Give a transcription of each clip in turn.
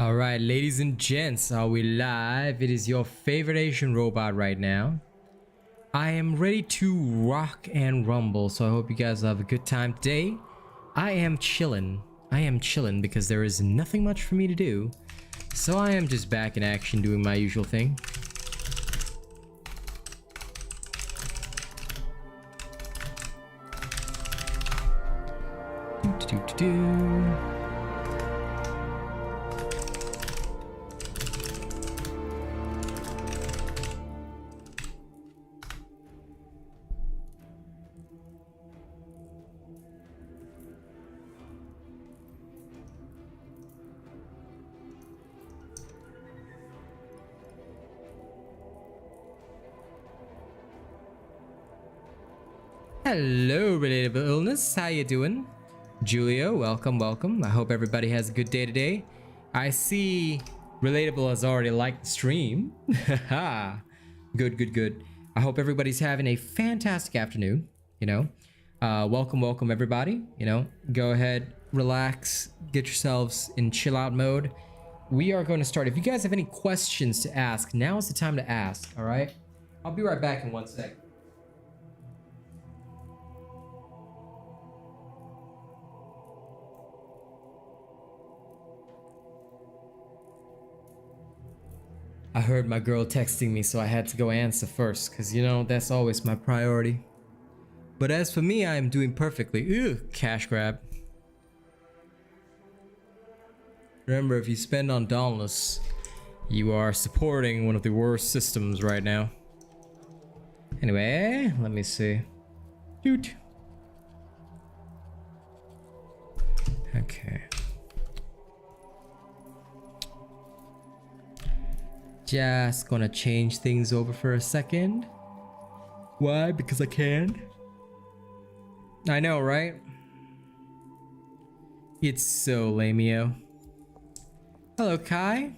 All right, ladies and gents, are we live? It is your favorite Asian robot right now. I am ready to rock and rumble, so I hope you guys have a good time today. I am chilling because there is nothing much for me to do. So I am just back in action doing my usual thing. Hello, Relatable Illness. How you doing? Julio, welcome. I hope everybody has a good day today. I see Relatable has already liked the stream. Good. I hope everybody's having a fantastic afternoon. Welcome everybody. Go ahead, relax, get yourselves in chill out mode. We are going to start. If you guys have any questions to ask, now is the time to ask. All right, I'll be right back in 1 sec. I heard my girl texting me, so I had to go answer first, because that's always my priority. But as for me, I am doing perfectly. Ew, cash grab. Remember, if you spend on Dauntless, you are supporting one of the worst systems right now. Anyway, let me see. Doot. Okay. Just gonna change things over for a second. Why? Because I can. I know, right? It's so lameo. Hello, Kai.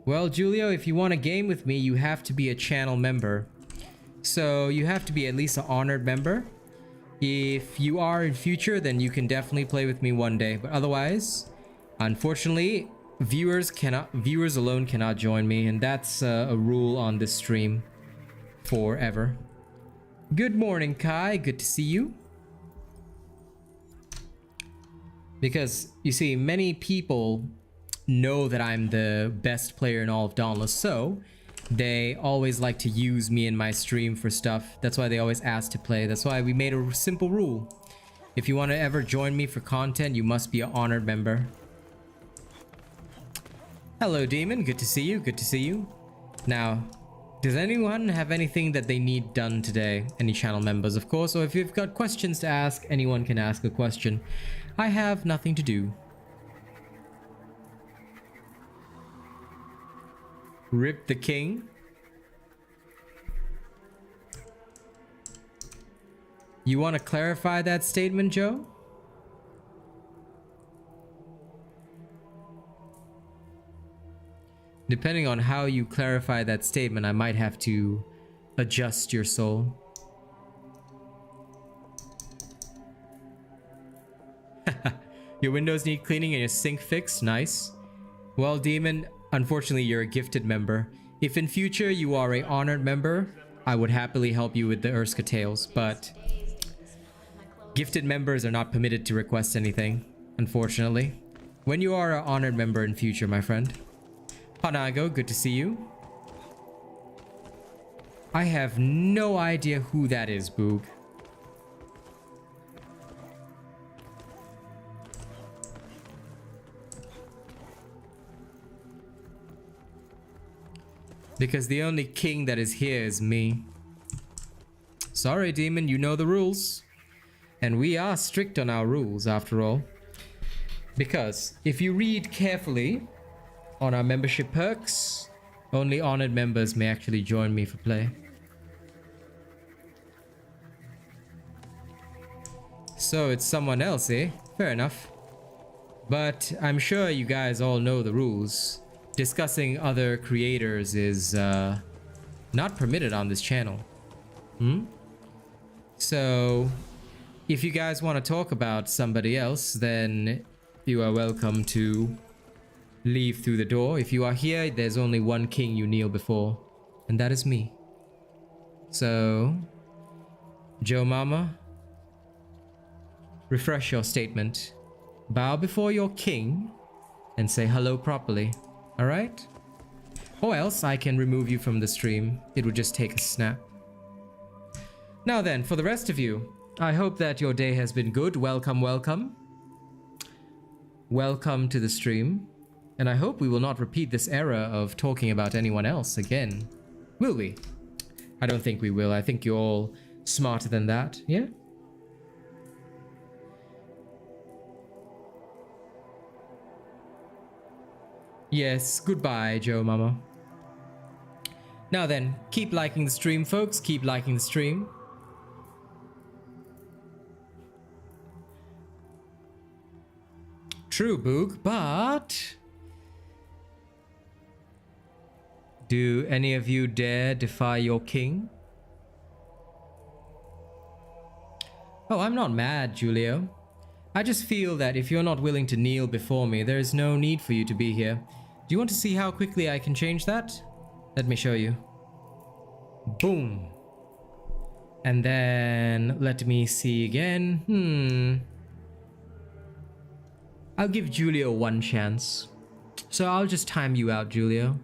Well, Julio, if you want a game with me, you have to be a channel member. So you have to be at least an honored member. If you are in future, then you can definitely play with me one day. But otherwise, unfortunately, viewers alone cannot join me, and that's a rule on this stream forever. Good morning, Kai. Good to see you. Because you see, many people know that I'm the best player in all of Dauntless, so they always like to use me in my stream for stuff. That's why they always ask to play. That's why we made a simple rule. If you want to ever join me for content, you must be an honored member. Hello, Demon. Good to see you. Now, does anyone have anything that they need done today? Any channel members, of course, or if you've got questions to ask, anyone can ask a question. I have nothing to do. Rip the king. You want to clarify that statement, Joe? Depending on how you clarify that statement, I might have to adjust your soul. Your windows need cleaning and your sink fixed. Nice. Well, Demon, unfortunately, you're a gifted member. If in future you are a honored member, I would happily help you with the Urska Tales, but gifted members are not permitted to request anything, unfortunately. When you are an honored member in future, my friend. Hanago, good to see you. I have no idea who that is, Boog. Because the only king that is here is me. Sorry, Demon, you know the rules. And we are strict on our rules, after all. Because if you read carefully on our membership perks, only honored members may actually join me for play. So it's someone else, eh? Fair enough. But I'm sure you guys all know the rules. Discussing other creators is not permitted on this channel. So if you guys want to talk about somebody else, then you are welcome to leave through the door. If you are here, there's only one king you kneel before, and that is me. So, Joe Mama, refresh your statement. Bow before your king and say hello properly. Alright? Or else I can remove you from the stream. It would just take a snap. Now then, for the rest of you, I hope that your day has been good. Welcome, welcome. Welcome to the stream. And I hope we will not repeat this era of talking about anyone else again. Will we? I don't think we will. I think you're all smarter than that, yeah? Yes, goodbye, Joe Mama. Now then, keep liking the stream, folks. Keep liking the stream. True, Boog, but... do any of you dare defy your king? Oh, I'm not mad, Julio. I just feel that if you're not willing to kneel before me, there is no need for you to be here. Do you want to see how quickly I can change that? Let me show you. Boom. And then let me see again. I'll give Julio one chance. So I'll just time you out, Julio.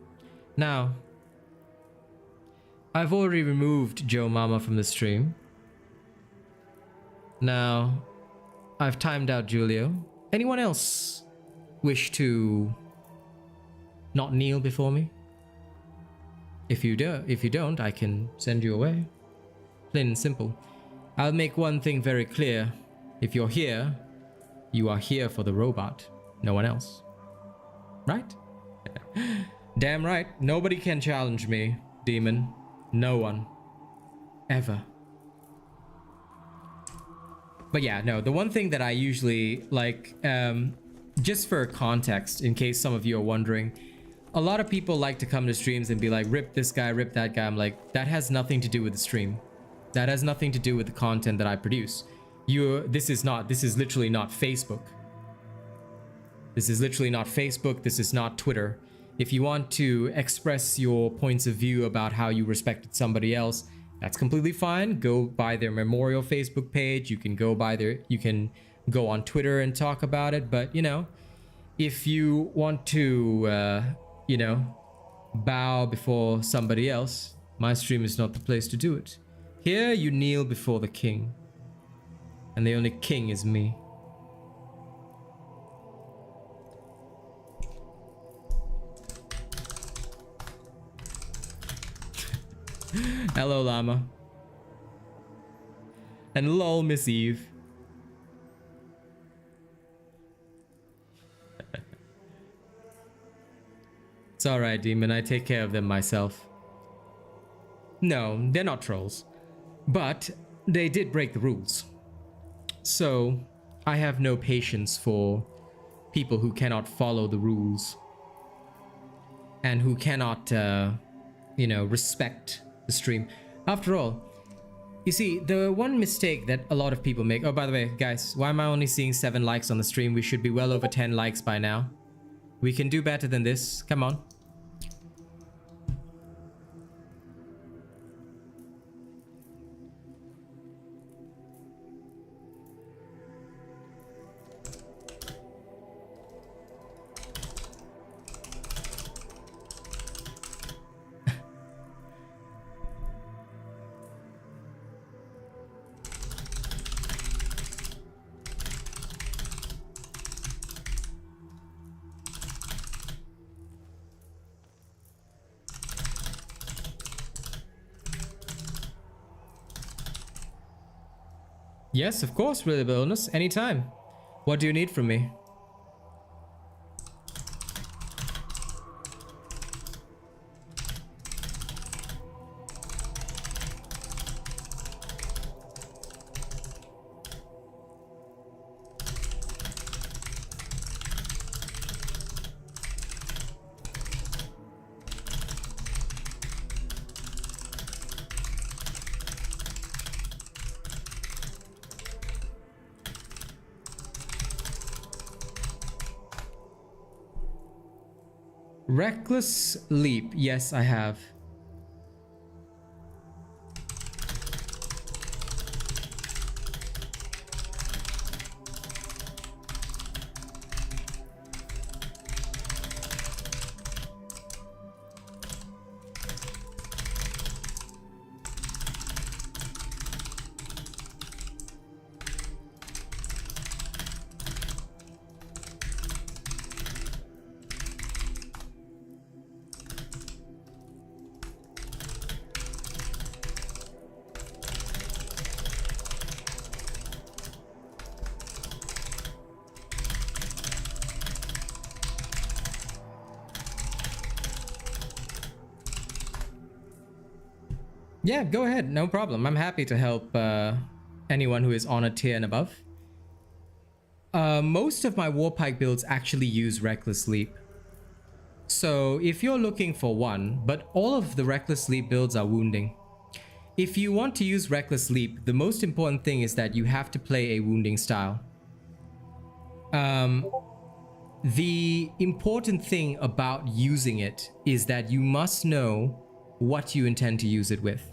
Now, I've already removed Joe Mama from the stream. Now, I've timed out Julio. Anyone else wish to not kneel before me? If you don't, I can send you away. Plain and simple. I'll make one thing very clear. If you're here, you are here for the robot. No one else. Right? Damn right. Nobody can challenge me, demon. No one. Ever. But yeah, no, the one thing that I usually like, just for context, in case some of you are wondering, a lot of people like to come to streams and be like, rip this guy, rip that guy. I'm like, that has nothing to do with the stream. That has nothing to do with the content that I produce. This is literally not Facebook. This is literally not Facebook. This is not Twitter. If you want to express your points of view about how you respected somebody else, that's completely fine. Go by their memorial Facebook page. You can go on Twitter and talk about it. But, you know, if you want to, you know, bow before somebody else, my stream is not the place to do it. Here you kneel before the king. And the only king is me. Hello, Llama. And lol, Miss Eve. It's alright, demon. I take care of them myself. No, they're not trolls. But they did break the rules. So, I have no patience for people who cannot follow the rules. And who cannot, you know, respect the stream. After all, you see, the one mistake that a lot of people make... Oh, by the way, guys, why am I only seeing 7 likes on the stream? We should be well over 10 likes by now. We can do better than this. Come on. Yes, of course, Relatable Illness. Anytime. What do you need from me? Reckless Leap. Yes, I have. Yeah, go ahead. No problem. I'm happy to help anyone who is on a tier and above. Most of my Warpike builds actually use Reckless Leap. So if you're looking for one, but all of the Reckless Leap builds are wounding. If you want to use Reckless Leap, the most important thing is that you have to play a wounding style. The important thing about using it is that you must know what you intend to use it with.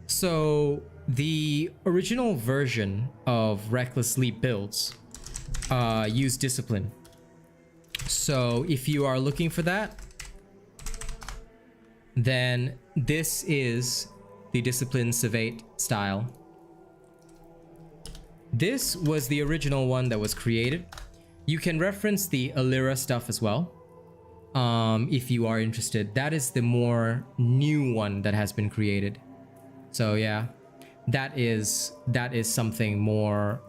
So the original version of Reckless Leap builds use Discipline. So if you are looking for that, then this is the Discipline Savate style. This was the original one that was created. You can reference the Allura stuff as well, if you are interested. That is the more new one that has been created. So yeah, that is something more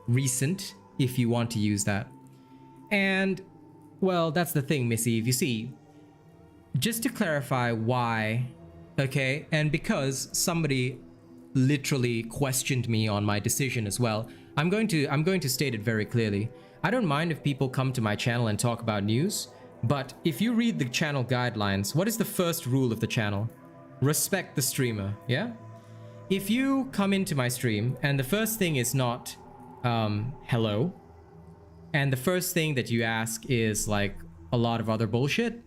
recent if you want to use that. And well, that's the thing, Miss Eve. You see, just to clarify why, okay, and because somebody literally questioned me on my decision as well, I'm going to state it very clearly. I don't mind if people come to my channel and talk about news, but if you read the channel guidelines, what is the first rule of the channel? Respect the streamer, yeah? If you come into my stream and the first thing is not hello, and the first thing that you ask is like a lot of other bullshit,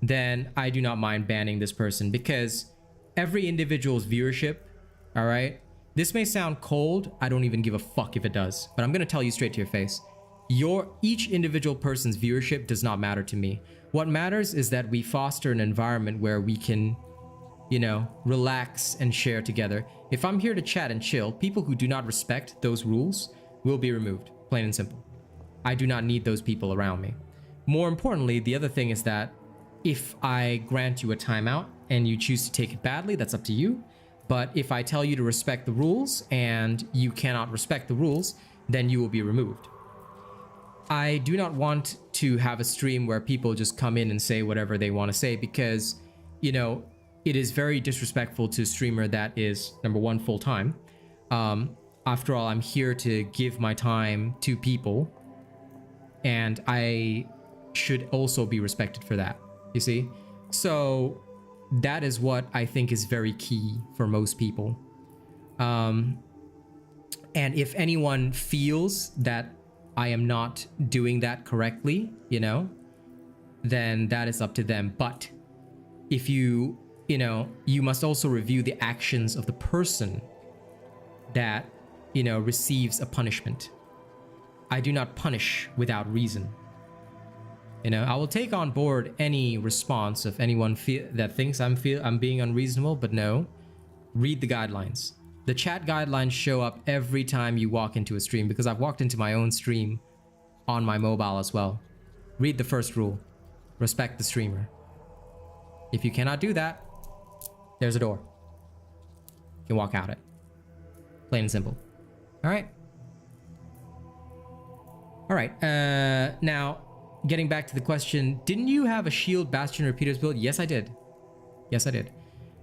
then I do not mind banning this person, because every individual's viewership, all right? This may sound cold, I don't even give a fuck if it does, but I'm gonna tell you straight to your face. Each individual person's viewership does not matter to me. What matters is that we foster an environment where we can, you know, relax and share together. If I'm here to chat and chill, people who do not respect those rules will be removed, plain and simple. I do not need those people around me. More importantly, the other thing is that if I grant you a timeout and you choose to take it badly, that's up to you. But if I tell you to respect the rules and you cannot respect the rules, then you will be removed. I do not want to have a stream where people just come in and say whatever they want to say, because, you know, it is very disrespectful to a streamer that is, number one, full-time. After all, I'm here to give my time to people, and I should also be respected for that, you see? So that is what I think is very key for most people. And if anyone feels that I am not doing that correctly, you know, then that is up to them. But if you know, you must also review the actions of the person that, you know, receives a punishment. I do not punish without reason. You know, I will take on board any response of anyone that thinks I'm being unreasonable, but no, read the guidelines. The chat guidelines show up every time you walk into a stream, because I've walked into my own stream on my mobile as well. Read the first rule. Respect the streamer. If you cannot do that, there's a door. You can walk out it. Plain and simple. All right. All right. Now, getting back to the question, didn't you have a shield bastion repeaters build? Yes, I did. Yes, I did.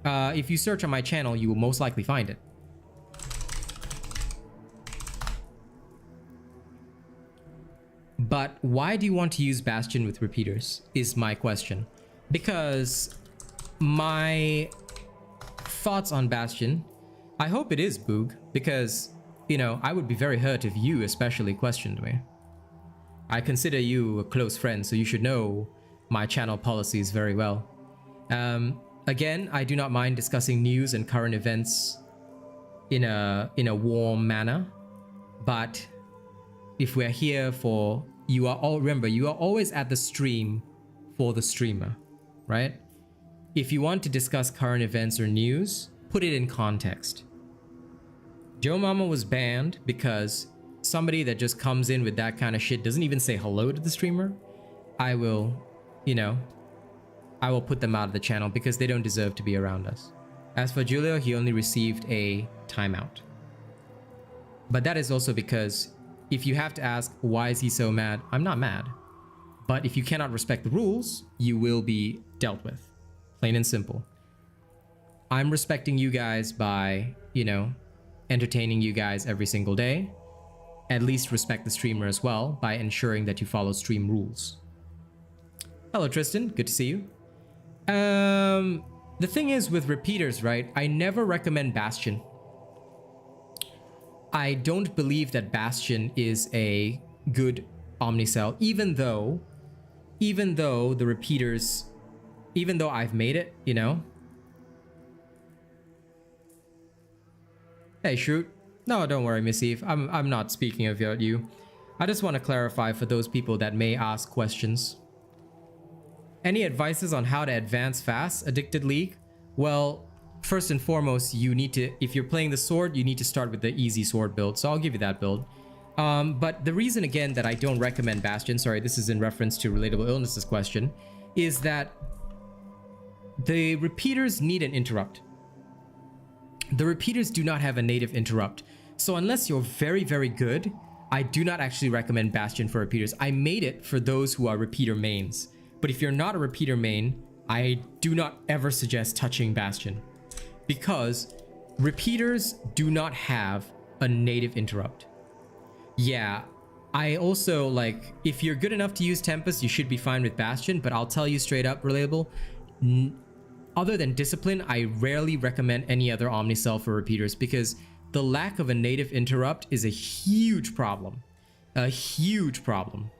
If you search on my channel, you will most likely find it. But why do you want to use bastion with repeaters is my question. Because my thoughts on bastion, I hope it is Boog, because, you know, I would be very hurt if you especially questioned me. I consider you a close friend, so you should know my channel policies very well. Again, I do not mind discussing news and current events in a warm manner, but if we're here for, remember, you are always at the stream for the streamer, right? If you want to discuss current events or news, put it in context. Joe Mama was banned because somebody that just comes in with that kind of shit doesn't even say hello to the streamer. I will, I will put them out of the channel because they don't deserve to be around us. As for Julio, he only received a timeout. But that is also because if you have to ask, why is he so mad? I'm not mad. But if you cannot respect the rules, you will be dealt with. Plain and simple. I'm respecting you guys by, entertaining you guys every single day. At least respect the streamer as well by ensuring that you follow stream rules. Hello, Tristan. Good to see you. The thing is with repeaters, right? I never recommend Bastion. I don't believe that Bastion is a good Omnicell, even though the repeaters, even though I've made it, Hey, shoot. No, don't worry, Miss Eve. I'm not speaking of you. I just want to clarify for those people that may ask questions. Any advices on how to advance fast, Addicted League? Well, first and foremost, you need to, if you're playing the sword, you need to start with the easy sword build. So I'll give you that build. But the reason, again, that I don't recommend Bastion, sorry, this is in reference to Relatable Illness's question, is that the repeaters need an interrupt. The repeaters do not have a native interrupt. So unless you're very, very good, I do not actually recommend Bastion for repeaters. I made it for those who are repeater mains. But if you're not a repeater main, I do not ever suggest touching Bastion. Because repeaters do not have a native interrupt. Yeah, I also, like, if you're good enough to use Tempest, you should be fine with Bastion. But I'll tell you straight up, Relatable, other than Discipline, I rarely recommend any other Omnicell for repeaters because the lack of a native interrupt is a huge problem. A huge problem.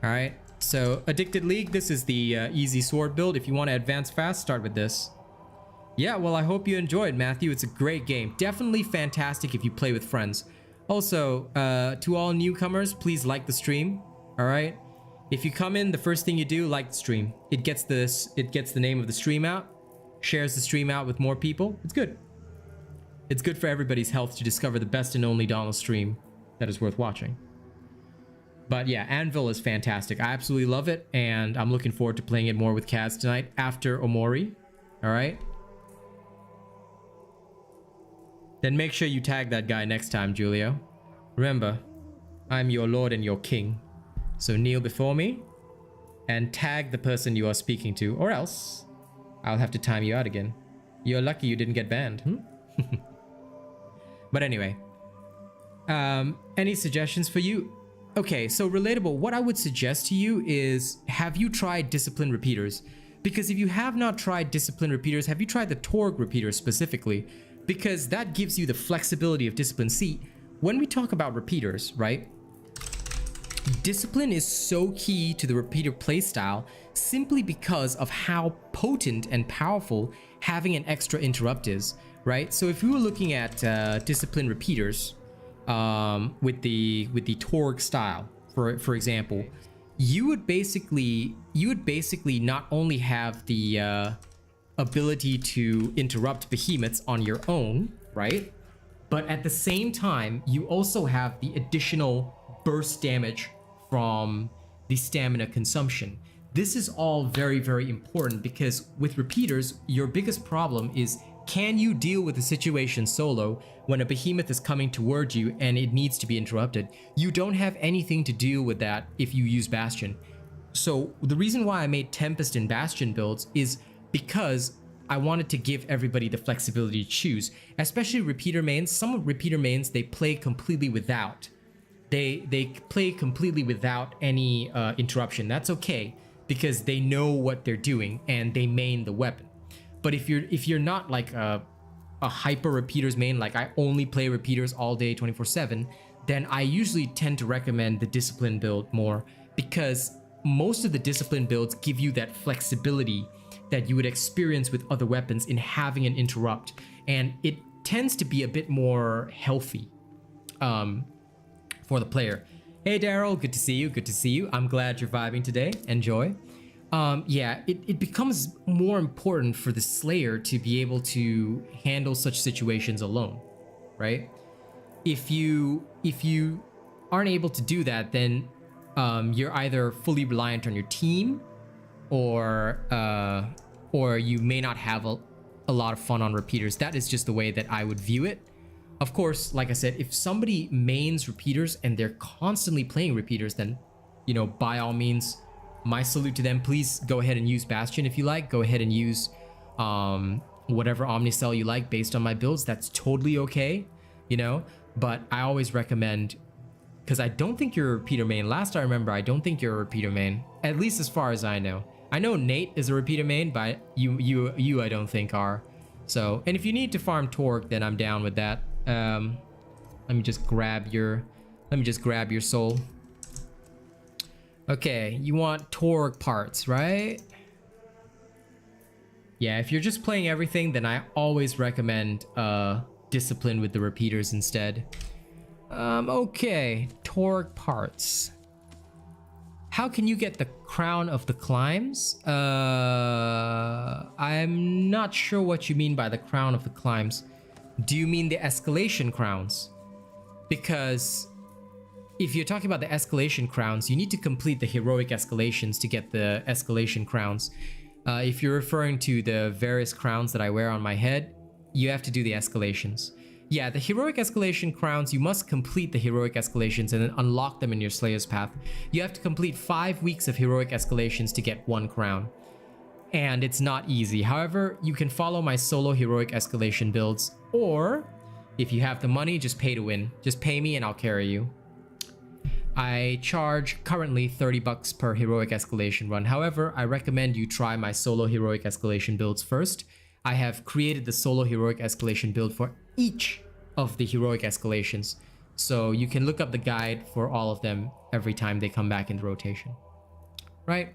Alright, so Addicted League, this is the easy sword build. If you want to advance fast, start with this. Yeah, well, I hope you enjoyed, Matthew. It's a great game. Definitely fantastic if you play with friends. Also, to all newcomers, please like the stream, alright? If you come in, the first thing you do, like the stream. It gets the name of the stream out, shares the stream out with more people. It's good. It's good for everybody's health to discover the best and only Dauntless stream that is worth watching. But yeah, Anvil is fantastic. I absolutely love it, and I'm looking forward to playing it more with Kaz tonight after Omori. Alright? Then make sure you tag that guy next time, Julio. Remember, I'm your lord and your king. So kneel before me and tag the person you are speaking to, or else I'll have to time you out again. You're lucky you didn't get banned. But anyway, any suggestions for you? Okay, so Relatable, what I would suggest to you is, have you tried Discipline Repeaters? Because if you have not tried Discipline Repeaters, have you tried the Torg Repeaters specifically? Because that gives you the flexibility of Discipline. See, when we talk about repeaters, right? Discipline is so key to the repeater playstyle simply because of how potent and powerful having an extra interrupt is, right? So if we were looking at Discipline repeaters with the Torg style, for example, you would basically not only have the ability to interrupt behemoths on your own, right? But at the same time, you also have the additional burst damage from the stamina consumption. This is all very, very important because with repeaters, your biggest problem is, can you deal with the situation solo when a behemoth is coming towards you and it needs to be interrupted? You don't have anything to deal with that if you use Bastion. So the reason why I made Tempest and Bastion builds is because I wanted to give everybody the flexibility to choose, especially repeater mains. Some repeater mains, they play completely without. They play completely without any interruption. That's okay because they know what they're doing and they main the weapon. But if you're not like a hyper repeaters main, like I only play repeaters all day 24/7, then I usually tend to recommend the discipline build more, because most of the discipline builds give you that flexibility that you would experience with other weapons in having an interrupt, and it tends to be a bit more healthy for the player. Hey Daryl, good to see you, good to see you. I'm glad you're vibing today. Enjoy. Yeah, it becomes more important for the Slayer to be able to handle such situations alone, right? If you aren't able to do that, then you're either fully reliant on your team, or you may not have a lot of fun on repeaters. That is just the way that I would view it. Of course, like I said, if somebody mains repeaters and they're constantly playing repeaters, then, you know, by all means, my salute to them. Please go ahead and use Bastion if you like. Go ahead and use whatever Omnicell you like based on my builds. That's totally okay, you know. But I always recommend, because I don't think you're a repeater main. Last I remember, I don't think you're a repeater main, at least as far as I know. I know Nate is a repeater main, but you I don't think are. So, and if you need to farm Torque, then I'm down with that. Let me just grab your soul. Okay, you want Torque parts, right? Yeah, if you're just playing everything, then I always recommend Discipline with the repeaters instead. Okay, Torque parts. How can you get the crown of the climbs? I'm not sure what you mean by the crown of the climbs. Do you mean the escalation crowns? Because if you're talking about the escalation crowns, you need to complete the heroic escalations to get the escalation crowns. If you're referring to the various crowns that I wear on my head, you have to do the escalations. Yeah, the heroic escalation crowns, you must complete the heroic escalations and then unlock them in your Slayer's Path. You have to complete 5 weeks of heroic escalations to get 1 crown. And it's not easy. However, you can follow my solo heroic escalation builds, or if you have the money, just pay to win. Just pay me and I'll carry you. I charge currently 30 bucks per heroic escalation run. However, I recommend you try my solo heroic escalation builds first. I have created the solo heroic escalation build for each of the heroic escalations, so you can look up the guide for all of them every time they come back into rotation. Right?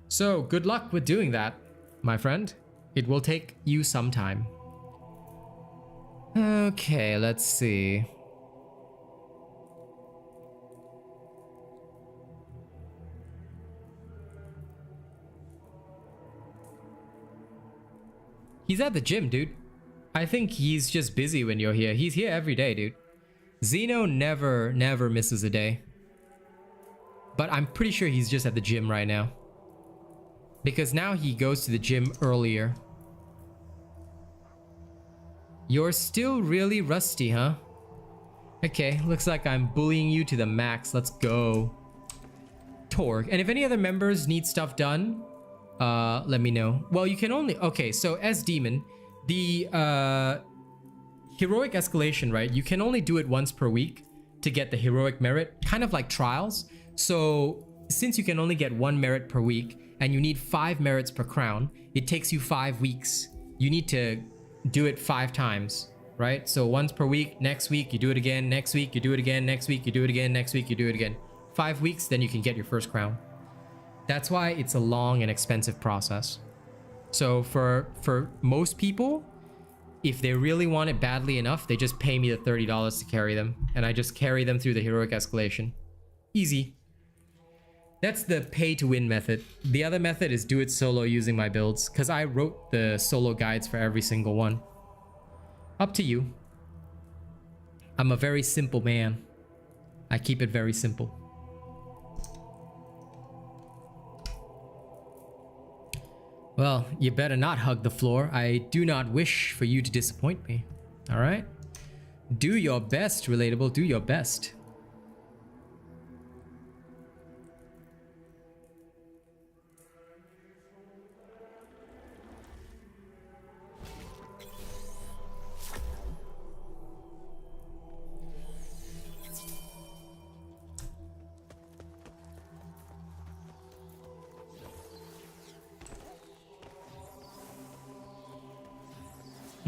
So good luck with doing that, my friend. It will take you some time. Okay, let's see. He's at the gym, dude. I think he's just busy when you're here. He's here every day, dude. Zeno never misses a day. But I'm pretty sure he's just at the gym right now, because now he goes to the gym earlier. You're still really rusty, huh? Okay, looks like I'm bullying you to the max. Let's go. Torque. And if any other members need stuff done, let me know. Well, you can only... Okay, so as Demon, the heroic escalation, right? You can only do it once per week to get the heroic merit, kind of like trials. So since you can only get 1 merit per week and you need 5 merits per crown, it takes you 5 weeks. You need to do it 5 times, right? So once per week, next week you do it again, next week you do it again, next week you do it again, next week you do it again. 5 weeks, then you can get your first crown. That's why it's a long and expensive process. So for most people, if they really want it badly enough, they just pay me the $30 to carry them, and I just carry them through the heroic escalation. Easy. That's the pay to win method. The other method is do it solo using my builds, because I wrote the solo guides for every single one. Up to you. I'm a very simple man. I keep it very simple. Well, you better not hug the floor. I do not wish for you to disappoint me. All right? Do your best, Relatable. Do your best.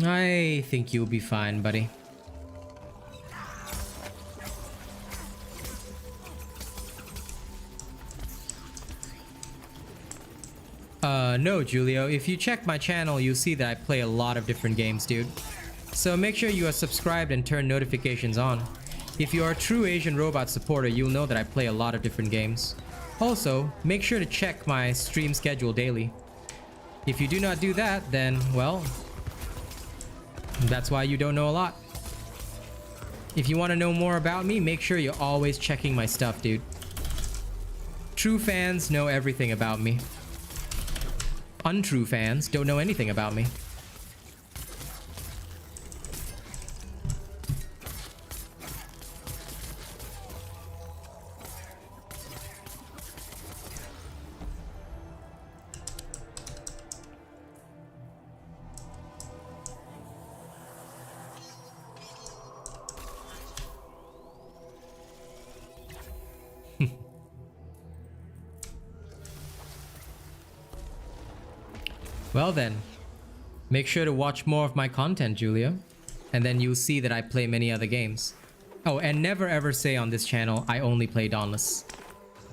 I think you'll be fine, buddy. No, Julio. If you check my channel, you'll see that I play a lot of different games, dude. So make sure you are subscribed and turn notifications on. If you are a true Asian robot supporter, you'll know that I play a lot of different games. Also, make sure to check my stream schedule daily. If you do not do that, then, well, that's why you don't know a lot. If you want to know more about me, make sure you're always checking my stuff, dude. True fans know everything about me. Untrue fans don't know anything about me. Well then, make sure to watch more of my content, Julia, and then you'll see that I play many other games. Oh, and never ever say on this channel, I only play Dauntless.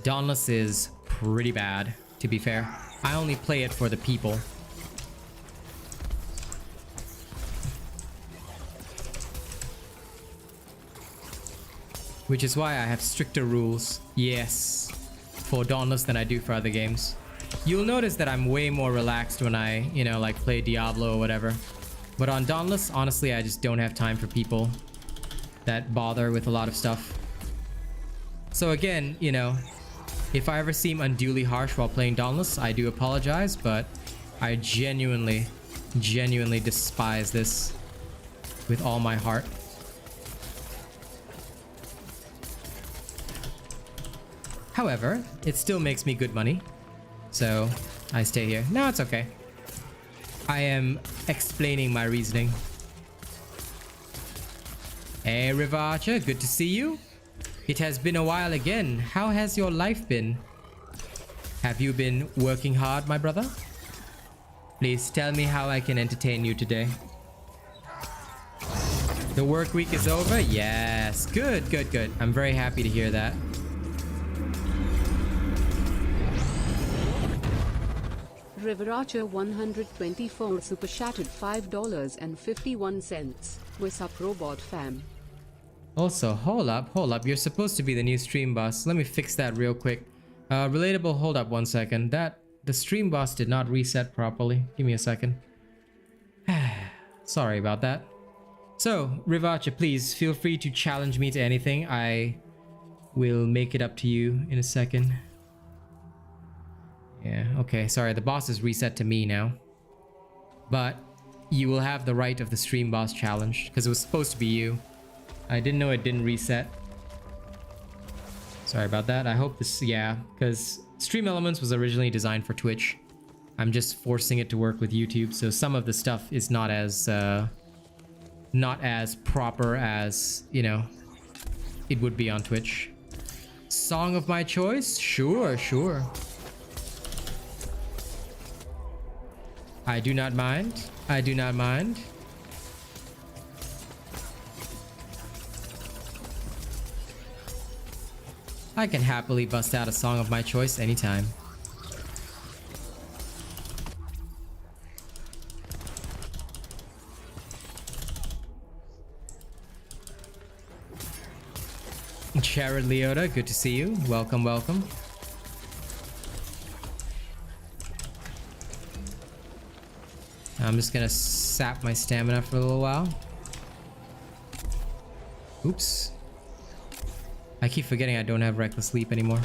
Dauntless is pretty bad, to be fair. I only play it for the people. Which is why I have stricter rules, yes, for Dauntless than I do for other games. You'll notice that I'm way more relaxed when I, you know, like play Diablo or whatever. But on Dauntless, honestly, I just don't have time for people that bother with a lot of stuff. So again, you know, if I ever seem unduly harsh while playing Dauntless, I do apologize, but I genuinely despise this with all my heart. However, it still makes me good money. So, I stay here. No, it's okay. I am explaining my reasoning. Hey, Rivacha, good to see you. It has been a while again. How has your life been? Have you been working hard, my brother? Please tell me how I can entertain you today. The work week is over? Yes. Good, good, good. I'm very happy to hear that. Riveracha 124 super chatted $5.51. What's up, robot fam? Also, hold up. You're supposed to be the new stream boss. Let me fix that real quick. Relatable, hold up 1 second. The stream boss did not reset properly. Give me a second. Sorry about that. So, Rivacha, please feel free to challenge me to anything. I will make it up to you in a second. Yeah, okay, sorry, the boss is reset to me now. But you will have the right of the stream boss challenge, because it was supposed to be you. I didn't know it didn't reset. Sorry about that. I hope this, yeah, because Stream Elements was originally designed for Twitch. I'm just forcing it to work with YouTube, so some of the stuff is not as proper as, you know, it would be on Twitch. Song of my choice? Sure, sure. I do not mind. I do not mind. I can happily bust out a song of my choice anytime. Jared Leota, good to see you. Welcome, welcome. I'm just gonna sap my stamina for a little while. Oops. I keep forgetting I don't have reckless sleep anymore.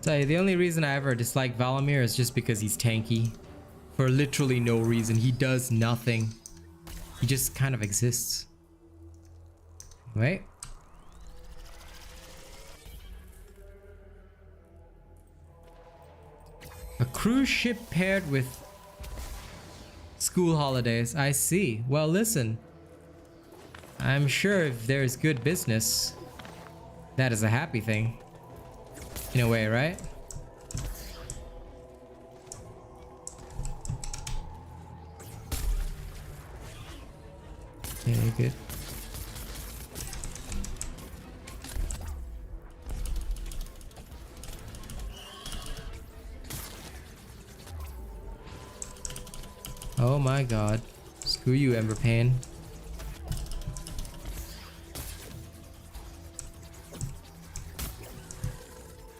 Tell you, the only reason I ever dislike Valamir is just because he's tanky. For literally no reason. He does nothing. He just kind of exists. Wait. A cruise ship paired with school holidays. I see. Well, listen. I'm sure if there's good business, that is a happy thing. In a way, right? Yeah, you're good. Oh my god. Screw you, Ember Pain.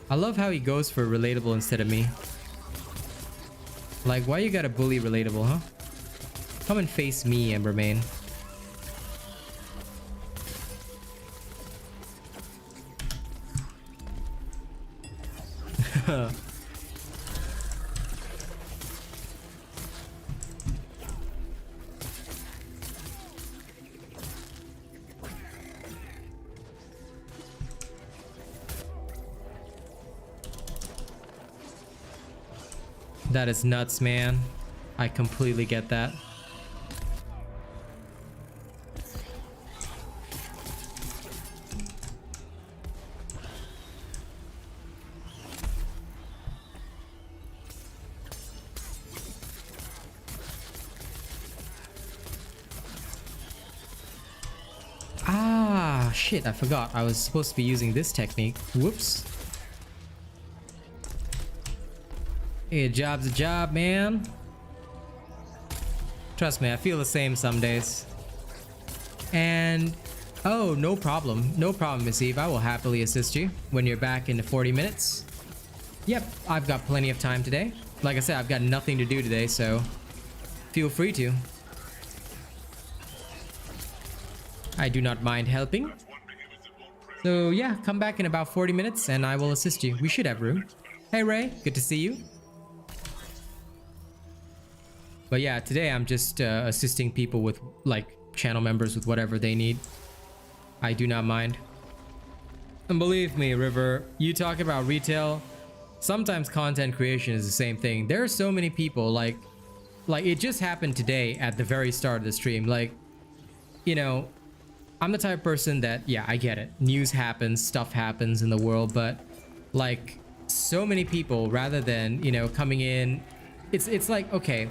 I love how he goes for relatable instead of me. Like, why you gotta bully relatable, huh? Come and face me, Embermane. That is nuts, man. I completely get that. Ah, shit, I forgot. I was supposed to be using this technique. Whoops. Hey, a job's a job, man. Trust me, I feel the same some days. And oh, no problem. No problem, Miss Eve. I will happily assist you when you're back in 40 minutes. Yep, I've got plenty of time today. Like I said, I've got nothing to do today, so feel free to. I do not mind helping. So yeah, come back in about 40 minutes and I will assist you. We should have room. Hey Ray, good to see you. But yeah, today I'm just assisting people with, like, channel members with whatever they need. I do not mind. And believe me, River, you talk about retail, sometimes content creation is the same thing. There are so many people, like it just happened today at the very start of the stream. Like, you know, I'm the type of person that, yeah, I get it. News happens, stuff happens in the world, but like so many people, rather than, you know, coming in, it's like, okay,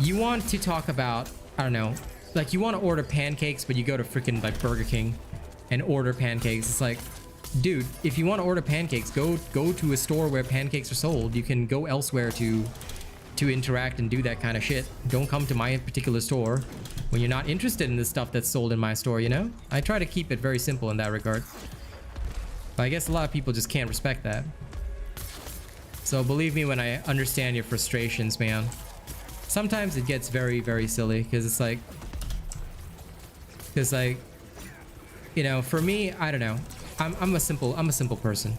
you want to talk about, I don't know, like you want to order pancakes, but you go to freaking like Burger King and order pancakes. It's like, dude, if you want to order pancakes, go to a store where pancakes are sold. You can go elsewhere to interact and do that kind of shit. Don't come to my particular store when you're not interested in the stuff that's sold in my store, you know? I try to keep it very simple in that regard. But I guess a lot of people just can't respect that. So believe me when I understand your frustrations, man. Sometimes it gets very, very silly because it's like, you know, for me, I don't know. I'm a simple person.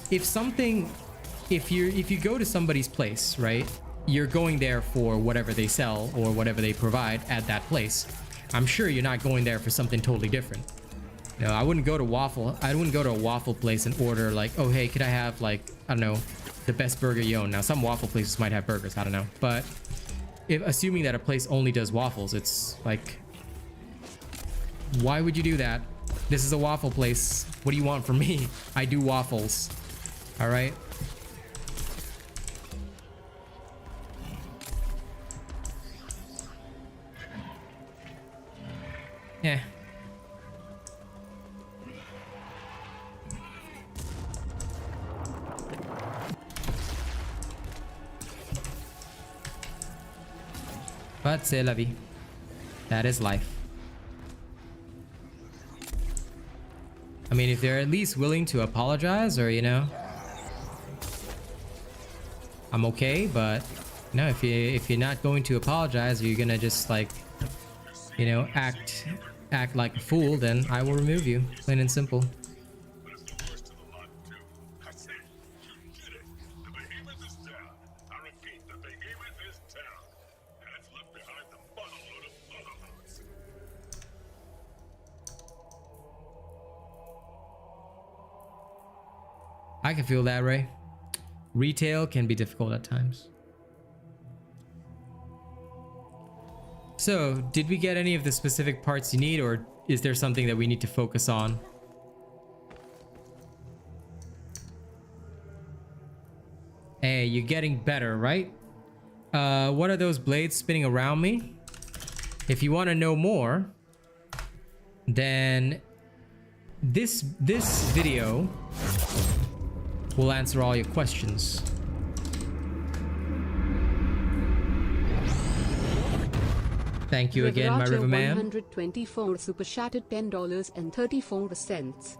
If you go to somebody's place, right? You're going there for whatever they sell or whatever they provide at that place. I'm sure you're not going there for something totally different. You know, I wouldn't go to a waffle place and order like, oh hey, could I have like, I don't know, the best burger you own. Now some waffle places might have burgers, I don't know, but assuming that a place only does waffles, it's like, why would you do that? This is a waffle place. What do you want from me? I do waffles. All right. Yeah. But c'est la vie. That is life. I mean, if they're at least willing to apologize, or, you know, I'm okay, but you know, if you're not going to apologize, or you're gonna just like, you know, act like a fool, then I will remove you, plain and simple. I can feel that, Ray. Retail can be difficult at times. So, did we get any of the specific parts you need, or is there something that we need to focus on? Hey, you're getting better, right? What are those blades spinning around me? If you want to know more, then this video will answer all your questions. Thank you again, my riverman. 124 super shattered $10.34.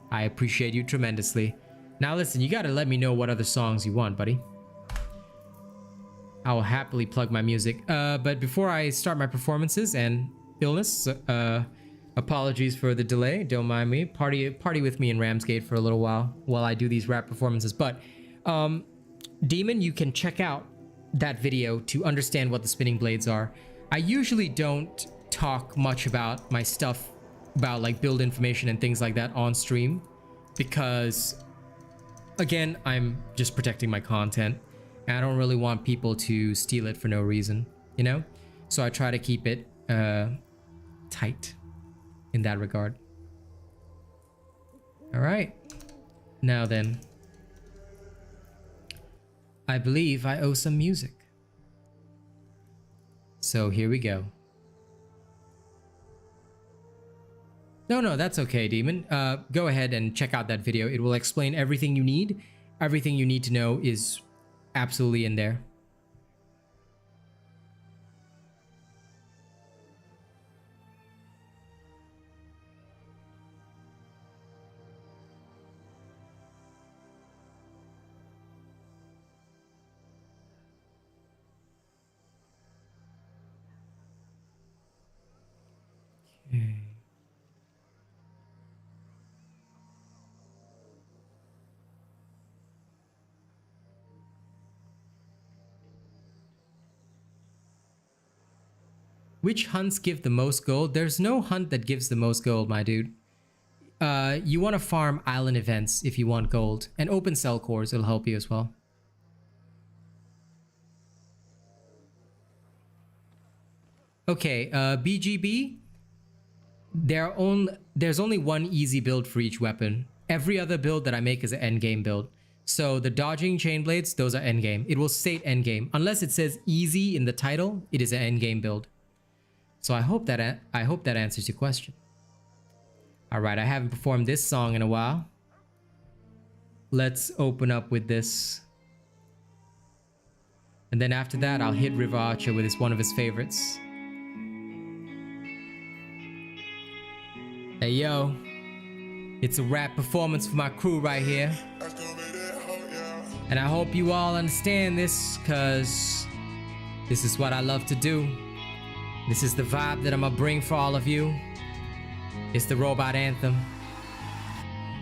I appreciate you tremendously. Now listen, you gotta let me know what other songs you want, buddy. I will happily plug my music. But before I start my performances and illness, apologies for the delay. Don't mind me. Party with me in Ramsgate for a little while I do these rap performances. But Demon, you can check out that video to understand what the spinning blades are. I usually don't talk much about my stuff, about like build information and things like that on stream, because again, I'm just protecting my content and I don't really want people to steal it for no reason, you know? So I try to keep it tight in that regard. All right, now then, I believe I owe some music. So here we go. No, that's okay, Demon. Go ahead and check out that video. It will explain everything you need. Everything you need to know is absolutely in there. Okay. Which hunts give the most gold? There's no hunt that gives the most gold, my dude. You want to farm island events if you want gold, and open cell cores, it'll help you as well. Okay, BGB, there's only one easy build for each weapon. Every other build that I make is an endgame build. So the dodging chain blades, those are endgame. It will state endgame. Unless it says easy in the title, it is an endgame build. So I hope that answers your question. All right, I haven't performed this song in a while. Let's open up with this. And then after that, I'll hit River Archer with one of his favorites. Hey yo, it's a rap performance for my crew right here. And I hope you all understand this, cause this is what I love to do. This is the vibe that I'm gonna bring for all of you. It's the robot anthem.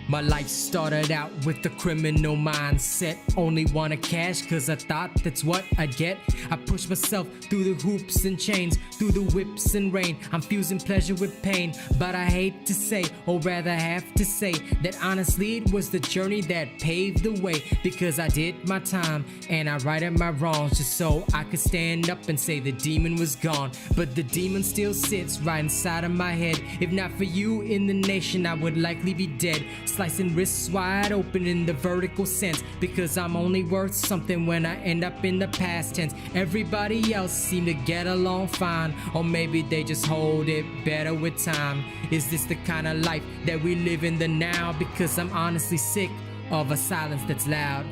My life started out with a criminal mindset. Only wanted cash cause I thought that's what I'd get. I pushed myself through the hoops and chains, through the whips and rain. I'm fusing pleasure with pain, but I hate to say, or rather have to say, that honestly it was the journey that paved the way. Because I did my time and I righted my wrongs, just so I could stand up and say the demon was gone. But the demon still sits right inside of my head. If not for you in the nation, I would likely be dead. Slicing wrists wide open in the vertical sense, because I'm only worth something when I end up in the past tense. Everybody else seem to get along fine, or maybe they just hold it better with time. Is this the kind of life that we live in the now? Because I'm honestly sick of a silence that's loud.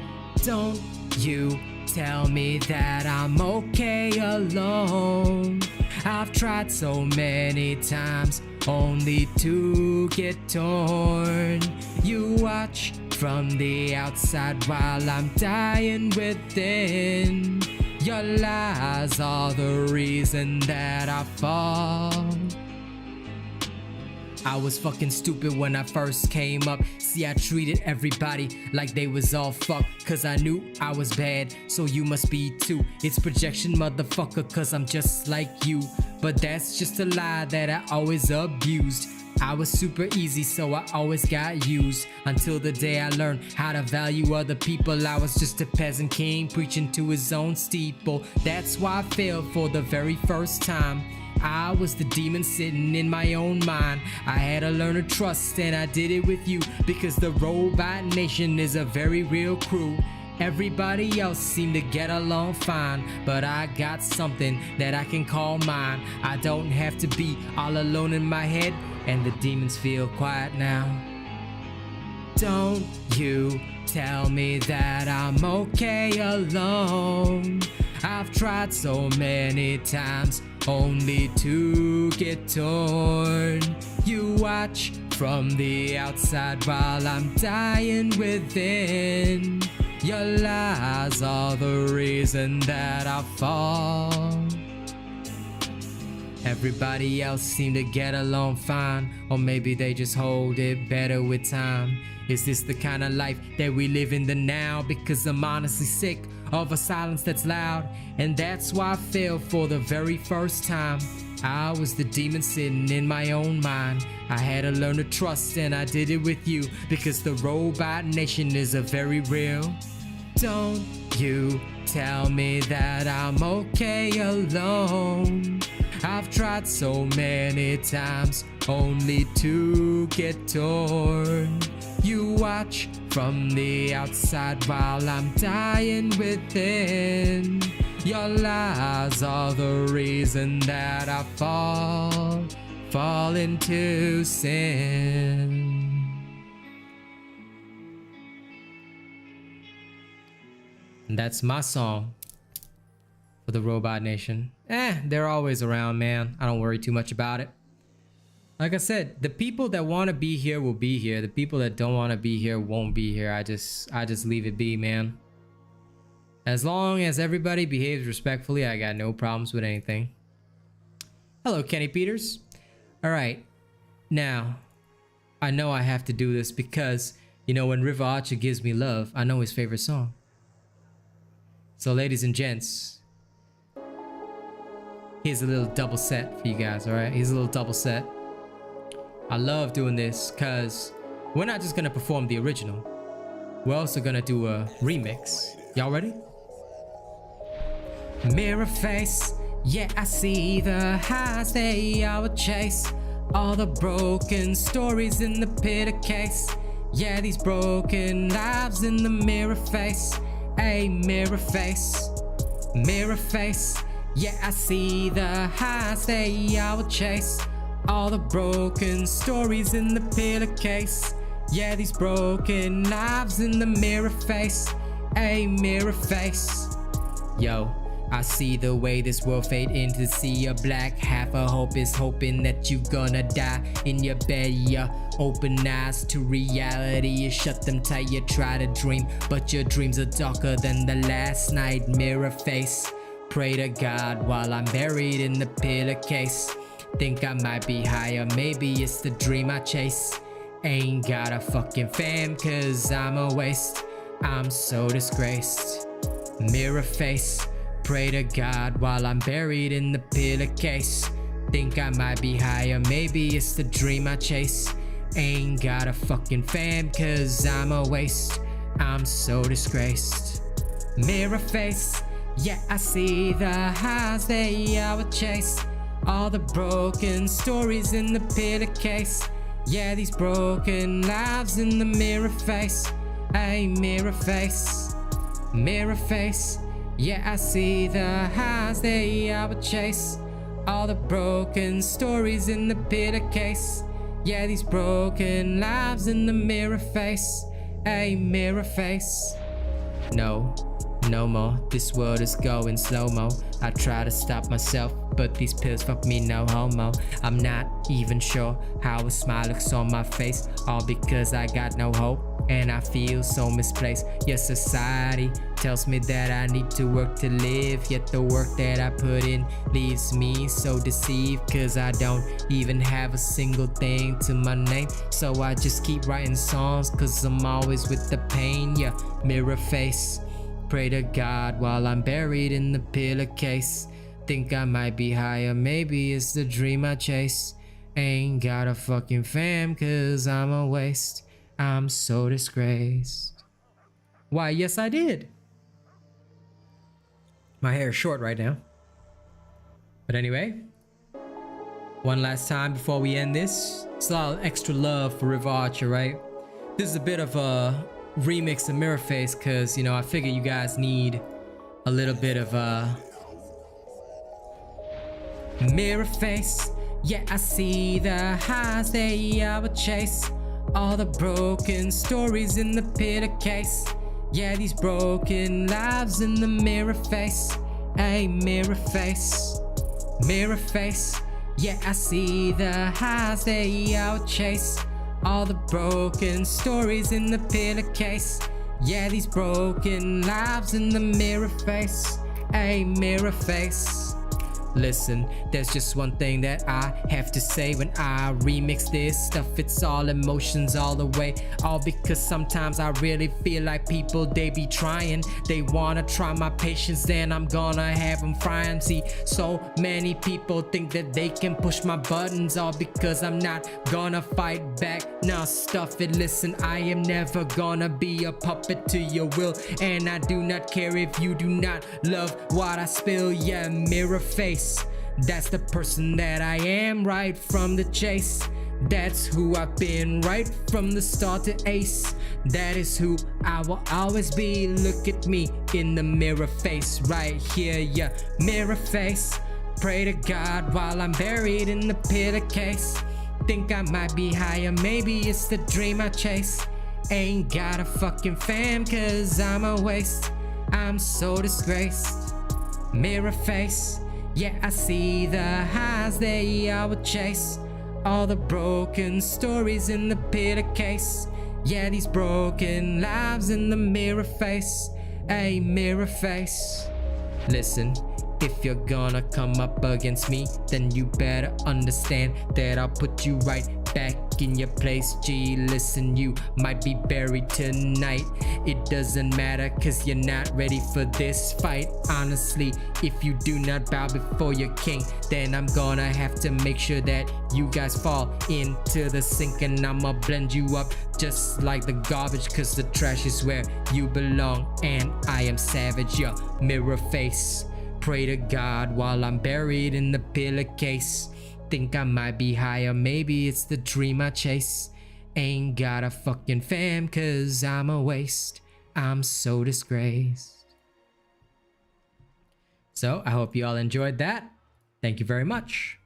Don't you tell me that I'm okay alone. I've tried so many times only to get torn. You watch from the outside while I'm dying within. Your lies are the reason that I fall. I was fucking stupid when I first came up. See, I treated everybody like they was all fucked, cause I knew I was bad, so you must be too. It's projection, motherfucker, cause I'm just like you. but that's just a lie that I always abused. I was super easy, so I always got used. Until the day I learned how to value other people. I was just a peasant king preaching to his own steeple. That's why I failed for the very first time. I was the demon sitting in my own mind. I had to learn to trust, and I did it with you, because the Robot Nation is a very real crew. Everybody else seemed to get along fine, but I got something that I can call mine. I don't have to be all alone in my head, and the demons feel quiet now. Don't you tell me that I'm okay alone. I've tried so many times only to get torn. You watch from the outside while I'm dying within. Your lies are the reason that I fall. Everybody else seem to get along fine, or maybe they just hold it better with time. Is this the kind of life that we live in the now? Because I'm honestly sick of a silence that's loud, and that's why I failed for the very first time. I was the demon sitting in my own mind. I had to learn to trust, and I did it with you, because the Robot Nation is a very real. Don't you tell me that I'm okay alone. I've tried so many times only to get torn. You watch from the outside while I'm dying within. Your lies are the reason that I fall into sin. And that's my song for the Robot Nation. They're always around, man. I don't worry too much about it. Like I said, the people that want to be here will be here. The people that don't want to be here won't be here. I just leave it be, man. As long as everybody behaves respectfully, I got no problems with anything. Hello, Kenny Peters. All right. Now, I know I have to do this because, you know, when River Archer gives me love, I know his favorite song. So, ladies and gents, here's a little double set for you guys, all right? Here's a little double set. I love doing this because we're not just gonna perform the original. We're also gonna do a remix. Y'all ready? Mirror face, yeah, I see the highs they I would chase. All the broken stories in the pit of case. Yeah, these broken lives in the mirror face. Hey, mirror face, mirror face. Yeah, I see the highs they I would chase. All the broken stories in the pillar case. Yeah, these broken lives in the mirror face. Hey, mirror face. Yo, I see the way this world fade into the sea of black. Half a hope is hoping that you gonna die in your bed. Yeah, open eyes to reality. You shut them tight, you try to dream, but your dreams are darker than the last night. Mirror face, pray to God while I'm buried in the pillar case. Think I might be higher, maybe it's the dream I chase. Ain't got a fucking fam cause I'm a waste. I'm so disgraced. Mirror face, pray to God while I'm buried in the pillar case. Think I might be higher, maybe it's the dream I chase. Ain't got a fucking fam cause I'm a waste. I'm so disgraced. Mirror face, yeah, I see the highs they I would chase. All the broken stories in the pillar case. Yeah, these broken lives in the mirror face. Hey, mirror face, mirror face. Yeah, I see the highs they I would chase. All the broken stories in the pillar case. Yeah, these broken lives in the mirror face. Hey, mirror face. No, no more. This world is going slow-mo. I try to stop myself, but these pills fuck me no homo. I'm not even sure how a smile looks on my face, all because I got no hope and I feel so misplaced. Your society tells me that I need to work to live, yet the work that I put in leaves me so deceived, cause I don't even have a single thing to my name. So I just keep writing songs cause I'm always with the pain. Yeah, mirror face, pray to God while I'm buried in the pillar case. Think I might be higher, maybe it's the dream I chase. Ain't got a fucking fam, cause I'm a waste. I'm so disgraced. Why, yes I did. My hair is short right now. But anyway, one last time before we end this. It's a lot of extra love for River Archer, right? This is a bit of a remix of Mirror Face, cause you know, I figure you guys need a little bit of Mirror Face. Yeah, I see the highs they I would chase. All the broken stories in the pillowcase. Yeah, these broken lives in the mirror face. Hey, mirror face, mirror face. Yeah, I see the highs they I would chase. All the broken stories in the pillowcase. Yeah, these broken lives in the mirror face. Hey, mirror face. Listen, there's just one thing that I have to say when I remix this stuff. It's all emotions all the way. All because sometimes I really feel like people, they be trying. They wanna try my patience, then I'm gonna have them frying. See, so many people think that they can push my buttons, all because I'm not gonna fight back. Nah, stuff it, listen, I am never gonna be a puppet to your will. And I do not care if you do not love what I spill. Yeah, mirror face. That's the person that I am right from the chase. That's who I've been right from the start to ace. That is who I will always be. Look at me in the mirror face right here, yeah, mirror face. Pray to God while I'm buried in the pillowcase. Think I might be higher, maybe it's the dream I chase. Ain't got a fucking fam, cause I'm a waste. I'm so disgraced. Mirror face. Yeah, I see the highs they I would chase. All the broken stories in the pillowcase. Yeah, these broken lives in the mirror face. Hey, mirror face. Listen, if you're gonna come up against me, then you better understand that I'll put you right back in your place. Gee, listen, you might be buried tonight. It doesn't matter, cause you're not ready for this fight. Honestly, if you do not bow before your king, then I'm gonna have to make sure that you guys fall into the sink. And I'ma blend you up just like the garbage, cause the trash is where you belong. And I am savage, yeah, mirror face. Pray to God while I'm buried in the pillowcase. Think I might be higher, maybe it's the dream I chase. Ain't got a fucking fam, cause I'm a waste. I'm so disgraced. So I hope you all enjoyed that. Thank you very much.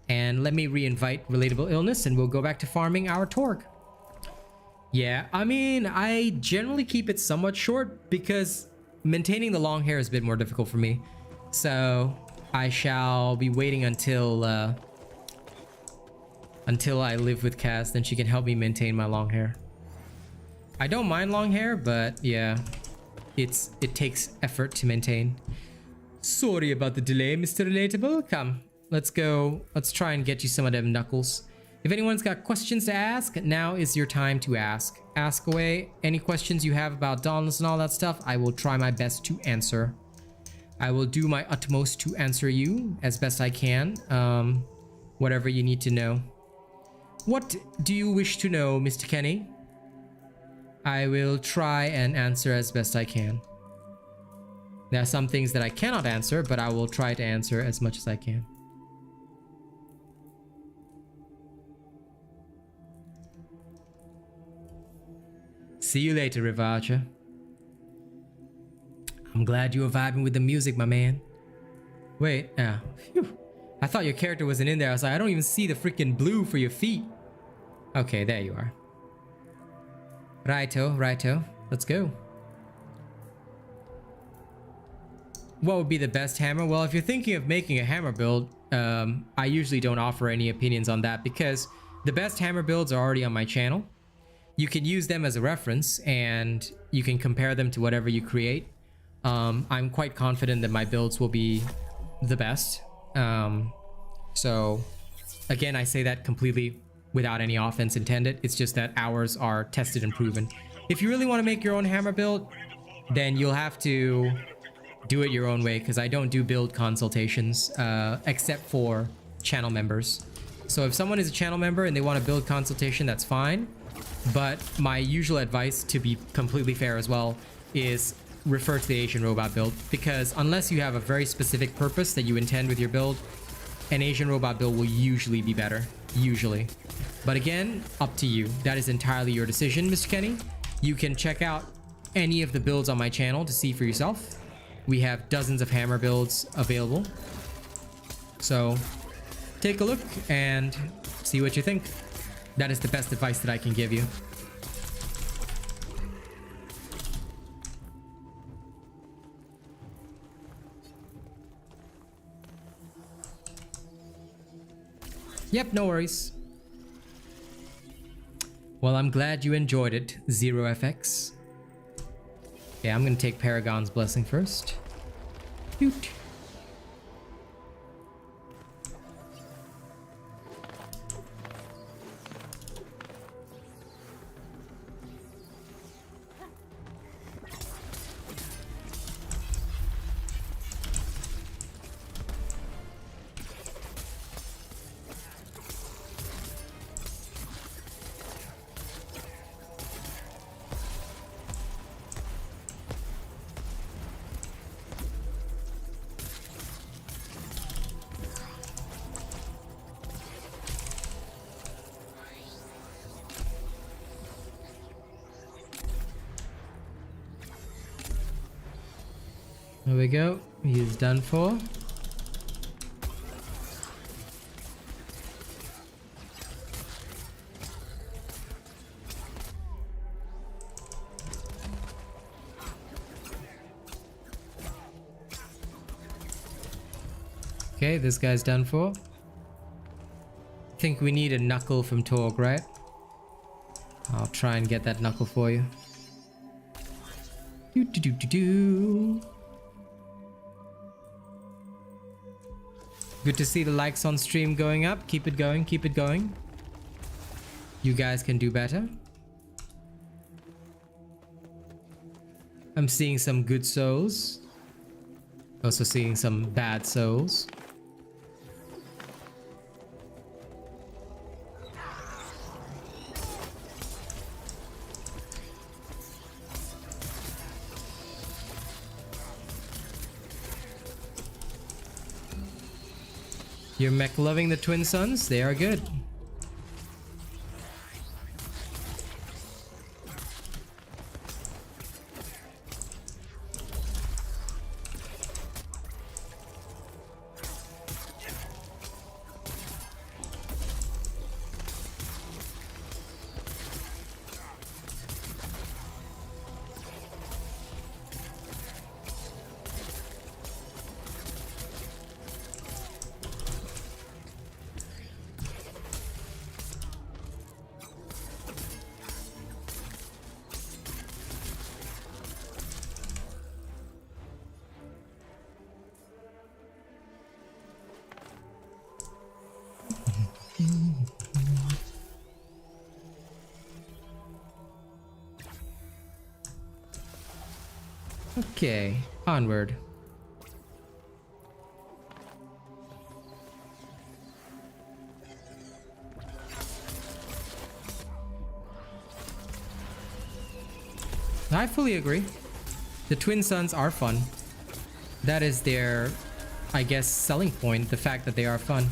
And let me re-invite Relatable Illness and we'll go back to farming our Torg. Yeah, I mean, I generally keep it somewhat short because maintaining the long hair is a bit more difficult for me. So I shall be waiting until I live with Cass, then she can help me maintain my long hair. I don't mind long hair, but yeah, it takes effort to maintain. Sorry about the delay, Mr. Relatable. Come, let's go. Let's try and get you some of them knuckles. If anyone's got questions to ask, now is your time to ask. Ask away. Any questions you have about Dauntless and all that stuff, I will try my best to answer. I will do my utmost to answer you as best I can. Whatever you need to know. What do you wish to know, Mr. Kenny? I will try and answer as best I can. There are some things that I cannot answer, but I will try to answer as much as I can. See you later, Rivacha. I'm glad you were vibing with the music, my man. Wait, phew. I thought your character wasn't in there. I was like, I don't even see the freaking blue for your feet. Okay, there you are. Righto, righto. Let's go. What would be the best hammer? Well, if you're thinking of making a hammer build, I usually don't offer any opinions on that because the best hammer builds are already on my channel. You can use them as a reference and you can compare them to whatever you create. I'm quite confident that my builds will be the best. So again, I say that completely without any offense intended. It's just that ours are tested and proven. If you really want to make your own hammer build, then you'll have to do it your own way, because I don't do build consultations except for channel members. So if someone is a channel member and they want a build consultation, that's fine. But my usual advice, to be completely fair as well, is refer to the Asian robot build, because unless you have a very specific purpose that you intend with your build, an Asian robot build will usually be better. Usually. But again, up to you. That is entirely your decision, Mr. Kenny. You can check out any of the builds on my channel to see for yourself. We have dozens of hammer builds available. So take a look and see what you think. That is the best advice that I can give you. Yep, no worries. Well, I'm glad you enjoyed it, ZeroFX. Okay, I'm gonna take Paragon's Blessing first. Doot. There we go. He is done for. Okay, this guy's done for. I think we need a knuckle from Torg, right? I'll try and get that knuckle for you. Do do do do do. Good to see the likes on stream going up. Keep it going, keep it going. You guys can do better. I'm seeing some good souls. Also seeing some bad souls. You're mech loving the Twin Suns? They are good. Okay, onward. I fully agree. The Twin Suns are fun. That is their, I guess, selling point, the fact that they are fun.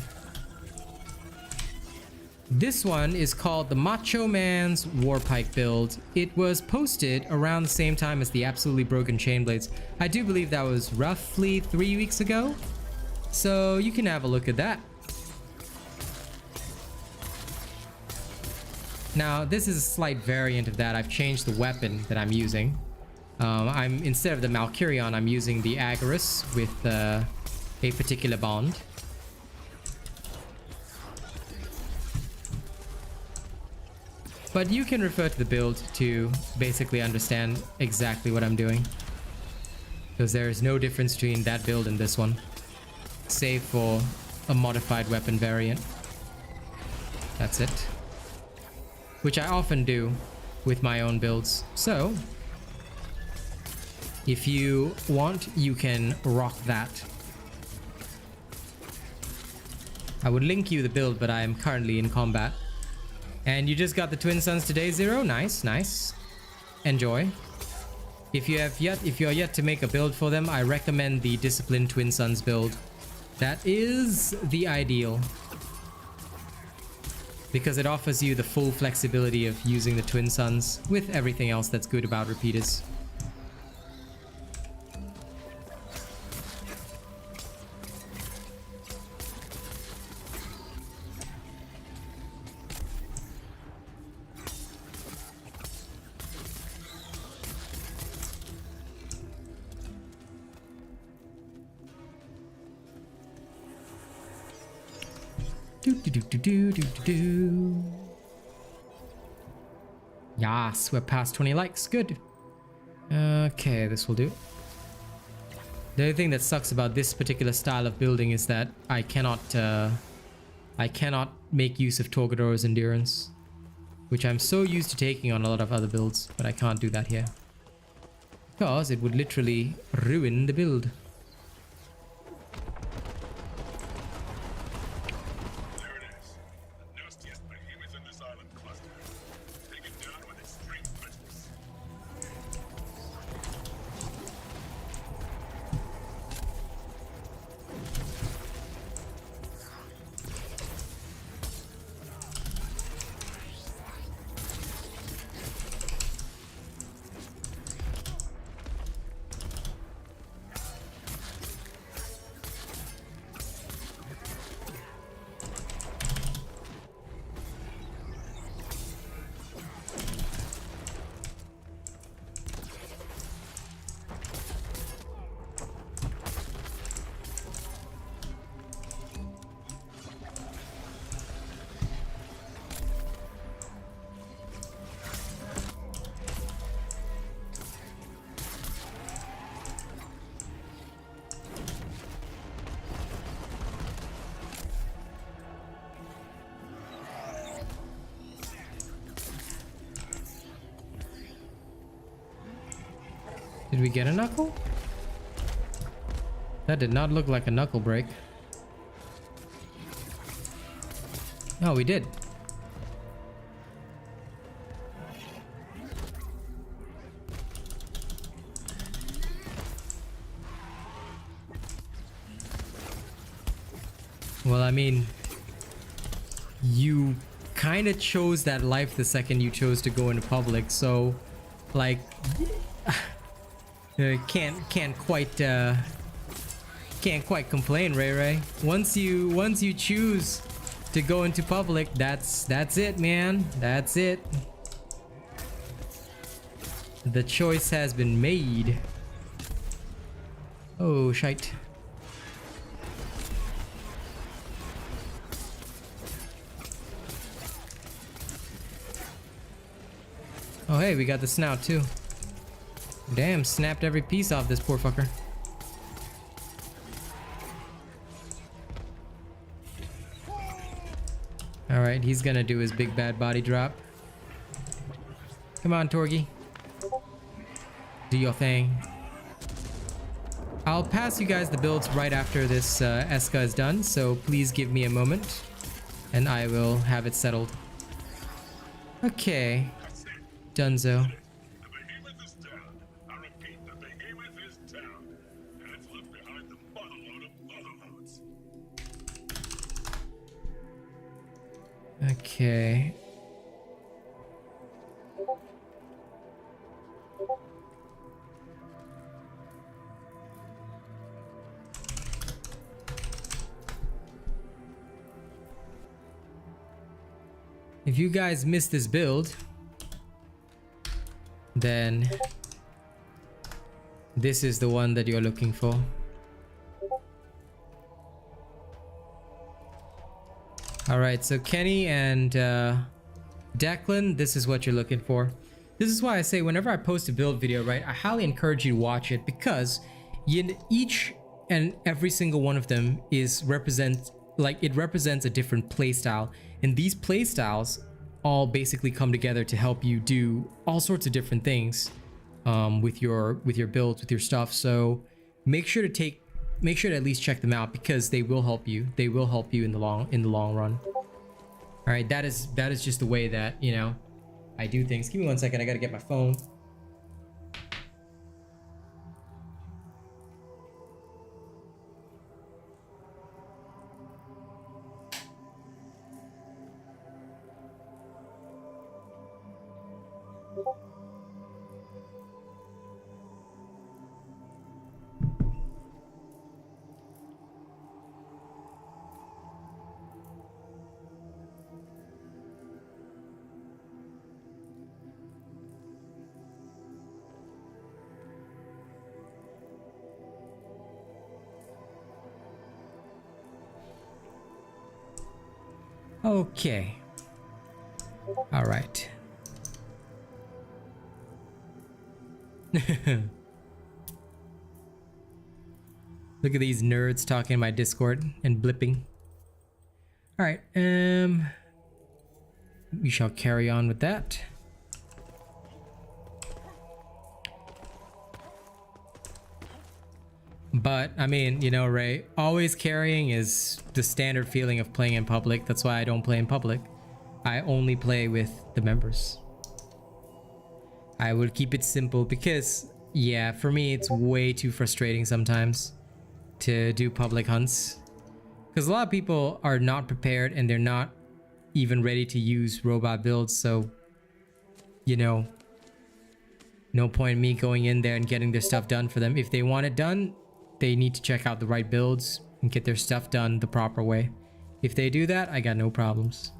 This one is called the Macho Man's Warpike build. It was posted around the same time as the Absolutely Broken Chainblades. I do believe that was roughly 3 weeks ago. So you can have a look at that. Now, this is a slight variant of that. I've changed the weapon that I'm using. Instead of the Malkyrion, I'm using the Agarus with a particular bond. But you can refer to the build to basically understand exactly what I'm doing. Because there is no difference between that build and this one. Save for a modified weapon variant. That's it. Which I often do with my own builds. So, If you want, you can rock that. I would link you the build, but I am currently in combat. And you just got the Twin Suns today, Zero. Nice, nice. Enjoy. If you are yet to make a build for them, I recommend the Disciplined Twin Suns build. That is the ideal, because it offers you the full flexibility of using the Twin Suns with everything else that's good about repeaters. Yes, we're past 20 likes. Good. Okay, this will do. The only thing that sucks about this particular style of building is that I cannot make use of Torgador's endurance, which I'm so used to taking on a lot of other builds, but I can't do that here because it would literally ruin the build. Did we get a knuckle? That did not look like a knuckle break. Oh, we did. Well, I mean, you kind of chose that life the second you chose to go into public, so like can't quite complain, Ray Ray. Once you choose to go into public, that's it, man. That's it. The choice has been made. Oh shite. Oh hey, we got the snout too. Damn, snapped every piece off this poor fucker. Alright, he's gonna do his big bad body drop. Come on, Torgy. Do your thing. I'll pass you guys the builds right after this Esca is done, so please give me a moment and I will have it settled. Okay. Dunzo. Okay. If you guys missed this build, then this is the one that you're looking for. Alright, so Kenny and Declan, this is what you're looking for. This is why I say whenever I post a build video, right, I highly encourage you to watch it, because each and every single one of them represents a different playstyle, and these playstyles all basically come together to help you do all sorts of different things. with your builds, with your stuff. So make sure to at least check them out, because they will help you. They will help you in the long run. All right, that is just the way that, you know, I do things. Give me 1 second. I gotta get my phone. Okay. All right. Look at these nerds talking in my Discord and blipping. All right. We shall carry on with that. But I mean, you know, Ray, always carrying is the standard feeling of playing in public. That's why I don't play in public. I only play with the members. I will keep it simple because, yeah, for me, it's way too frustrating sometimes to do public hunts. Because a lot of people are not prepared and they're not even ready to use robot builds. So, you know, no point in me going in there and getting their stuff done for them. If they want it done, they need to check out the right builds and get their stuff done the proper way. If they do that, I got no problems.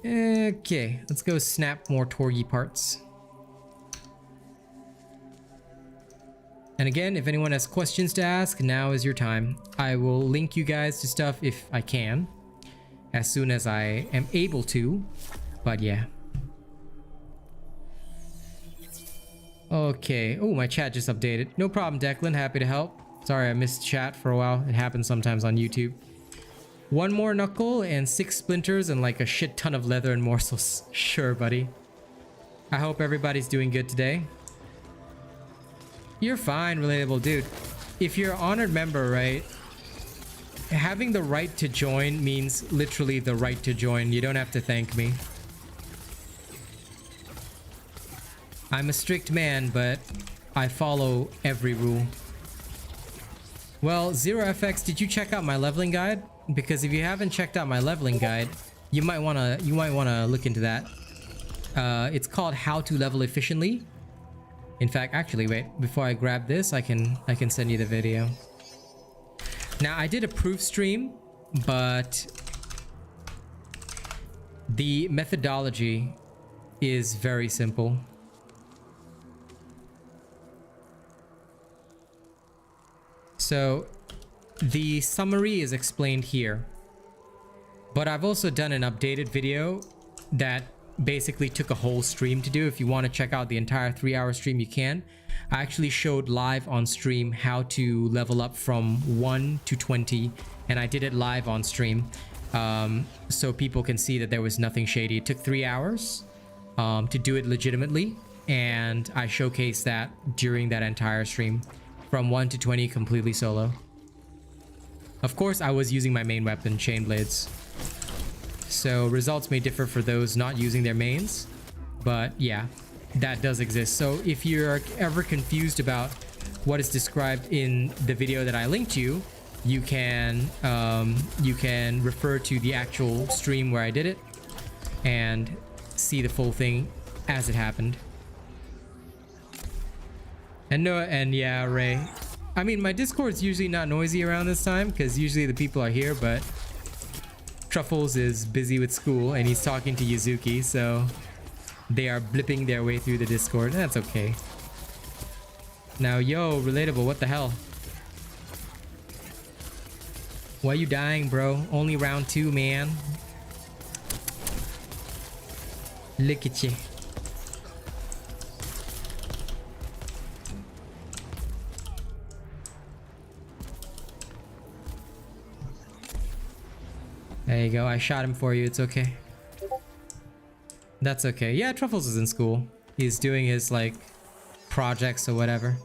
Okay, let's go snap more Torgy parts. And again, if anyone has questions to ask, now is your time. I will link you guys to stuff if I can, as soon as I am able to, but yeah. Okay. Oh, my chat just updated. No problem, Declan. Happy to help. Sorry I missed chat for a while. It happens sometimes on YouTube. 1 more knuckle and 6 splinters and like a shit ton of leather and morsels. Sure, buddy. I hope everybody's doing good today. You're fine, Relatable dude. If you're an honored member, right? Having the right to join means literally the right to join. You don't have to thank me. I'm a strict man, but I follow every rule. Well, ZeroFX, did you check out my leveling guide? Because if you haven't checked out my leveling guide, you might wanna look into that. It's called How to Level Efficiently. In fact, actually, wait, before I grab this, I can send you the video. Now, I did a proof stream, but the methodology is very simple. So the summary is explained here, but I've also done an updated video that basically took a whole stream to do. If you want to check out the entire 3-hour stream, you can. I actually showed live on stream how to level up from 1 to 20, and I did it live on stream, so people can see that there was nothing shady. It took 3 hours to do it legitimately, and I showcased that during that entire stream. From 1 to 20 completely solo. Of course, I was using my main weapon, chain blades. So results may differ for those not using their mains. But yeah, that does exist. So if you're ever confused about what is described in the video that I linked to, you can refer to the actual stream where I did it and see the full thing as it happened. And no, and yeah, Ray. I mean, my Discord's usually not noisy around this time because usually the people are here, but Truffles is busy with school and he's talking to Yuzuki, so they are blipping their way through the Discord. That's okay. Now, yo, Relatable, what the hell? Why you dying, bro? Only round 2, man. Look at you. There you go. I shot him for you. It's okay. That's okay. Yeah, Truffles is in school. He's doing his like projects or whatever.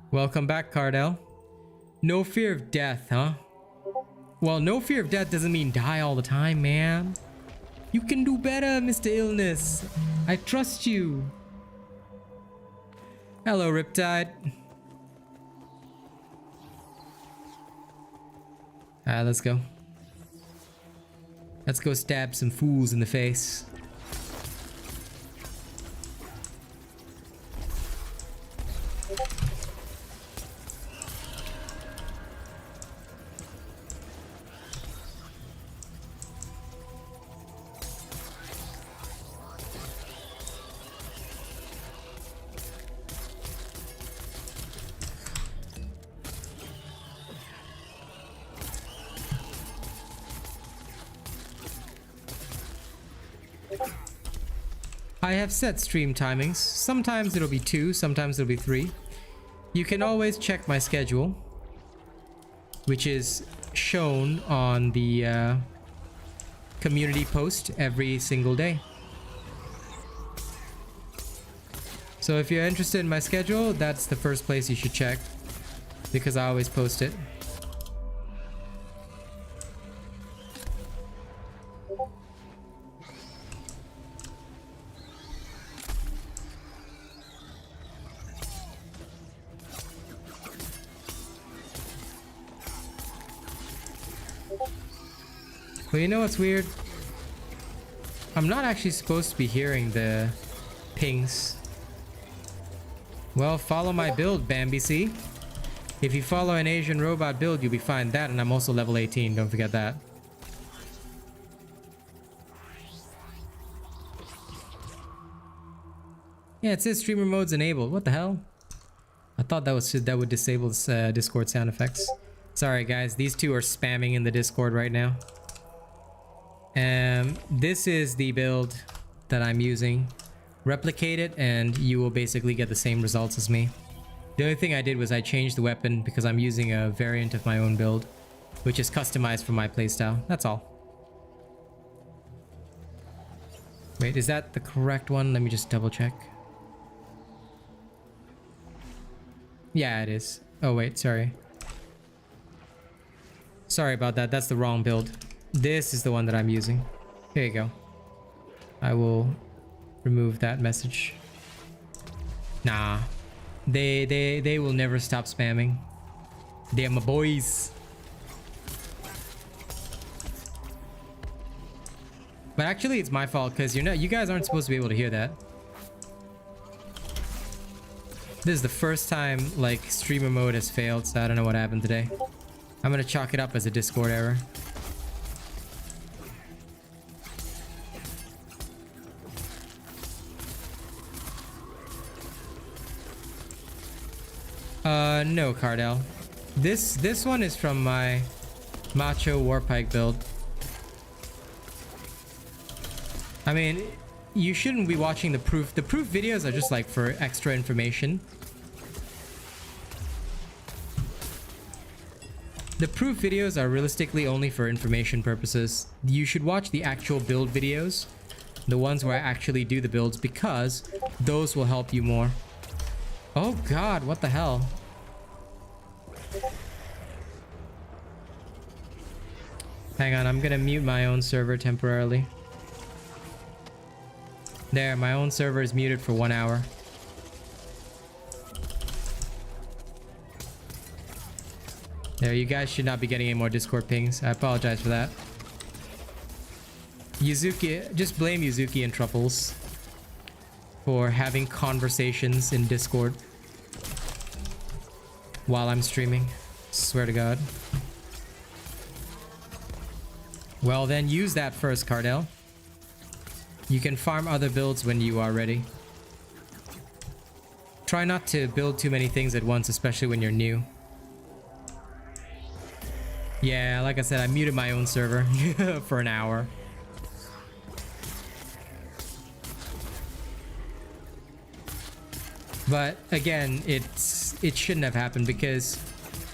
Welcome back, Cardell. No fear of death, huh? Well, no fear of death doesn't mean die all the time, man. You can do better, Mr. Illness. I trust you. Hello, Riptide. Alright, let's go. Let's go stab some fools in the face. I have set stream timings. Sometimes it'll be 2, sometimes it'll be 3. You can always check my schedule, which is shown on the community post every single day. So if you're interested in my schedule, that's the first place you should check, because I always post it. Well, you know what's weird? I'm not actually supposed to be hearing the pings. Well, follow my build, Bambi, see? If you follow an Asian robot build, you'll be fine. That, and I'm also level 18, don't forget that. Yeah, it says streamer mode's enabled. What the hell? I thought that would disable Discord sound effects. Sorry guys, these two are spamming in the Discord right now. This is the build that I'm using. Replicate it and you will basically get the same results as me. The only thing I did was I changed the weapon because I'm using a variant of my own build, which is customized for my playstyle. That's all. Wait, is that the correct one? Let me just double check. Yeah, it is. Oh wait, sorry. Sorry about that. That's the wrong build. This is the one that I'm using. Here you go. I will remove that message. Nah. They will never stop spamming. They're my boys. But actually it's my fault because you guys aren't supposed to be able to hear that. This is the first time like streamer mode has failed, so I don't know what happened today. I'm gonna chalk it up as a Discord error. No, Cardell. This one is from my Macho Warpike build. I mean, you shouldn't be watching the proof. The proof videos are just like for extra information. The proof videos are realistically only for information purposes. You should watch the actual build videos, the ones where I actually do the builds, because those will help you more. Oh god, what the hell? Hang on, I'm gonna mute my own server temporarily. There, my own server is muted for 1 hour. There, you guys should not be getting any more Discord pings. I apologize for that. Yuzuki, just blame Yuzuki and Truffles for having conversations in Discord while I'm streaming. Swear to God. Well, then use that first, Cardell. You can farm other builds when you are ready. Try not to build too many things at once, especially when you're new. Yeah, like I said, I muted my own server for an hour. But again, it shouldn't have happened because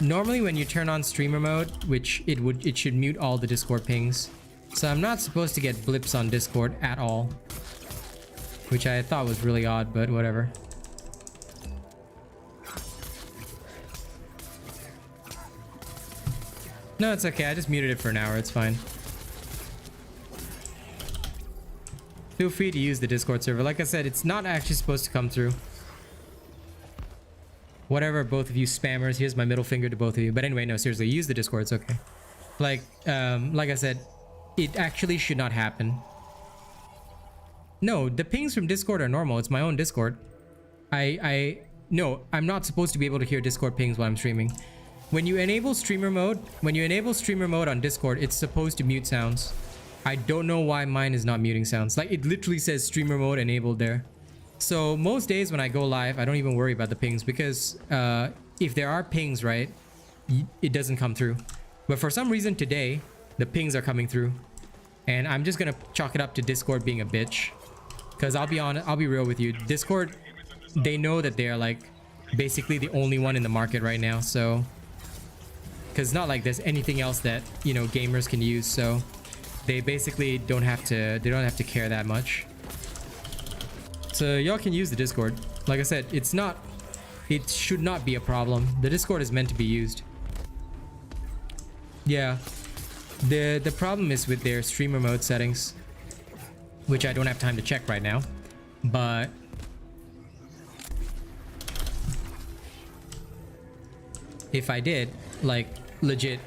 normally when you turn on streamer mode, which it should mute all the Discord pings. So I'm not supposed to get blips on Discord at all, which I thought was really odd, but whatever. No, it's okay. I just muted it for an hour. It's fine. Feel free to use the Discord server. Like I said, it's not actually supposed to come through. Whatever, both of you spammers. Here's my middle finger to both of you. But anyway, no, seriously, use the Discord. It's okay. Like I said, it actually should not happen. No, the pings from Discord are normal. It's my own Discord. No, I'm not supposed to be able to hear Discord pings while I'm streaming. When you enable streamer mode on Discord, it's supposed to mute sounds. I don't know why mine is not muting sounds. Like, it literally says streamer mode enabled there. So most days when I go live, I don't even worry about the pings because if there are pings, right, it doesn't come through. But for some reason today, the pings are coming through. And I'm just gonna chalk it up to Discord being a bitch. Because I'll be real with you. Discord, they know that they are like basically the only one in the market right now. So, because not like there's anything else that, you know, gamers can use. So they basically don't have to care that much. So y'all can use the Discord. Like I said, it should not be a problem. The Discord is meant to be used. Yeah. The problem is with their streamer mode settings, which I don't have time to check right now, but if I did, like, legit,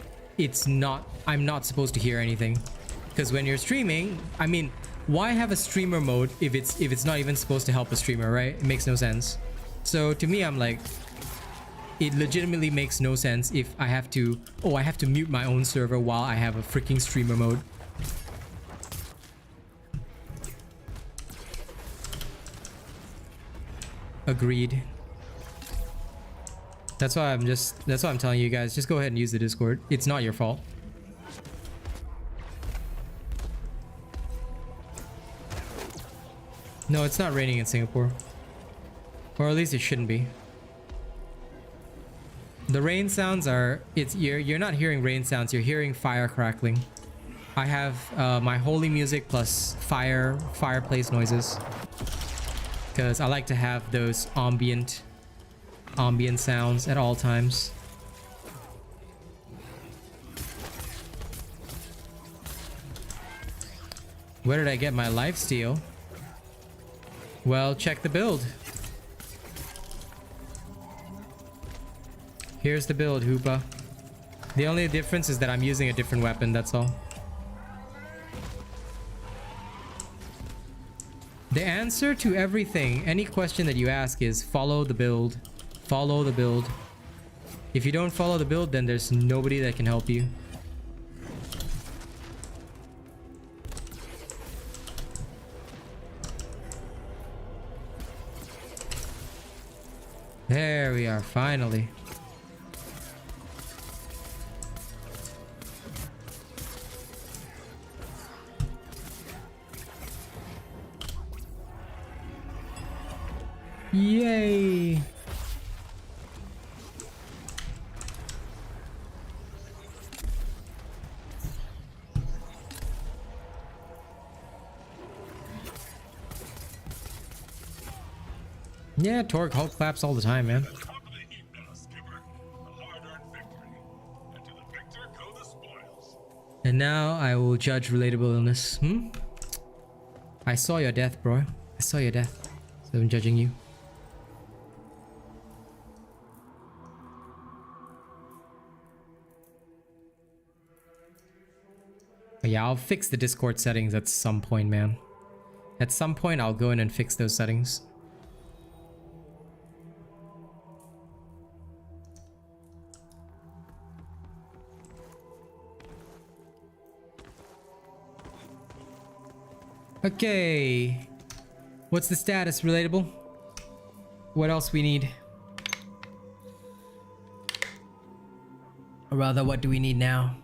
I'm not supposed to hear anything. Because when you're streaming, I mean, why have a streamer mode if it's not even supposed to help a streamer, right? It makes no sense. So to me, I'm like, it legitimately makes no sense if I have to mute my own server while I have a freaking streamer mode. Agreed. That's why I'm telling you guys, just go ahead and use the Discord. It's not your fault. No, it's not raining in Singapore. Or at least it shouldn't be. The rain sounds are, you're not hearing rain sounds, you're hearing fire crackling. I have my holy music plus fireplace noises. Because I like to have those ambient sounds at all times. Where did I get my lifesteal? Well, check the build. Here's the build, Hoopa. The only difference is that I'm using a different weapon, that's all. The answer to everything, any question that you ask, is follow the build. Follow the build. If you don't follow the build, then there's nobody that can help you. There we are, finally. Yay! Yeah, Torque Hulk claps all the time, man. And now I will judge Relatable Illness. I saw your death, bro. I saw your death. So I'm judging you. But yeah, I'll fix the Discord settings at some point, man. At some point, I'll go in and fix those settings. Okay. What's the status, Relatable? What else we need? Or rather, what do we need now?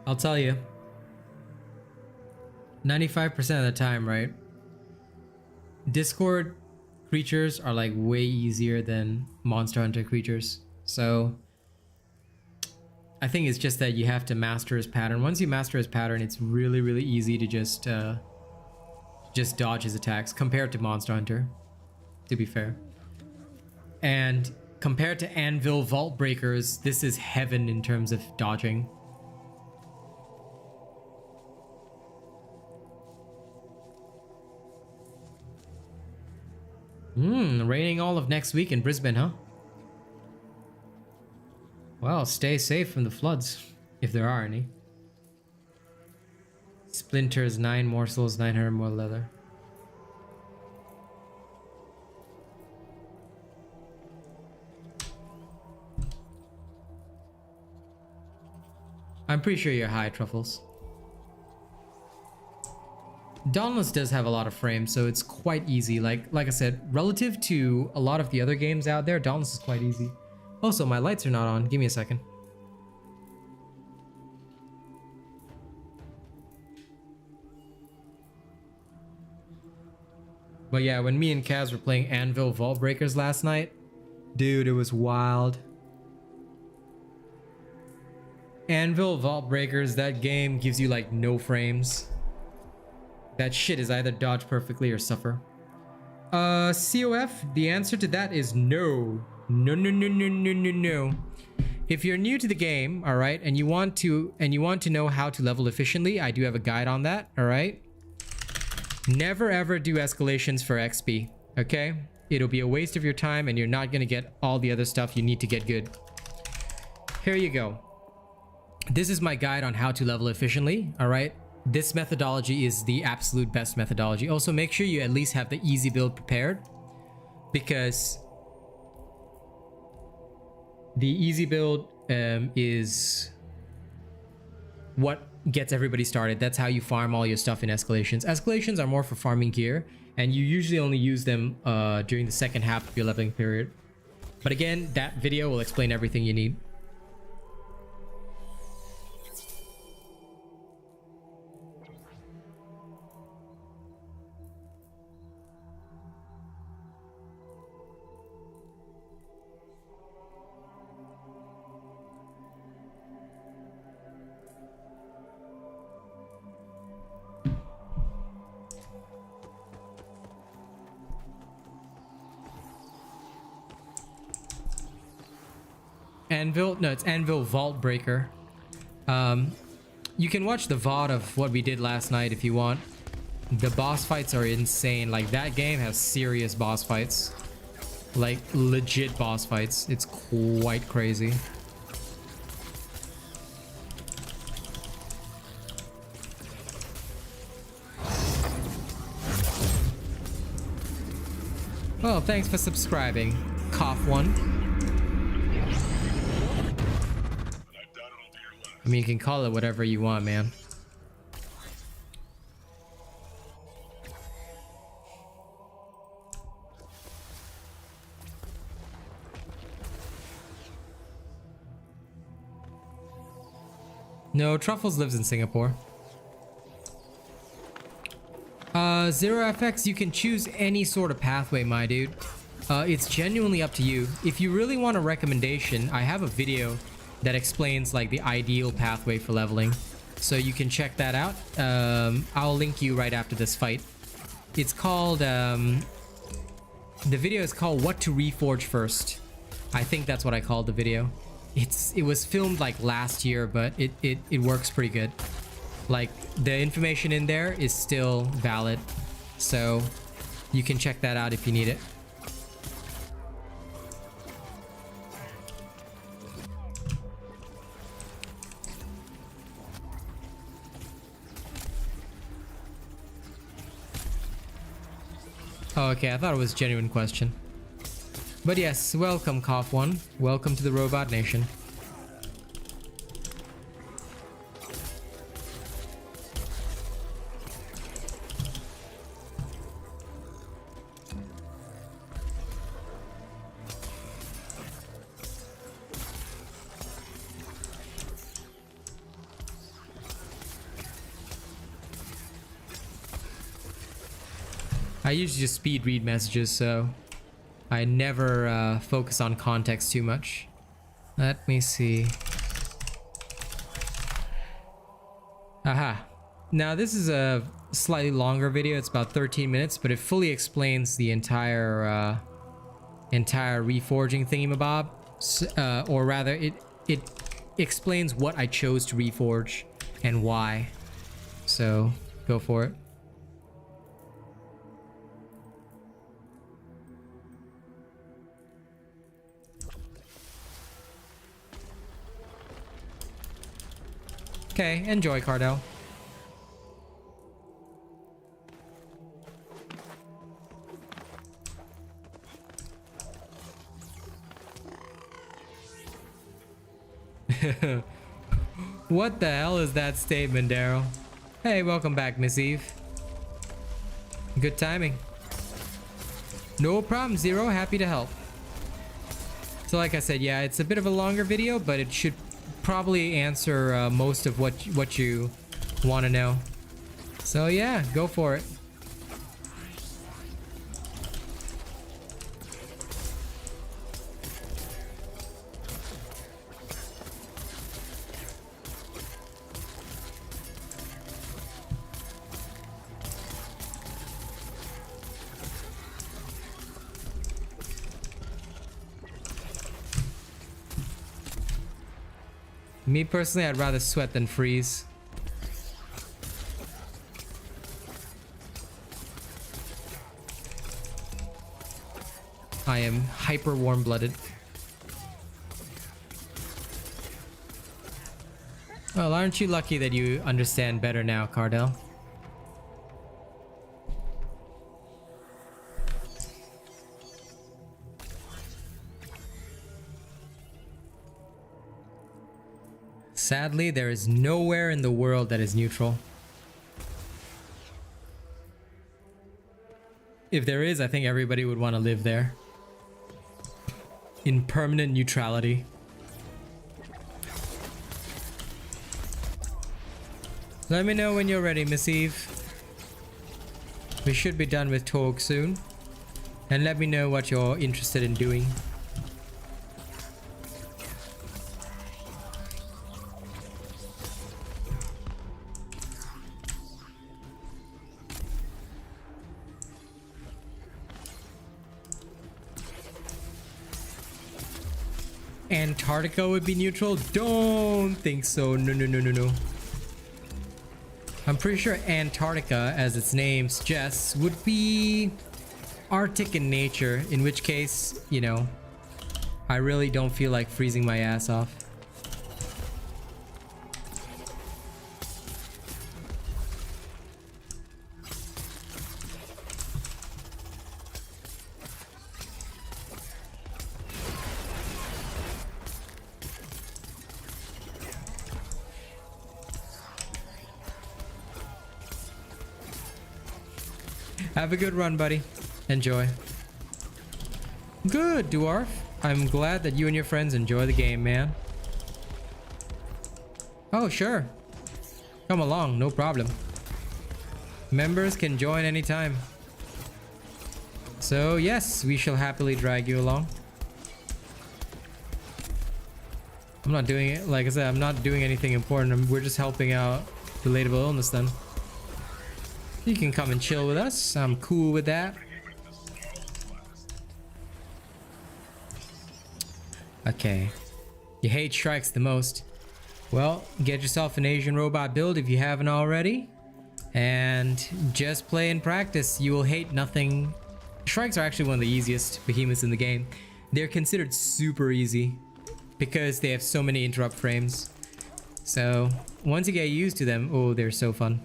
I'll tell you. 95% of the time, right? Discord creatures are like way easier than Monster Hunter creatures. So I think it's just that you have to master his pattern. Once you master his pattern, it's really, really easy to just dodge his attacks compared to Monster Hunter, to be fair. And compared to Anvil Vault Breakers, this is heaven in terms of dodging. Raining all of next week in Brisbane, huh? Well, stay safe from the floods, if there are any. Splinters, 9 morsels, 900 more leather. I'm pretty sure you're high, Truffles. Dauntless does have a lot of frames, so it's quite easy. Like I said, relative to a lot of the other games out there, Dauntless is quite easy. Also, my lights are not on. Give me a second. But yeah, when me and Kaz were playing Anvil Vault Breakers last night, dude, it was wild. Anvil Vault Breakers, that game gives you like no frames. That shit is either dodge perfectly or suffer. COF, the answer to that is no. No. If you're new to the game, all right, and you want to know how to level efficiently, I do have a guide on that, all right? Never ever do escalations for XP, okay? It'll be a waste of your time and you're not gonna get all the other stuff you need to get good. Here you go. This is my guide on how to level efficiently, all right? This methodology is the absolute best methodology. Also, make sure you at least have the easy build prepared, because the easy build is what gets everybody started. That's how you farm all your stuff in escalations. Escalations are more for farming gear, and you usually only use them during the second half of your leveling period. But again, that video will explain everything you need. It's Anvil Vault Breaker. You can watch the VOD of what we did last night if you want. The boss fights are insane. Like, that game has serious boss fights. Like, legit boss fights. It's quite crazy. Well, thanks for subscribing, Cough One. I mean, you can call it whatever you want, man. No, Truffles lives in Singapore. 0FX, you can choose any sort of pathway, my dude. It's genuinely up to you. If you really want a recommendation, I have a video that explains like the ideal pathway for leveling, so you can check that out. I'll link you right after this fight. It's called the video is called What to Reforge First. I think that's what I called the video. It was filmed like last year, but it works pretty good. Like, the information in there is still valid, so you can check that out if you need it. Oh, okay, I thought it was a genuine question. But yes, welcome, Cough One. Welcome to the Robot Nation. I usually just speed read messages, so I never focus on context too much. Let me see. Aha. Now this is a slightly longer video. It's about 13 minutes, but it fully explains the entire reforging thingamabob. Or rather, it explains what I chose to reforge and why. So go for it. Okay, enjoy, Cardell. What the hell is that statement, Daryl? Hey, welcome back, Miss Eve. Good timing. No problem, Zero. Happy to help. So like I said, yeah, it's a bit of a longer video, but it should probably answer most of what you want to know. So yeah, go for it. Me personally, I'd rather sweat than freeze. I am hyper warm-blooded. Well, aren't you lucky that you understand better now, Cardell? Sadly, there is nowhere in the world that is neutral. If there is, I think everybody would want to live there. In permanent neutrality. Let me know when you're ready, Miss Eve. We should be done with talk soon. And let me know what you're interested in doing. Antarctica would be neutral? Don't think so. No, no, no, no, no. I'm pretty sure Antarctica, as its name suggests, would be Arctic in nature, in which case, you know, I really don't feel like freezing my ass off. Have a good run, buddy. Enjoy. Good, Dwarf. I'm glad that you and your friends enjoy the game, man. Oh, sure. Come along, no problem. Members can join anytime. So, yes, we shall happily drag you along. I'm not doing it, like I said, I'm not doing anything important. We're just helping out Relatable Illness then. You can come and chill with us. I'm cool with that. Okay. You hate strikes the most. Well, get yourself an Asian robot build if you haven't already. And just play and practice. You will hate nothing. Strikes are actually one of the easiest behemoths in the game. They're considered super easy because they have so many interrupt frames. So once you get used to them, oh, they're so fun.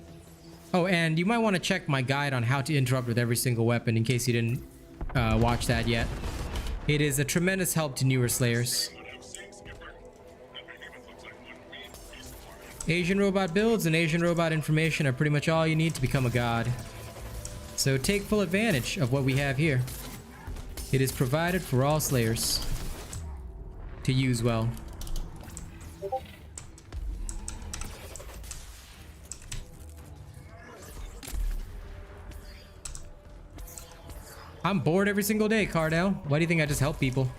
Oh, and you might want to check my guide on how to interrupt with every single weapon in case you didn't watch that yet. It is a tremendous help to newer slayers. Asian robot builds and Asian robot information are pretty much all you need to become a god. So take full advantage of what we have here. It is provided for all slayers to use well. I'm bored every single day, Cardell. Why do you think I just help people?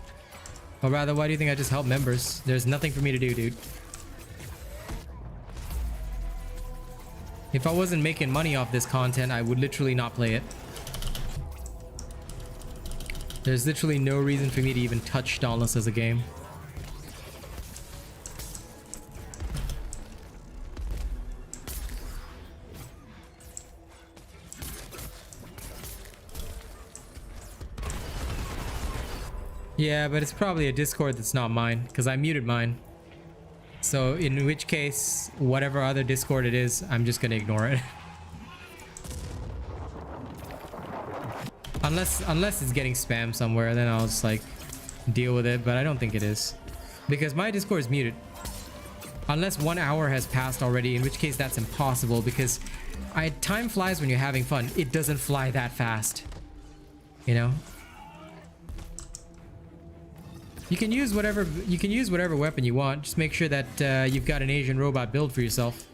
Or rather, why do you think I just help members? There's nothing for me to do, dude. If I wasn't making money off this content, I would literally not play it. There's literally no reason for me to even touch Dauntless as a game. Yeah, but it's probably a Discord that's not mine, because I muted mine. So in which case, whatever other Discord it is, I'm just gonna ignore it. Unless it's getting spam somewhere, then I'll just like deal with it, but I don't think it is. Because my Discord is muted. Unless 1 hour has passed already, in which case that's impossible, because time flies when you're having fun. It doesn't fly that fast. You know? You can use whatever weapon you want. Just make sure that you've got an Asian robot build for yourself.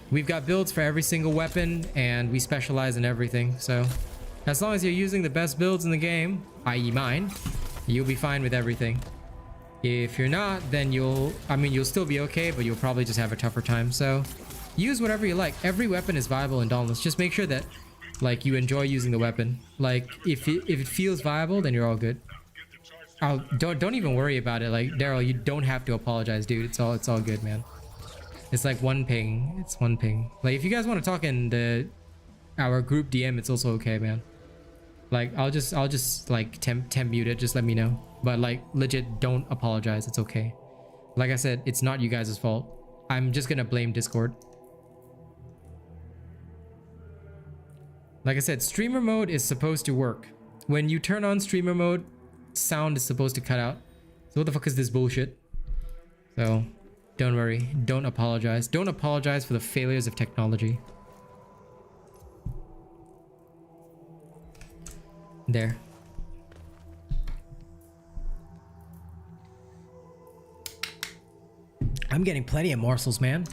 We've got builds for every single weapon, and we specialize in everything. So as long as you're using the best builds in the game, i.e. mine, you'll be fine with everything. If you're not, then you'll still be okay, but you'll probably just have a tougher time. So use whatever you like. Every weapon is viable in Dauntless. Just make sure that like you enjoy using the weapon. Like if it feels viable, then you're all good. Don't even worry about it. Like Daryl, you don't have to apologize, dude. It's all good, man. It's like one ping. It's one ping. Like if you guys want to talk in our group DM, it's also okay, man. Like I'll just like temp mute it. Just let me know. But like legit, don't apologize. It's okay. Like I said, it's not you guys' fault. I'm just gonna blame Discord. Like I said, streamer mode is supposed to work. When you turn on streamer mode, sound is supposed to cut out. So what the fuck is this bullshit? So don't worry, don't apologize. Don't apologize for the failures of technology. There. I'm getting plenty of morsels, man.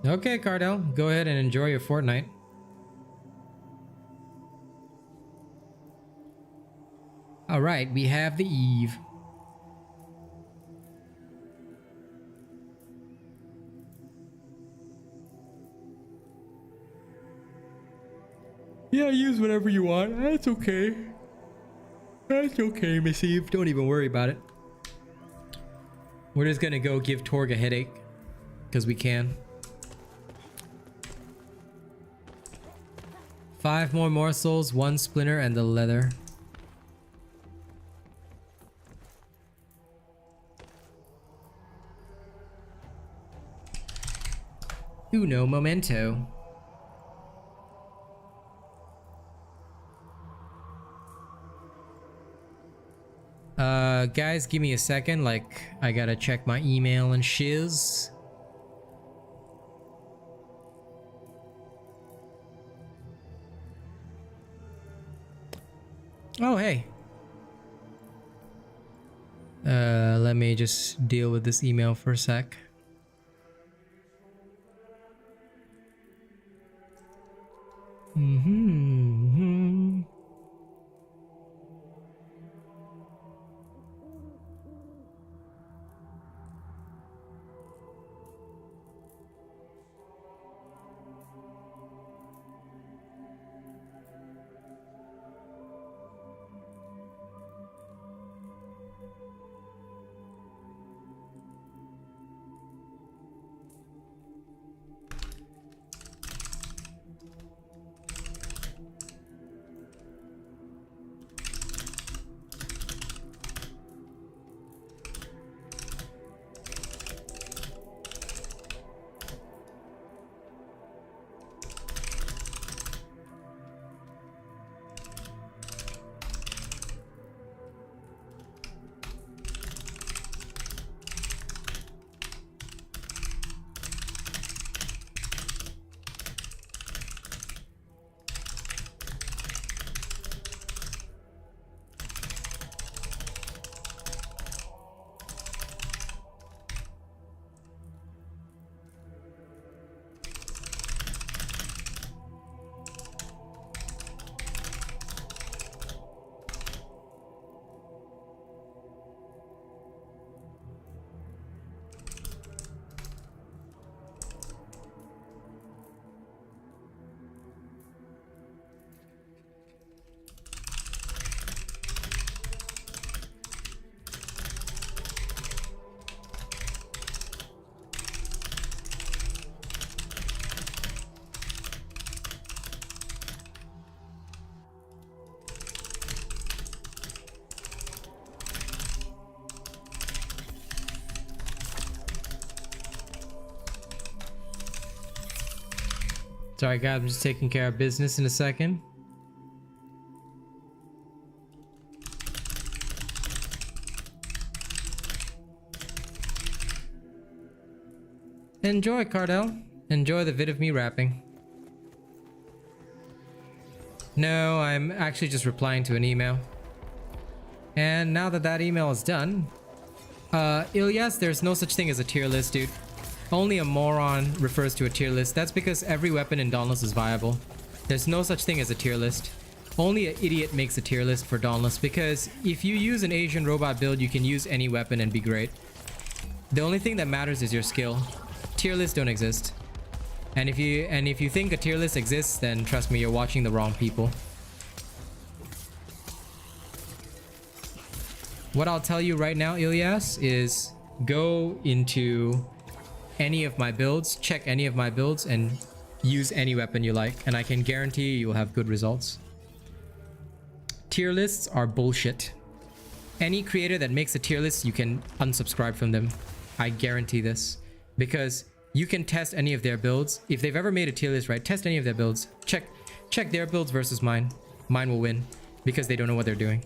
Okay, Cardell, go ahead and enjoy your Fortnite. All right, we have the Eve. Yeah, use whatever you want. That's okay. That's okay, Miss Eve. Don't even worry about it. We're just gonna go give Torg a headache. Because we can. 5 more morsels, 1 splinter, and the leather. Uno momento. Guys, give me a second. Like, I gotta check my email and shiz. Oh, hey. Let me just deal with this email for a sec. Sorry guys, I'm just taking care of business in a second. Enjoy, Cardell. Enjoy the vid of me rapping. No, I'm actually just replying to an email. And now that that email is done, Ilyas, there's no such thing as a tier list, dude. Only a moron refers to a tier list. That's because every weapon in Dauntless is viable. There's no such thing as a tier list. Only an idiot makes a tier list for Dauntless, because if you use an Asian robot build, you can use any weapon and be great. The only thing that matters is your skill. Tier lists don't exist. And if you think a tier list exists, then trust me, you're watching the wrong people. What I'll tell you right now, Ilyas, is go into any of my builds, check any of my builds, and use any weapon you like, and I can guarantee you will have good results. Tier lists are bullshit. Any creator that makes a tier list, you can unsubscribe from them. I guarantee this. Because you can test any of their builds. If they've ever made a tier list, right, test any of their builds. Check their builds versus mine. Mine will win because they don't know what they're doing.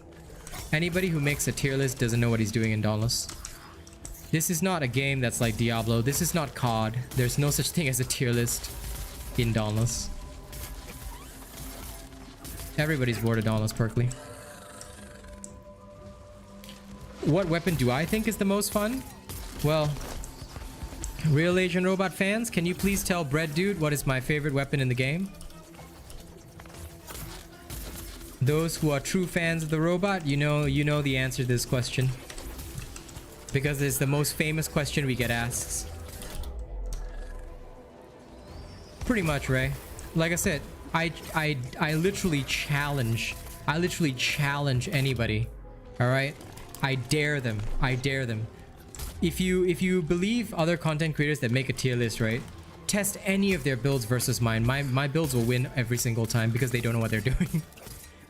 Anybody who makes a tier list doesn't know what he's doing in Dauntless. This is not a game that's like Diablo. This is not COD. There's no such thing as a tier list in Dauntless. Everybody's bored of Dauntless, Perkley. What weapon do I think is the most fun? Well, Real Asian Robot fans, can you please tell Bread Dude what is my favorite weapon in the game? Those who are true fans of the robot, you know the answer to this question. Because it's the most famous question we get asked. Pretty much, Ray. Like I said, I literally challenge anybody. All right? I dare them. If you believe other content creators that make a tier list, right? Test any of their builds versus mine. My builds will win every single time because they don't know what they're doing.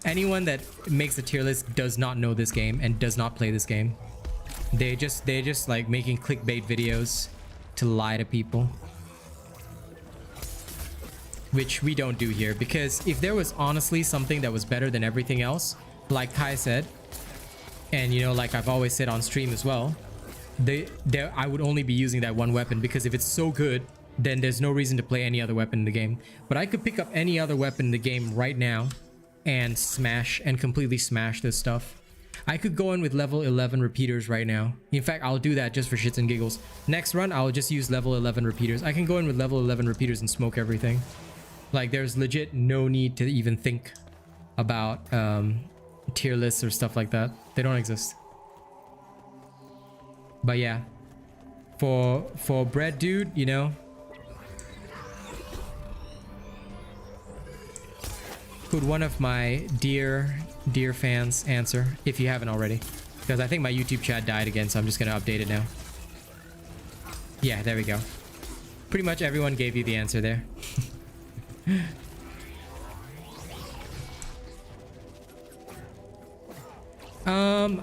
Anyone that makes a tier list does not know this game and does not play this game. They're just like making clickbait videos to lie to people. Which we don't do here, because if there was honestly something that was better than everything else, like Kai said, and you know, like I've always said on stream as well, I would only be using that one weapon, because if it's so good, then there's no reason to play any other weapon in the game. But I could pick up any other weapon in the game right now and completely smash this stuff. I could go in with level 11 repeaters right now. In fact, I'll do that just for shits and giggles. Next run, I'll just use level 11 repeaters. I can go in with level 11 repeaters and smoke everything. Like, there's legit no need to even think about tier lists or stuff like that. They don't exist. But yeah, for Bread Dude, you know, could one of my dear fans answer, if you haven't already? Because I think my YouTube chat died again, so I'm just gonna update it now. Yeah, there we go. Pretty much everyone gave you the answer there.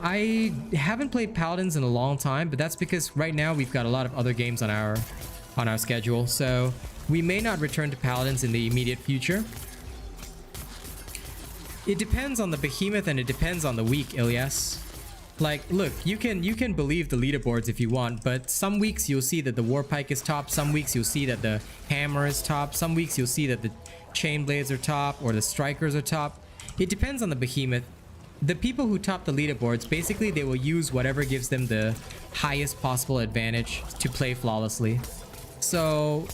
I haven't played Paladins in a long time, but that's because right now we've got a lot of other games on our schedule, so we may not return to Paladins in the immediate future. It depends on the behemoth and it depends on the week, Ilyas. Like, look, you can believe the leaderboards if you want, but some weeks you'll see that the Warpike is top, some weeks you'll see that the Hammer is top, some weeks you'll see that the Chain Blades are top or the Strikers are top. It depends on the behemoth. The people who top the leaderboards, basically they will use whatever gives them the highest possible advantage to play flawlessly. So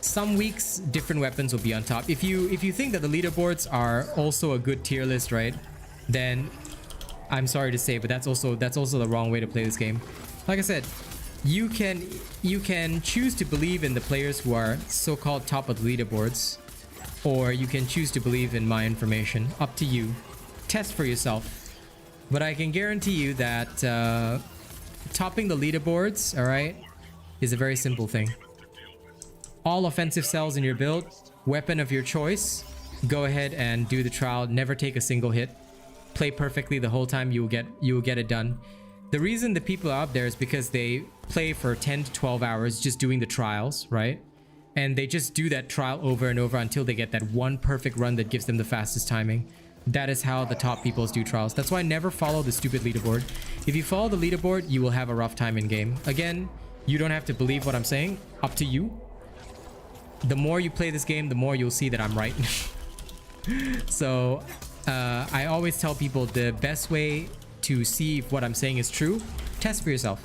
some weeks different weapons will be on top. If you think that the leaderboards are also a good tier list, right, then I'm sorry to say, but that's also the wrong way to play this game. Like I said, you can choose to believe in the players who are so-called top of the leaderboards, or you can choose to believe in my information. Up to you. Test for yourself. But I can guarantee you that topping the leaderboards, all right, is a very simple thing. All offensive cells in your build, weapon of your choice, go ahead and do the trial. Never take a single hit. Play perfectly the whole time. You will get it done. The reason the people are up there is because they play for 10 to 12 hours just doing the trials, right? And they just do that trial over and over until they get that one perfect run that gives them the fastest timing. That is how the top peoples do trials. That's why I never follow the stupid leaderboard. If you follow the leaderboard, you will have a rough time in game. Again, you don't have to believe what I'm saying. Up to you. The more you play this game, the more you'll see that I'm right. So I always tell people the best way to see if what I'm saying is true, test for yourself.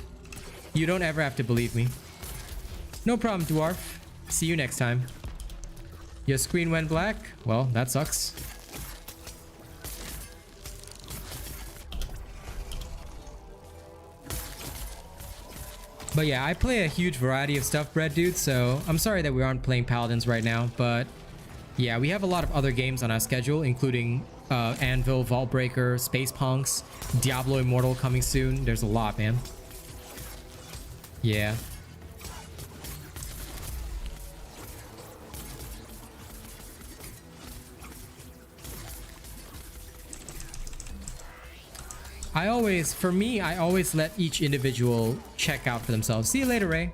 You don't ever have to believe me. No problem, Dwarf. See you next time. Your screen went black? Well, that sucks. But yeah, I play a huge variety of stuff, Bread Dude, so I'm sorry that we aren't playing Paladins right now, but yeah, we have a lot of other games on our schedule, including Anvil, Vault Breaker, Space Punks, Diablo Immortal coming soon. There's a lot, man. Yeah. I always let each individual check out for themselves. See you later, Ray.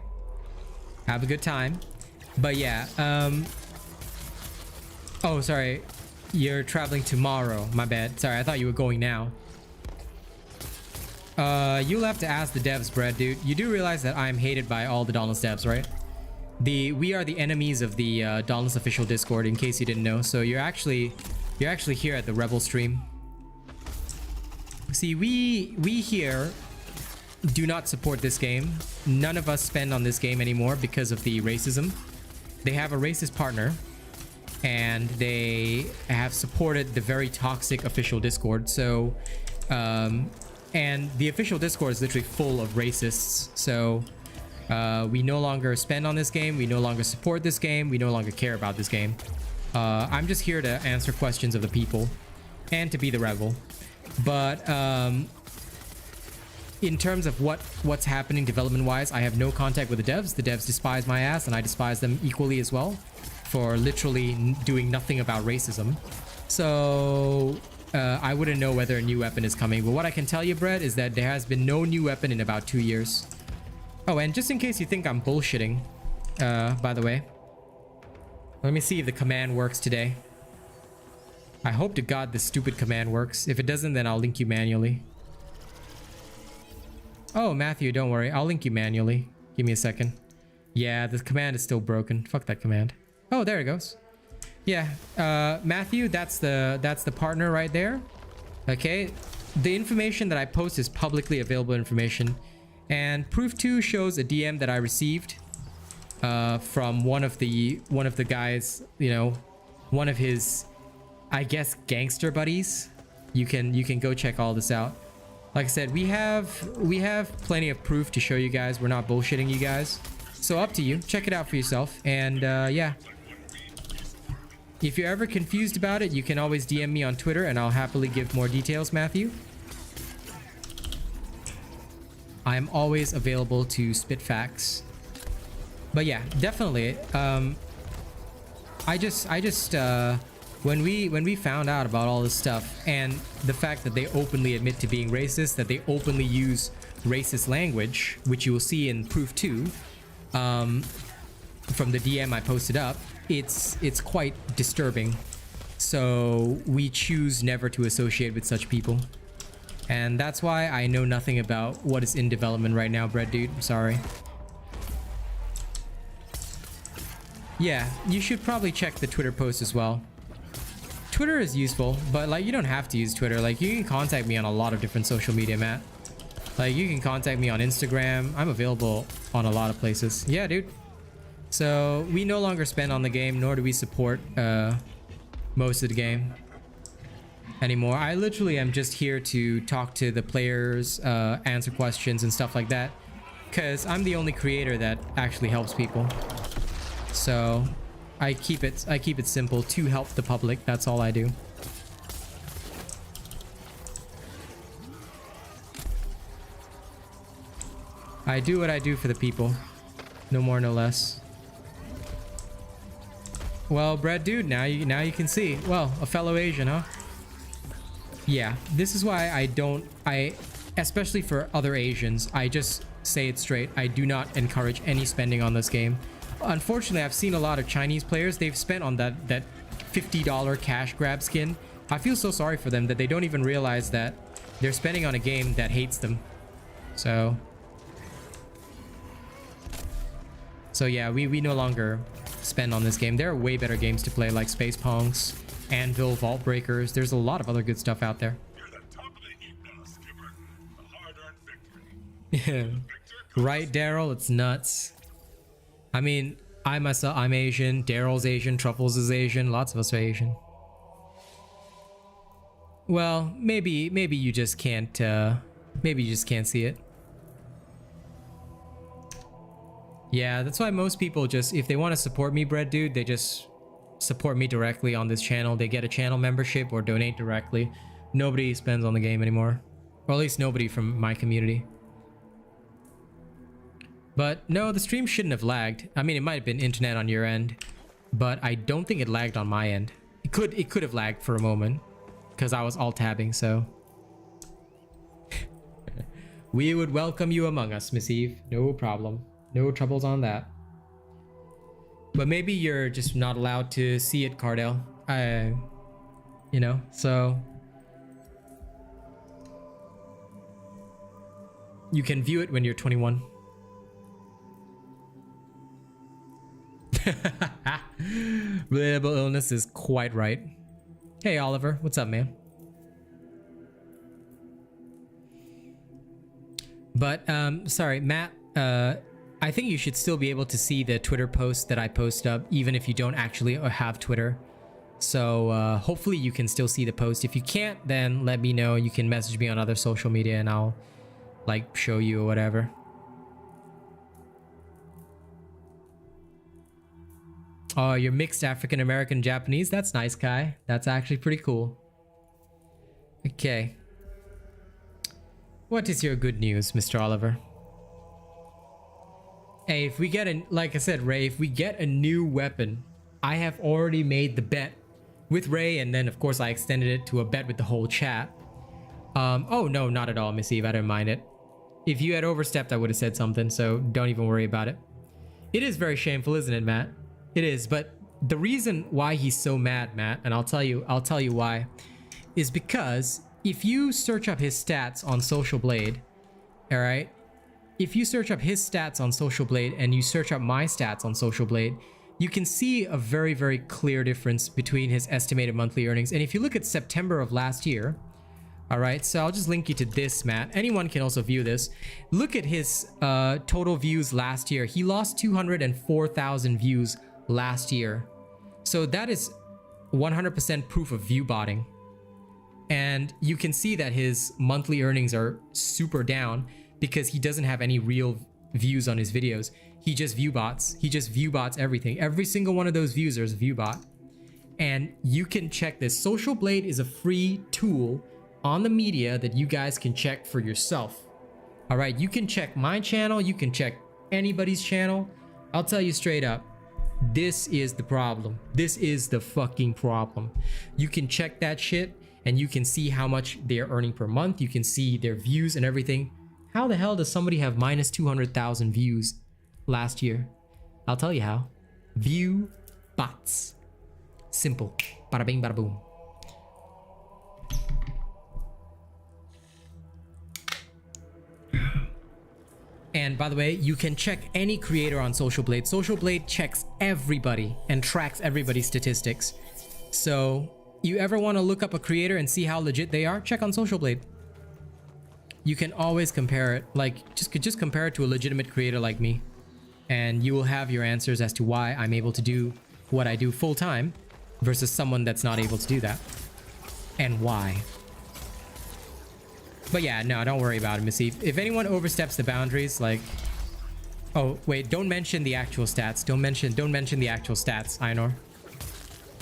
Have a good time. But yeah, oh, sorry. You're traveling tomorrow. My bad. Sorry, I thought you were going now. You'll have to ask the devs, Brad, dude. You do realize that I'm hated by all the Dauntless devs, right? We are the enemies of the Dauntless official Discord, in case you didn't know. So you're actually here at the Rebel stream. See, we here do not support this game. None of us spend on this game anymore because of the racism. They have a racist partner, and they have supported the very toxic official Discord. So, and the official Discord is literally full of racists. So, we no longer spend on this game. We no longer support this game. We no longer care about this game. I'm just here to answer questions of the people and to be the rebel. But in terms of what's happening development wise, I have no contact with the devs. The devs despise my ass, and I despise them equally as well for literally doing nothing about racism. So I wouldn't know whether a new weapon is coming. But what I can tell you, Brett, is that there has been no new weapon in about 2 years. Oh, and just in case you think I'm bullshitting, by the way, let me see if the command works today. I hope to God this stupid command works. If it doesn't, then I'll link you manually. Oh, Matthew, don't worry. I'll link you manually. Give me a second. Yeah, the command is still broken. Fuck that command. Oh, there it goes. Yeah, Matthew, that's the partner right there. Okay, the information that I post is publicly available information. And proof 2 shows a DM that I received from one of the guys, you know, one of his, I guess, gangster buddies. You can go check all this out. Like I said, we have plenty of proof to show you guys. We're not bullshitting you guys. So up to you. Check it out for yourself. And yeah. If you're ever confused about it, you can always DM me on Twitter and I'll happily give more details, Matthew. I'm always available to spit facts. But yeah, definitely. I just when we found out about all this stuff and the fact that they openly admit to being racist, that they openly use racist language, which you will see in proof 2 from the DM I posted up, it's quite disturbing. So we choose never to associate with such people. And that's why I know nothing about what is in development right now, Bread Dude. I'm sorry. Yeah, you should probably check the Twitter post as well. Twitter is useful, but like you don't have to use Twitter. Like you can contact me on a lot of different social media, Matt. Like you can contact me on Instagram. I'm available on a lot of places. Yeah, dude. So we no longer spend on the game, nor do we support most of the game anymore. I literally am just here to talk to the players, answer questions and stuff like that, because I'm the only creator that actually helps people. So I keep it simple to help the public. That's all I do. I do what I do for the people. No more, no less. Well, Brad Dude, now you can see. Well, a fellow Asian, huh? Yeah, this is why I especially for other Asians, I just say it straight. I do not encourage any spending on this game. Unfortunately, I've seen a lot of Chinese players, they've spent on that $50 cash grab skin. I feel so sorry for them that they don't even realize that they're spending on a game that hates them. So yeah, we no longer spend on this game. There are way better games to play, like Space Pongs, Anvil, Vault Breakers. There's a lot of other good stuff out there. You're the top of the heap now, Skipper. A hard-earned victory. Yeah. Right, Daryl? It's nuts. I mean, I'm Asian, Daryl's Asian, Truffles is Asian, lots of us are Asian. Well, maybe you just can't see it. Yeah, that's why most people just, if they want to support me, Bread Dude, they just support me directly on this channel. They get a channel membership or donate directly. Nobody spends on the game anymore. Or at least nobody from my community. But no, the stream shouldn't have lagged. I mean, it might have been internet on your end, but I don't think it lagged on my end. It could have lagged for a moment because I was alt-tabbing, so. We would welcome you among us, Miss Eve. No problem. No troubles on that. But maybe you're just not allowed to see it, Cardell. You know, so. You can view it when you're 21. Relatable Illness is quite right. Hey, Oliver. What's up, man? But, sorry, Matt, I think you should still be able to see the Twitter post that I post up, even if you don't actually have Twitter. So, hopefully you can still see the post. If you can't, then let me know. You can message me on other social media and I'll, like, show you or whatever. Oh, you're mixed African-American Japanese? That's nice, Kai. That's actually pretty cool. Okay. What is your good news, Mr. Oliver? Hey, if we get a, like I said, Ray, if we get a new weapon, I have already made the bet with Ray, and then of course I extended it to a bet with the whole chat. Oh no, not at all, Miss Eve, I don't mind it. If you had overstepped, I would have said something, so don't even worry about it. It is very shameful, isn't it, Matt? It is, but the reason why he's so mad, Matt, and I'll tell you why, is because if you search up his stats on Social Blade, all right, if you search up his stats on Social Blade and you search up my stats on Social Blade, you can see a very, very clear difference between his estimated monthly earnings. And if you look at September of last year, all right, so I'll just link you to this, Matt. Anyone can also view this. Look at his total views last year. He lost 204,000 views last year. So that is 100% proof of view botting. And you can see that his monthly earnings are super down because he doesn't have any real views on his videos. He just view bots. He just view bots everything. Every single one of those views is a view bot. And you can check this. Social Blade is a free tool on the media that you guys can check for yourself. All right, you can check my channel. You can check anybody's channel. I'll tell you straight up. This is the problem. This is the fucking problem. You can check that shit and you can see how much they're earning per month. You can see their views and everything. How the hell does somebody have minus 200,000 views last year? I'll tell you how. View bots. Simple. Bada bing, bada boom. And by the way, you can check any creator on Social Blade. Social Blade checks everybody and tracks everybody's statistics. So you ever want to look up a creator and see how legit they are? Check on Social Blade. You can always compare it, like just compare it to a legitimate creator like me, and you will have your answers as to why I'm able to do what I do full time versus someone that's not able to do that, and why. But yeah, no, don't worry about it, Miss Eve. If anyone oversteps the boundaries, like, oh wait, don't mention the actual stats. Don't mention the actual stats, Einor.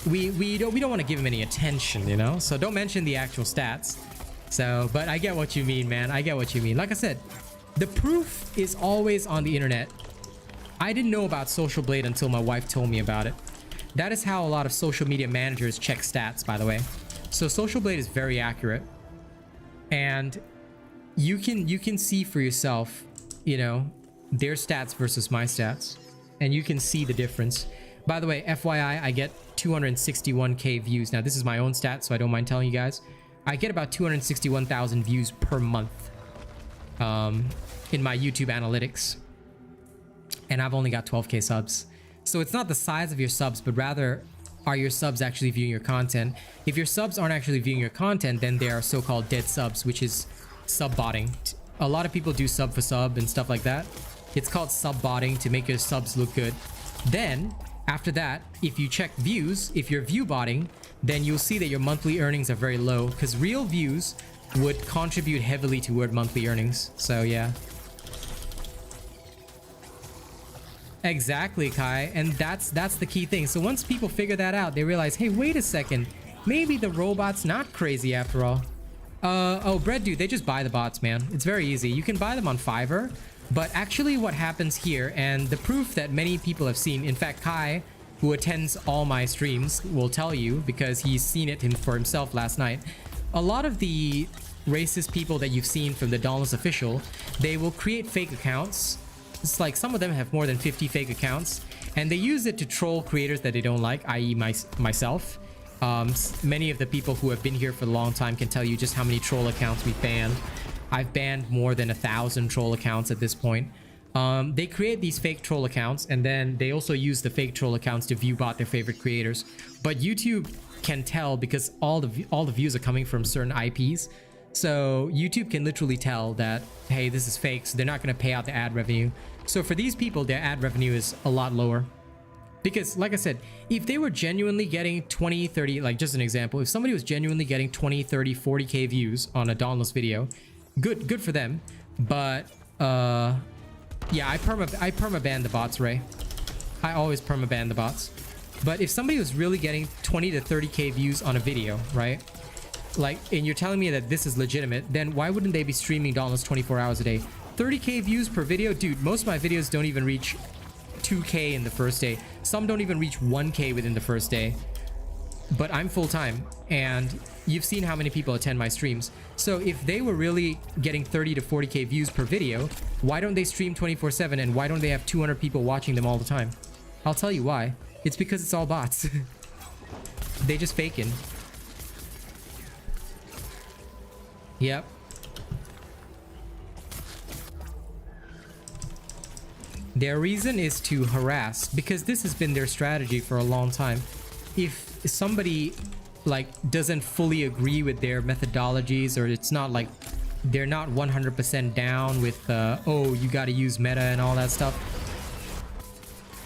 We don't want to give him any attention, you know. So don't mention the actual stats. So, but I get what you mean, man. I get what you mean. Like I said, the proof is always on the internet. I didn't know about Social Blade until my wife told me about it. That is how a lot of social media managers check stats, by the way. So Social Blade is very accurate. And you can see for yourself, you know, their stats versus my stats. and you can see the difference. By the way, FYI, I get 261k views. Now this is my own stat, so I don't mind telling you guys. I get about 261,000 views per month in my YouTube analytics, and I've only got 12k subs. So it's not the size of your subs, but rather are your subs actually viewing your content. If your subs aren't actually viewing your content, then they are so-called dead subs, which is sub-botting. A lot of people do sub for sub and stuff like that. It's called sub-botting to make your subs look good. Then after that, if you check views, if you're view botting, then you'll see that your monthly earnings are very low, because real views would contribute heavily toward monthly earnings. So yeah. Exactly, Kai, and that's the key thing. So once people figure that out, they realize, hey, wait a second, maybe the robot's not crazy after all. Oh, Bread Dude, they just buy the bots, man. It's very easy. You can buy them on Fiverr, but actually what happens here, and the proof that many people have seen, in fact, Kai, who attends all my streams, will tell you, because he's seen it for himself last night. A lot of the racist people that you've seen from the Dauntless official, they will create fake accounts. It's like some of them have more than 50 fake accounts, and they use it to troll creators that they don't like, i.e. myself. Many of the people who have been here for a long time can tell you just how many troll accounts we've banned. I've banned more than 1,000 troll accounts at this point. They create these fake troll accounts, and then they also use the fake troll accounts to view bot their favorite creators. But YouTube can tell, because all the views are coming from certain IPs. So YouTube can literally tell that, hey, this is fake, so they're not going to pay out the ad revenue. So for these people, their ad revenue is a lot lower. Because like I said, if they were genuinely getting 20, 30, like just an example, if somebody was genuinely getting 20, 30, 40k views on a Dauntless video, good for them. But yeah, I perma-ban the bots, Ray. I always perma-ban the bots. But if somebody was really getting 20 to 30k views on a video, right? Like, and you're telling me that this is legitimate, then why wouldn't they be streaming Dauntless 24 hours a day? 30k views per video? Dude, most of my videos don't even reach 2k in the first day. Some don't even reach 1k within the first day. But I'm full-time, and you've seen how many people attend my streams. So if they were really getting 30 to 40k views per video, why don't they stream 24/7, and why don't they have 200 people watching them all the time? I'll tell you why. It's because it's all bots. They just faking. Yep. Their reason is to harass, because this has been their strategy for a long time. If somebody like doesn't fully agree with their methodologies, or it's not like they're not 100% down with oh, you got to use meta and all that stuff,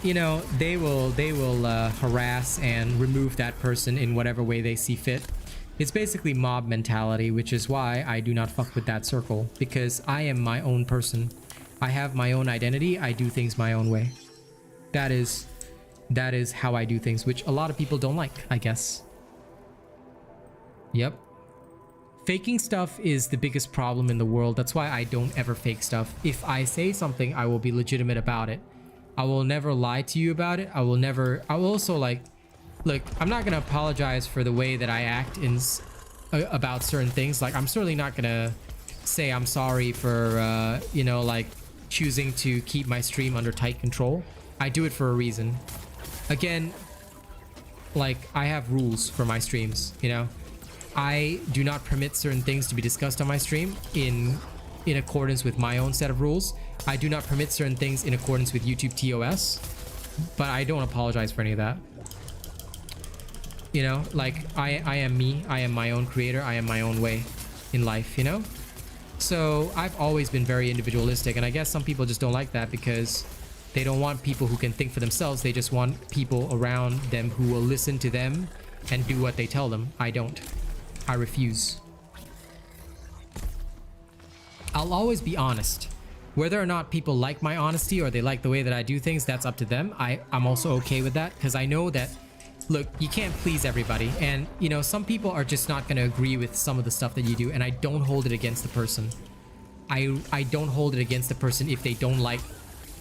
you know, they will harass and remove that person in whatever way they see fit. It's basically mob mentality, which is why I do not fuck with that circle, because I am my own person. I have my own identity. I do things my own way. That is how I do things, which a lot of people don't like, I guess. Yep. Faking stuff is the biggest problem in the world. That's why I don't ever fake stuff. If I say something, I will be legitimate about it. I will never lie to you about it. I will also, like, look, I'm not gonna apologize for the way that I act about certain things. Like, I'm certainly not gonna say I'm sorry for you know, like, choosing to keep my stream under tight control. I do it for a reason. Again, like, I have rules for my streams, you know. I do not permit certain things to be discussed on my stream in accordance with my own set of rules. I do not permit certain things in accordance with YouTube TOS, but I don't apologize for any of that. You know, like, I am me. I am my own creator. I am my own way in life, you know? So I've always been very individualistic, and I guess some people just don't like that because they don't want people who can think for themselves. They just want people around them who will listen to them and do what they tell them. I don't. I refuse. I'll always be honest. Whether or not people like my honesty or they like the way that I do things, that's up to them. I'm also okay with that, because I know that, look, you can't please everybody, and you know, some people are just not going to agree with some of the stuff that you do, and I don't hold it against the person. I don't hold it against the person if they don't like,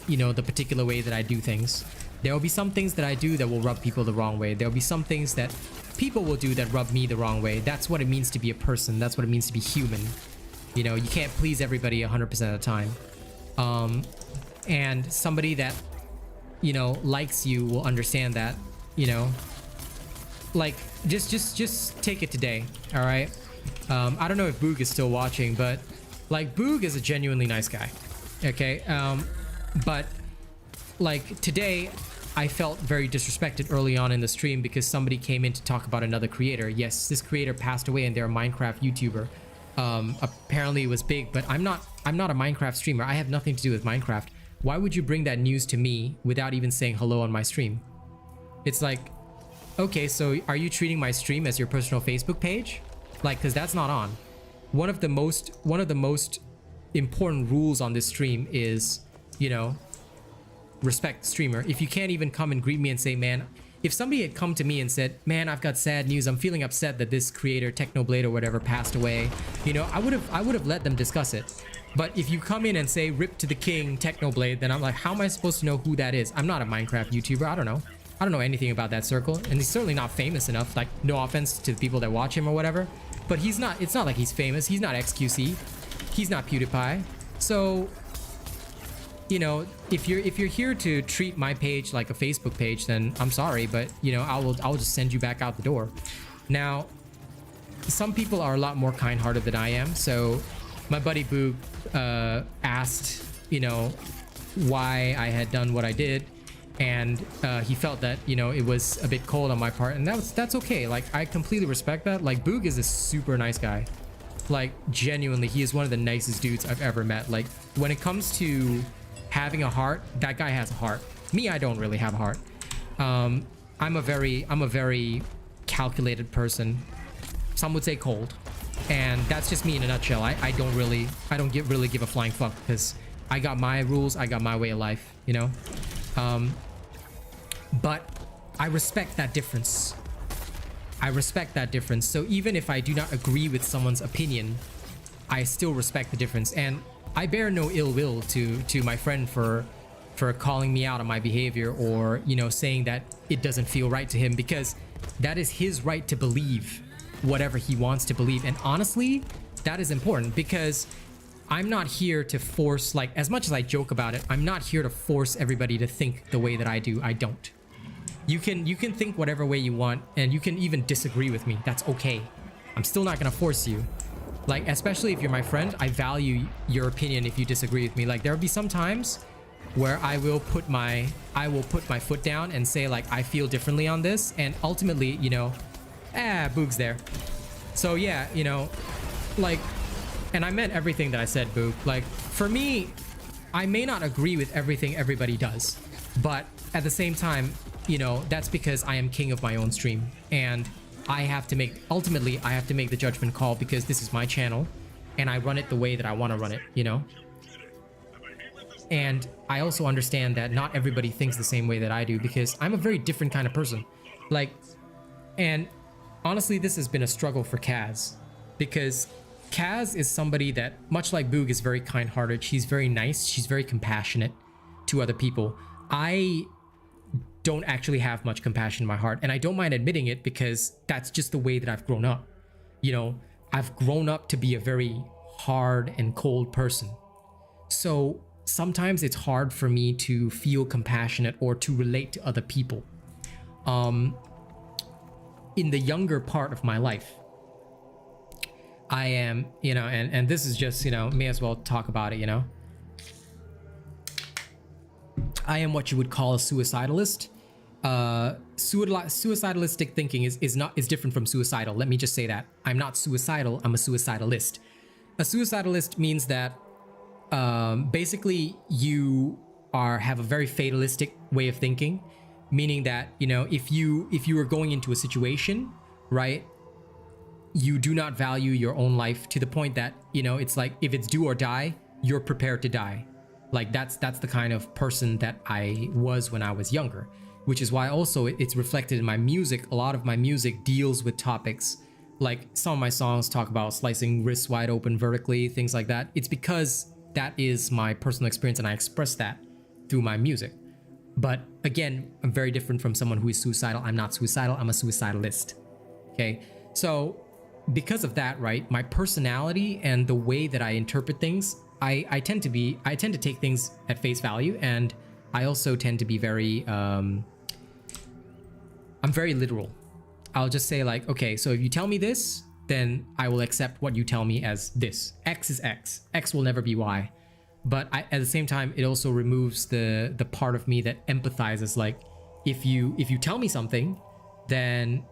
you know, the particular way that I do things. There will be some things that I do that will rub people the wrong way. There will be some things that people will do that rub me the wrong way. That's what it means to be a person. That's what it means to be human. You know, you can't please everybody 100% of the time. And somebody that you know, likes you will understand that, you know, like just take it today. All right. I don't know if Boog is still watching, but like Boog is a genuinely nice guy. Okay. But like today I felt very disrespected early on in the stream because somebody came in to talk about another creator. Yes, this creator passed away and they're a Minecraft YouTuber. Apparently it was big, but I'm not a Minecraft streamer. I have nothing to do with Minecraft. Why would you bring that news to me without even saying hello on my stream? It's like, okay, so are you treating my stream as your personal Facebook page? Like, cause that's not on. One of the most important rules on this stream is, you know, respect the streamer. If you can't even come and greet me and say, man, if somebody had come to me and said, man, I've got sad news, I'm feeling upset that this creator, Technoblade or whatever, passed away, you know, I would have let them discuss it. But if you come in and say, rip to the king, Technoblade, then I'm like, how am I supposed to know who that is? I'm not a Minecraft YouTuber. I don't know anything about that circle, and he's certainly not famous enough. Like, no offense to the people that watch him or whatever, but he's not. It's not like he's famous. He's not XQC. He's not PewDiePie. So, you know, if you're here to treat my page like a Facebook page, then I'm sorry, but you know, I'll just send you back out the door. Now, some people are a lot more kind-hearted than I am. So, my buddy Boog asked, you know, why I had done what I did. And he felt that, you know, it was a bit cold on my part, and that's okay. Like, I completely respect that. Like, Boog is a super nice guy. Like, genuinely, he is one of the nicest dudes I've ever met. Like, when it comes to having a heart, that guy has a heart. Me, I don't really have a heart. I'm a very calculated person. Some would say cold, and that's just me in a nutshell. I don't really give a flying fuck, because I got my rules, I got my way of life, you know. But I respect that difference. I respect that difference. So even if I do not agree with someone's opinion, I still respect the difference. And I bear no ill will to my friend for calling me out on my behavior, or, you know, saying that it doesn't feel right to him, because that is his right to believe whatever he wants to believe. And honestly, that is important, because I'm not here to force, like, as much as I joke about it, I'm not here to force everybody to think the way that I do. I don't. You can think whatever way you want, and you can even disagree with me. That's okay. I'm still not gonna force you. Like, especially if you're my friend, I value your opinion if you disagree with me. Like, there'll be some times where I will put my foot down and say, like, I feel differently on this, and ultimately, you know, Boog's there. So yeah, you know, like, and I meant everything that I said, Boog. Like, for me, I may not agree with everything everybody does, but at the same time, you know, that's because I am king of my own stream, and ultimately I have to make the judgment call, because this is my channel and I run it the way that I want to run it, you know. And I also understand that not everybody thinks the same way that I do, because I'm a very different kind of person. Like, and honestly, this has been a struggle for Kaz, because Kaz is somebody that, much like Boog, is very kind-hearted. She's very nice. She's very compassionate to other people. I don't actually have much compassion in my heart, and I don't mind admitting it, because that's just the way that I've grown up. You know, I've grown up to be a very hard and cold person. So sometimes it's hard for me to feel compassionate or to relate to other people. In the younger part of my life, I am, you know, and this is just, you know, may as well talk about it, you know. I am what you would call a suicidalist. Suicidalistic thinking is different from suicidal. Let me just say that. I'm not suicidal, I'm a suicidalist. A suicidalist means that basically you have a very fatalistic way of thinking, meaning that, you know, if you are going into a situation, right, you do not value your own life to the point that, you know, it's like, if it's do or die, you're prepared to die. Like, that's the kind of person that I was when I was younger, which is why also it's reflected in my music. A lot of my music deals with topics, like some of my songs talk about slicing wrists wide open vertically, things like that. It's because that is my personal experience, and I express that through my music. But again, I'm very different from someone who is suicidal. I'm not suicidal, I'm a suicidalist. Okay, so because of that, right, my personality and the way that I interpret things, I tend to take things at face value, and I also tend to be very I'm very literal. I'll just say like, okay, so if you tell me this, then I will accept what you tell me as this. X is X. X will never be Y. But at the same time, it also removes the part of me that empathizes. Like, if you tell me something, then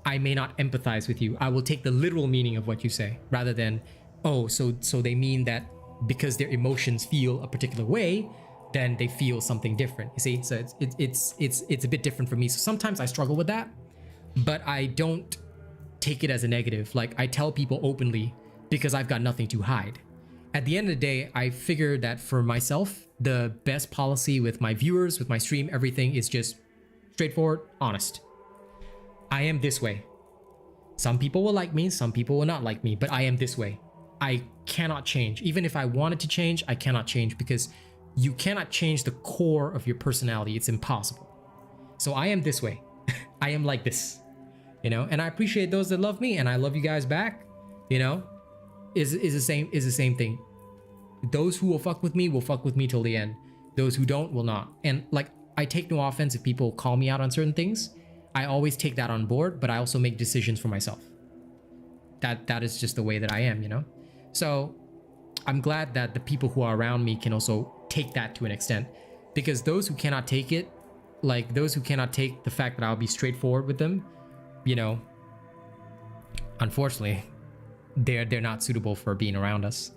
I may not empathize with you. I will take the literal meaning of what you say, rather than, oh, so they mean that because their emotions feel a particular way, then they feel something different. You see, so it's a bit different for me. So sometimes I struggle with that, but I don't take it as a negative. Like, I tell people openly because I've got nothing to hide. At the end of the day, I figured that for myself, the best policy with my viewers, with my stream, everything is just straightforward, honest. I am this way. Some people will like me, some people will not like me, but I am this way. I cannot change. Even if I wanted to change, I cannot change, because you cannot change the core of your personality. It's impossible. So I am this way. I am like this, you know, and I appreciate those that love me, and I love you guys back, you know, is the same thing. Those who will fuck with me till the end. Those who don't will not. And like, I take no offense if people call me out on certain things. I always take that on board, but I also make decisions for myself. That is just the way that I am, you know? So I'm glad that the people who are around me can also take that to an extent, because those who cannot take it, like those who cannot take the fact that I'll be straightforward with them, you know, unfortunately, they're not suitable for being around us.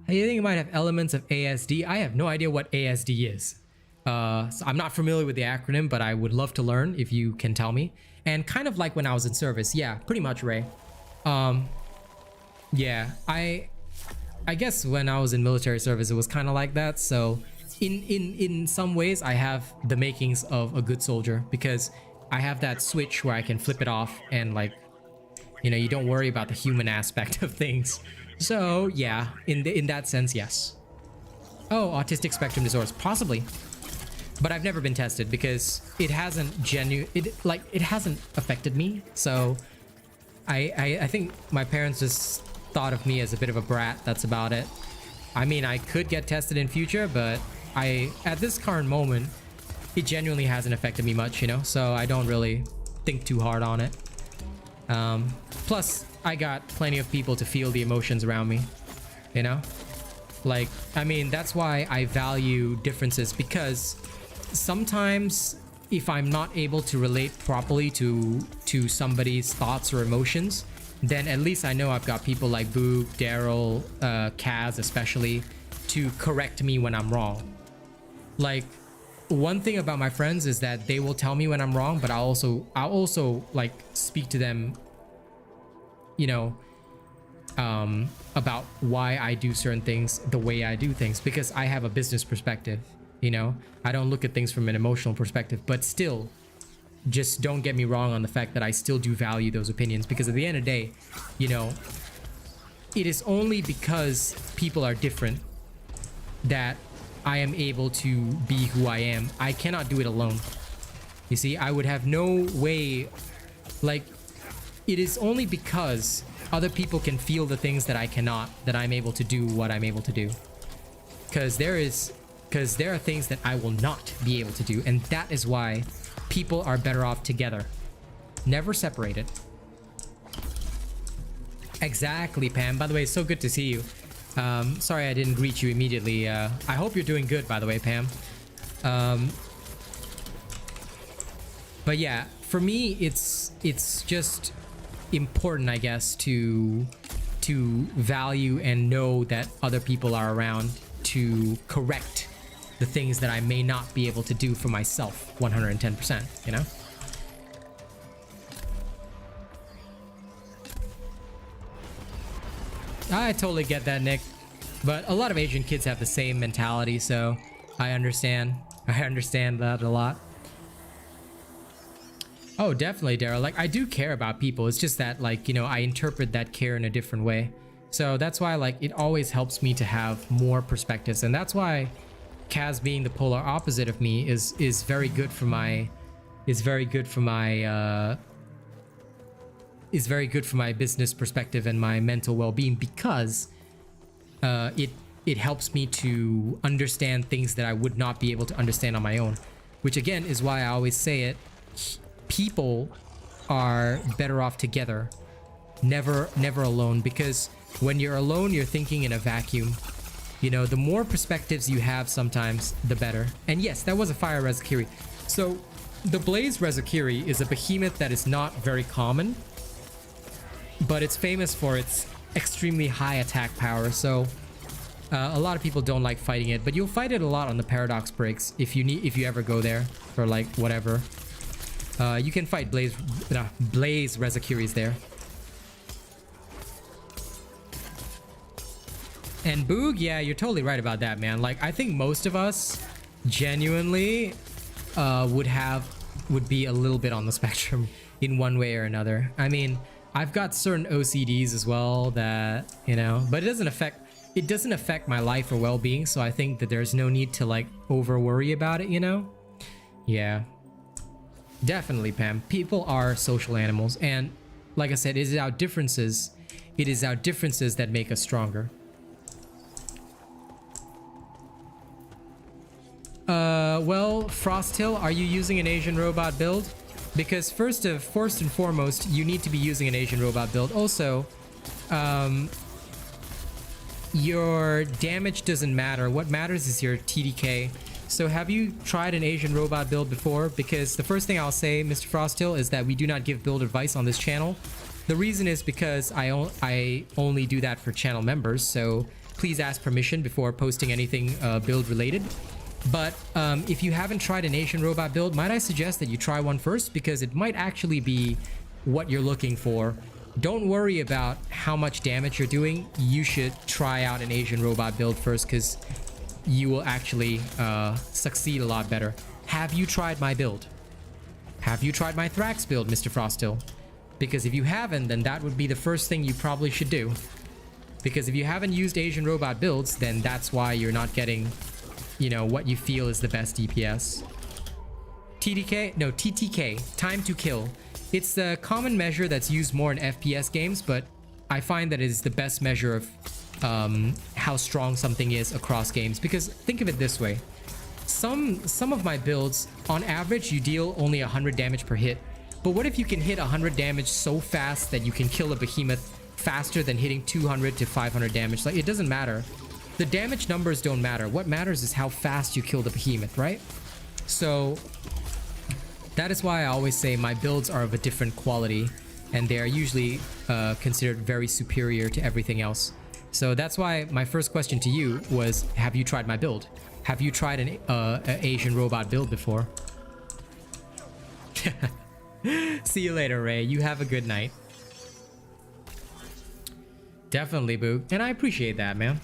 I think it might have elements of ASD. I have no idea what ASD is. So I'm not familiar with the acronym, but I would love to learn if you can tell me. And kind of like when I was in service. Yeah, pretty much, Ray. Yeah, I guess when I was in military service, it was kind of like that. So in some ways, I have the makings of a good soldier, because I have that switch where I can flip it off, and like, you know, you don't worry about the human aspect of things. So yeah, in that sense, yes. Oh, autistic spectrum disorders, possibly, but I've never been tested because it hasn't it hasn't affected me. So I think my parents just thought of me as a bit of a brat. That's about it. I mean, I could get tested in future, but at this current moment, it genuinely hasn't affected me much, you know. So I don't really think too hard on it. Plus, I got plenty of people to feel the emotions around me, you know? Like, I mean, that's why I value differences, because sometimes if I'm not able to relate properly to somebody's thoughts or emotions, then at least I know I've got people like Boog, Daryl, Kaz especially, to correct me when I'm wrong. Like, one thing about my friends is that they will tell me when I'm wrong, but I'll also like speak to them, you know, about why I do certain things the way I do things, because I have a business perspective, you know. I don't look at things from an emotional perspective, but still, just don't get me wrong on the fact that I still do value those opinions, because at the end of the day, you know, it is only because people are different that I am able to be who I am. I cannot do it alone. You see, I would have no way, like, it is only because other people can feel the things that I cannot, that I'm able to do what I'm able to do. Because there are things that I will not be able to do, and that is why people are better off together, never separated. Exactly, Pam. By the way, it's so good to see you. Sorry I didn't greet you immediately. I hope you're doing good, by the way, Pam. But yeah, for me, it's just important, I guess, to value and know that other people are around to correct the things that I may not be able to do for myself 110%, you know? I totally get that, Nick. But a lot of Asian kids have the same mentality, so I understand. I understand that a lot. Oh, definitely, Daryl. Like, I do care about people. It's just that, like, you know, I interpret that care in a different way. So that's why, like, it always helps me to have more perspectives. And that's why Kaz being the polar opposite of me is very good for my business perspective and my mental well-being, because it it helps me to understand things that I would not be able to understand on my own, which again is why I always say it. People are better off together, never alone, because when you're alone, you're thinking in a vacuum. You know, the more perspectives you have sometimes, the better. And yes, that was a fire Rezakiri. So the Blaze Rezakiri is a behemoth that is not very common, but it's famous for its extremely high attack power. So a lot of people don't like fighting it, but you'll fight it a lot on the paradox breaks if you ever go there for like whatever. You can fight Blaze Rezakiris there. And Boog, yeah, you're totally right about that, man. Like, I think most of us genuinely would be a little bit on the spectrum in one way or another. I mean, I've got certain OCDs as well that, you know, but it doesn't affect my life or well-being, so I think that there's no need to like over worry about it, you know? Yeah. Definitely, Pam. People are social animals, and like I said, it is our differences that make us stronger. Well, Frosthill, are you using an Asian robot build? Because first and foremost, you need to be using an Asian robot build. Also, your damage doesn't matter. What matters is your TDK. So have you tried an Asian robot build before? Because the first thing I'll say, Mr. Frosthill, is that we do not give build advice on this channel. The reason is because I only do that for channel members, so please ask permission before posting anything build related. But if you haven't tried an Asian robot build, might I suggest that you try one first, because it might actually be what you're looking for. Don't worry about how much damage you're doing. You should try out an Asian robot build first, because you will actually succeed a lot better. Have you tried my build? Have you tried my Thrax build, Mr. Frosthill? Because if you haven't, then that would be the first thing you probably should do. Because if you haven't used Asian robot builds, then that's why you're not getting, you know, what you feel is the best DPS. TTK, time to kill. It's the common measure that's used more in FPS games, but I find that it is the best measure of how strong something is across games. Because think of it this way. Some of my builds, on average, you deal only 100 damage per hit. But what if you can hit 100 damage so fast that you can kill a behemoth faster than hitting 200 to 500 damage? Like, it doesn't matter. The damage numbers don't matter. What matters is how fast you kill the behemoth, right? So that is why I always say my builds are of a different quality, and they are usually considered very superior to everything else. So that's why my first question to you was, have you tried my build? Have you tried an Asian robot build before? See you later, Ray. You have a good night. Definitely, Boo. And I appreciate that, man.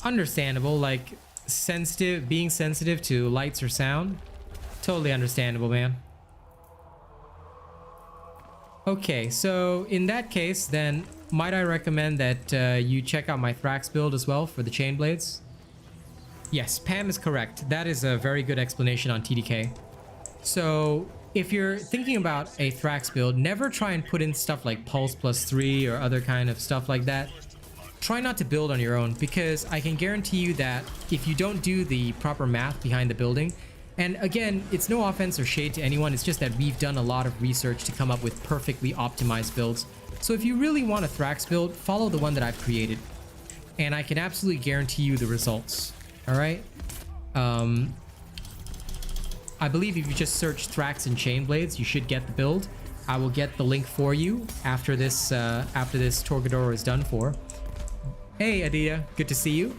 Understandable, like being sensitive to lights or sound. Totally understandable, man. Okay, so in that case, then might I recommend that you check out my Thrax build as well for the chain blades? Yes, Pam is correct. That is a very good explanation on TDK. So if you're thinking about a Thrax build, never try and put in stuff like Pulse +3 or other kind of stuff like that. Try not to build on your own, because I can guarantee you that if you don't do the proper math behind the building, and again, it's no offense or shade to anyone, it's just that we've done a lot of research to come up with perfectly optimized builds. So if you really want a Thrax build, follow the one that I've created, and I can absolutely guarantee you the results. All right. I believe if you just search Thrax and chain blades, you should get the build. I will get the link for you after this Torgador is done for. Hey, Adita, good to see you.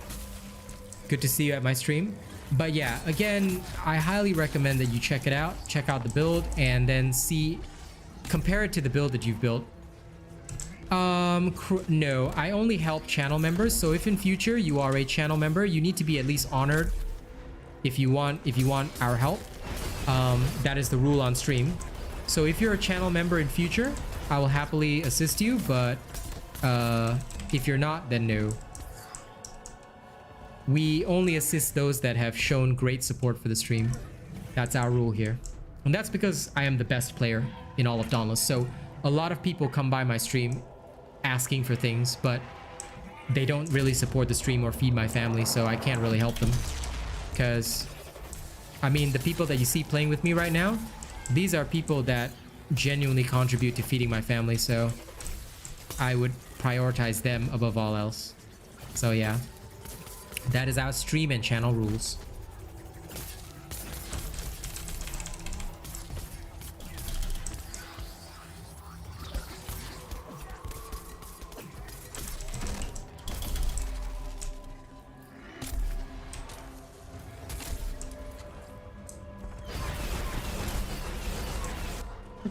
Good to see you at my stream. But yeah, again, I highly recommend that you check it out. Check out the build and then compare it to the build that you've built. No, I only help channel members. So if in future you are a channel member, you need to be at least honored if you want our help. That is the rule on stream. So if you're a channel member in future, I will happily assist you, but if you're not, then no. We only assist those that have shown great support for the stream. That's our rule here. And that's because I am the best player in all of Dauntless. So a lot of people come by my stream asking for things, but they don't really support the stream or feed my family, so I can't really help them. Because, I mean, the people that you see playing with me right now, these are people that genuinely contribute to feeding my family, so I would prioritize them above all else. So yeah, that is our stream and channel rules.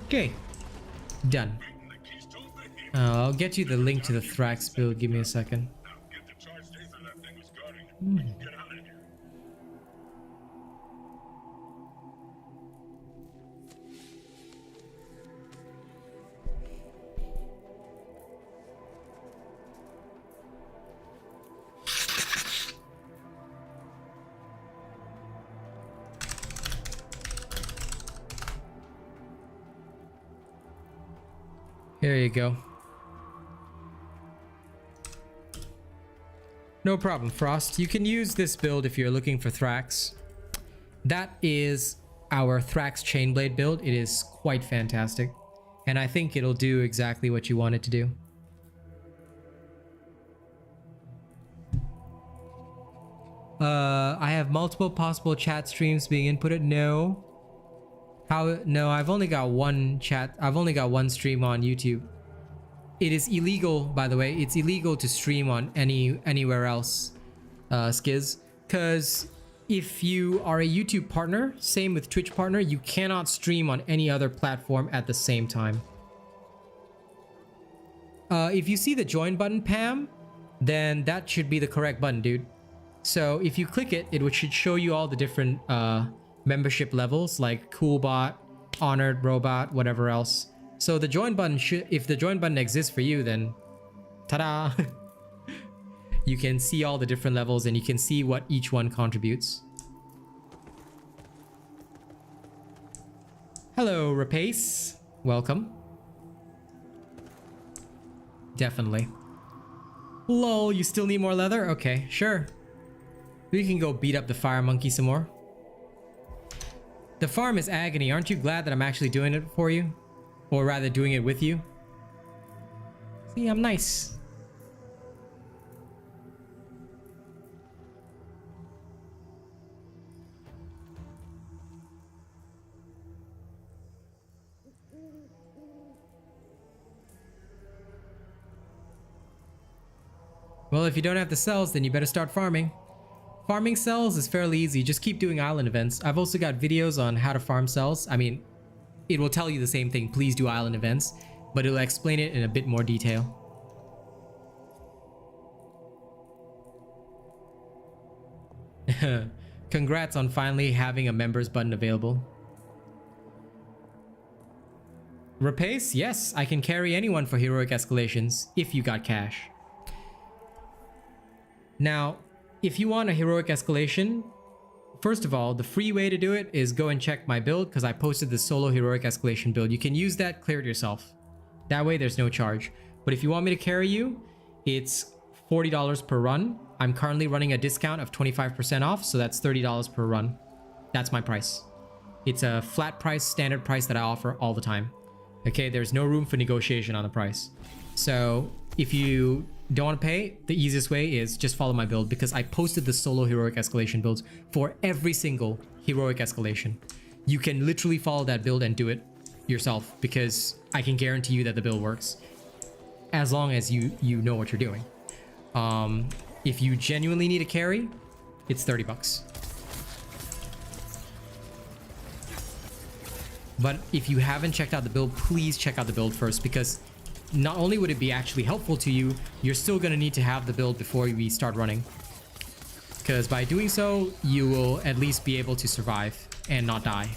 Okay, done. I'll get you the link to the Thrax build. Give me a second. Get the charge laser that thing was guarding. Get out of here. Here you go. No problem, Frost. You can use this build if you're looking for Thrax. That is our Thrax Chainblade build. It is quite fantastic. And I think it'll do exactly what you want it to do. I have multiple possible chat streams being inputted. No. No, I've only got one chat. I've only got one stream on YouTube. It is illegal, by the way. It's illegal to stream on anywhere else, Skiz. Because if you are a YouTube partner, same with Twitch partner, you cannot stream on any other platform at the same time. If you see the join button, Pam, then that should be the correct button, dude. So if you click it, it should show you all the different membership levels like Coolbot, Honored, Robot, whatever else. So the join button should, if the join button exists for you, then ta-da! You can see all the different levels and you can see what each one contributes. Hello, Rapace. Welcome. Definitely. Lol, you still need more leather? Okay, sure. We can go beat up the fire monkey some more. The farm is agony. Aren't you glad that I'm actually doing it for you? Or rather doing it with you? See, I'm nice. Well, if you don't have the cells, then you better start farming. Farming cells is fairly easy. Just keep doing island events. I've also got videos on how to farm cells. I mean, it will tell you the same thing. Please do island events, but it'll explain it in a bit more detail. Congrats on finally having a members button available. Rapace, yes, I can carry anyone for heroic escalations if you got cash. Now, if you want a heroic escalation, first of all, the free way to do it is go and check my build because I posted the solo heroic escalation build. You can use that, clear it yourself. That way there's no charge. But if you want me to carry you, it's $40 per run. I'm currently running a discount of 25% off, so that's $30 per run. That's my price. It's a flat price, standard price that I offer all the time. Okay, there's no room for negotiation on the price. So if you don't want to pay, the easiest way is just follow my build because I posted the solo heroic escalation builds for every single heroic escalation. You can literally follow that build and do it yourself because I can guarantee you that the build works as long as you know what you're doing. If you genuinely need a carry, it's 30 bucks. But if you haven't checked out the build, please check out the build first because not only would it be actually helpful to you, you're still going to need to have the build before we start running. Because by doing so, you will at least be able to survive and not die.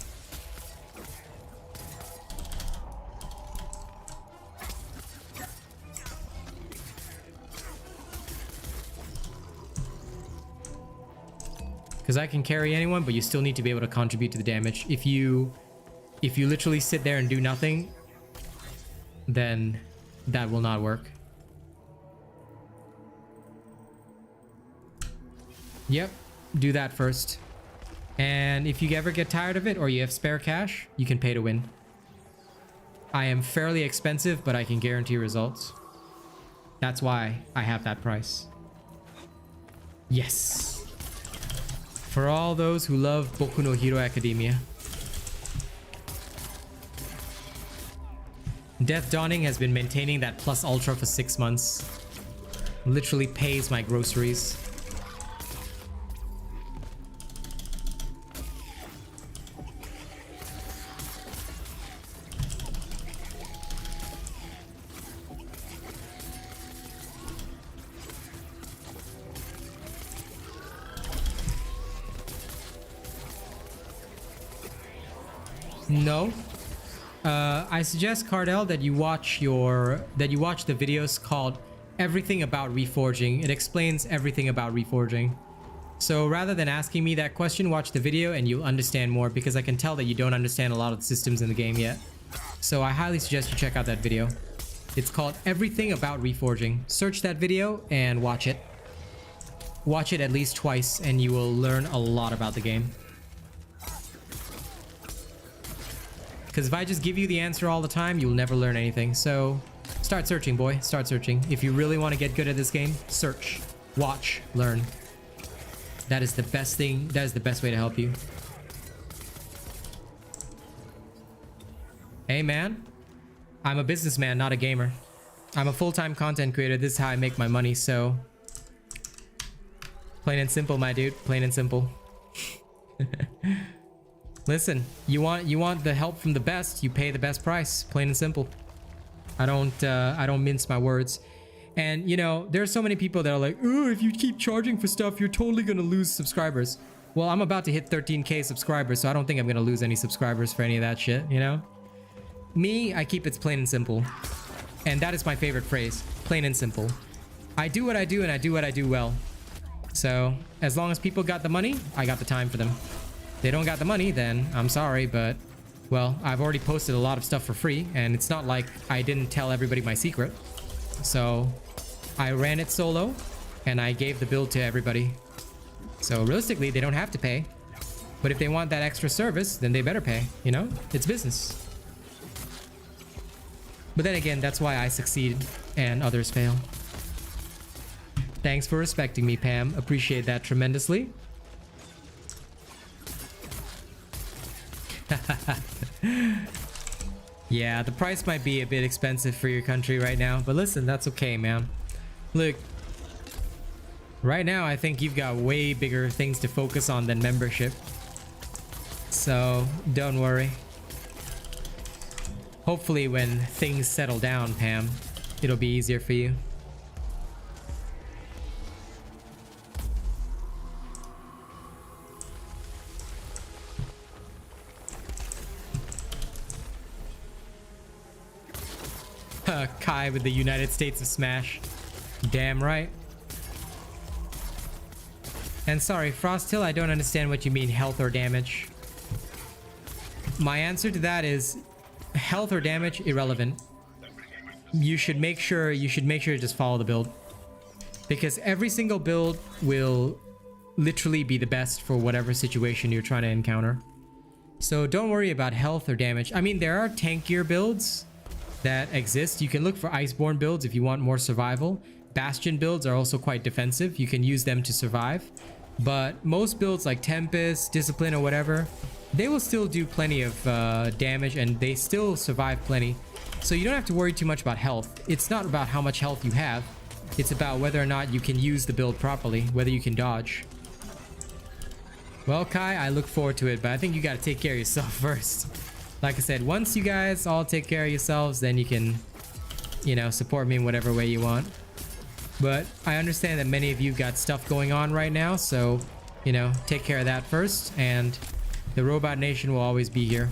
Because I can carry anyone, but you still need to be able to contribute to the damage. If you literally sit there and do nothing, then that will not work. Yep, do that first. And if you ever get tired of it or you have spare cash, you can pay to win. I am fairly expensive, but I can guarantee results. That's why I have that price. Yes. For all those who love Boku no Hero Academia. Death Dawning has been maintaining that plus ultra for 6 months. Literally pays my groceries. No. I suggest Cardell that you watch the videos called Everything About Reforging. It explains everything about reforging. So rather than asking me that question, watch the video and you'll understand more, because I can tell that you don't understand a lot of the systems in the game yet. So I highly suggest you check out that video. It's called Everything About Reforging. Search that video and watch it. Watch it at least twice and you will learn a lot about the game. Because if I just give you the answer all the time, you'll never learn anything. So start searching, boy. Start searching. If you really want to get good at this game, search, watch, learn. That is the best thing. That is the best way to help you. Hey, man. I'm a businessman, not a gamer. I'm a full-time content creator. This is how I make my money, so... Plain and simple, my dude. Plain and simple. Listen, you want the help from the best, you pay the best price. Plain and simple. I don't mince my words. And you know, there are so many people that are like, oh, if you keep charging for stuff, you're totally gonna lose subscribers. Well, I'm about to hit 13k subscribers, so I don't think I'm gonna lose any subscribers for any of that shit, you know? Me, I keep it plain and simple. And that is my favorite phrase, plain and simple. I do what I do and I do what I do well. So, as long as people got the money, I got the time for them. They don't got the money, then I'm sorry, but well, I've already posted a lot of stuff for free, and it's not like I didn't tell everybody my secret. So I ran it solo and I gave the build to everybody. So realistically, they don't have to pay, but if they want that extra service, then they better pay, you know? It's business. But then again, that's why I succeed and others fail. Thanks for respecting me, Pam. Appreciate that tremendously. Yeah, the price might be a bit expensive for your country right now, but listen, that's okay, man. Look, right now I think you've got way bigger things to focus on than membership. So, don't worry. Hopefully when things settle down, Pam, it'll be easier for you. Kai with the United States of Smash. Damn right. And sorry, Frosthill, I don't understand what you mean health or damage. My answer to that is health or damage, irrelevant. You should make sure to just follow the build. Because every single build will literally be the best for whatever situation you're trying to encounter. So don't worry about health or damage. I mean, there are tankier builds that exist. You can look for Iceborne builds if you want more survival. Bastion builds are also quite defensive. You can use them to survive. But most builds like Tempest, Discipline, or whatever, they will still do plenty of damage and they still survive plenty. So you don't have to worry too much about health. It's not about how much health you have. It's about whether or not you can use the build properly, whether you can dodge. Well, Kai, I look forward to it, but I think you gotta take care of yourself first. Like I said, once you guys all take care of yourselves, then you can, you know, support me in whatever way you want. But I understand that many of you got stuff going on right now, so, you know, take care of that first, and the Robot Nation will always be here.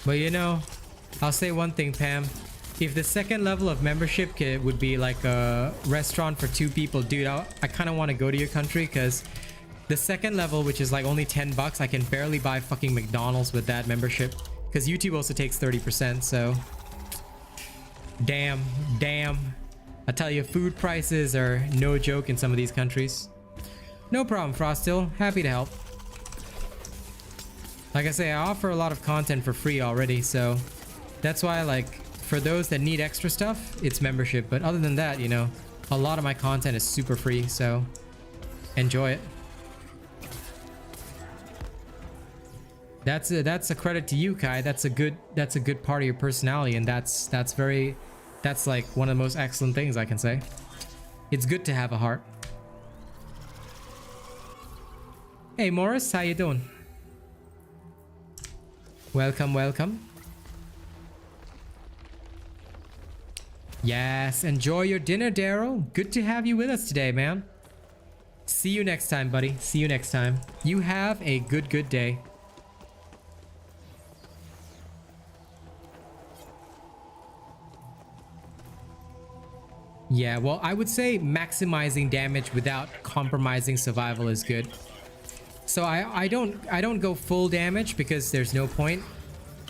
But you know, I'll say one thing, Pam. If the second level of membership would be like a restaurant for 2 people, dude, I kind of want to go to your country, because the second level, which is like only 10 bucks, I can barely buy fucking McDonald's with that membership, because YouTube also takes 30%. So damn. I tell you, food prices are no joke in some of these countries. No problem, Frostil. Happy to help. Like I say, I offer a lot of content for free already, so that's why, like, for those that need extra stuff, it's membership. But other than that, you know, a lot of my content is super free, so enjoy it. That's a credit to you, Kai. That's a good part of your personality, and that's like one of the most excellent things I can say. It's good to have a heart. Hey Morris, how you doing? Welcome. Yes, enjoy your dinner, Daryl. Good to have you with us today, man. See you next time, buddy. See you next time. You have a good day. Yeah, well, I would say maximizing damage without compromising survival is good. So I don't go full damage, because there's no point.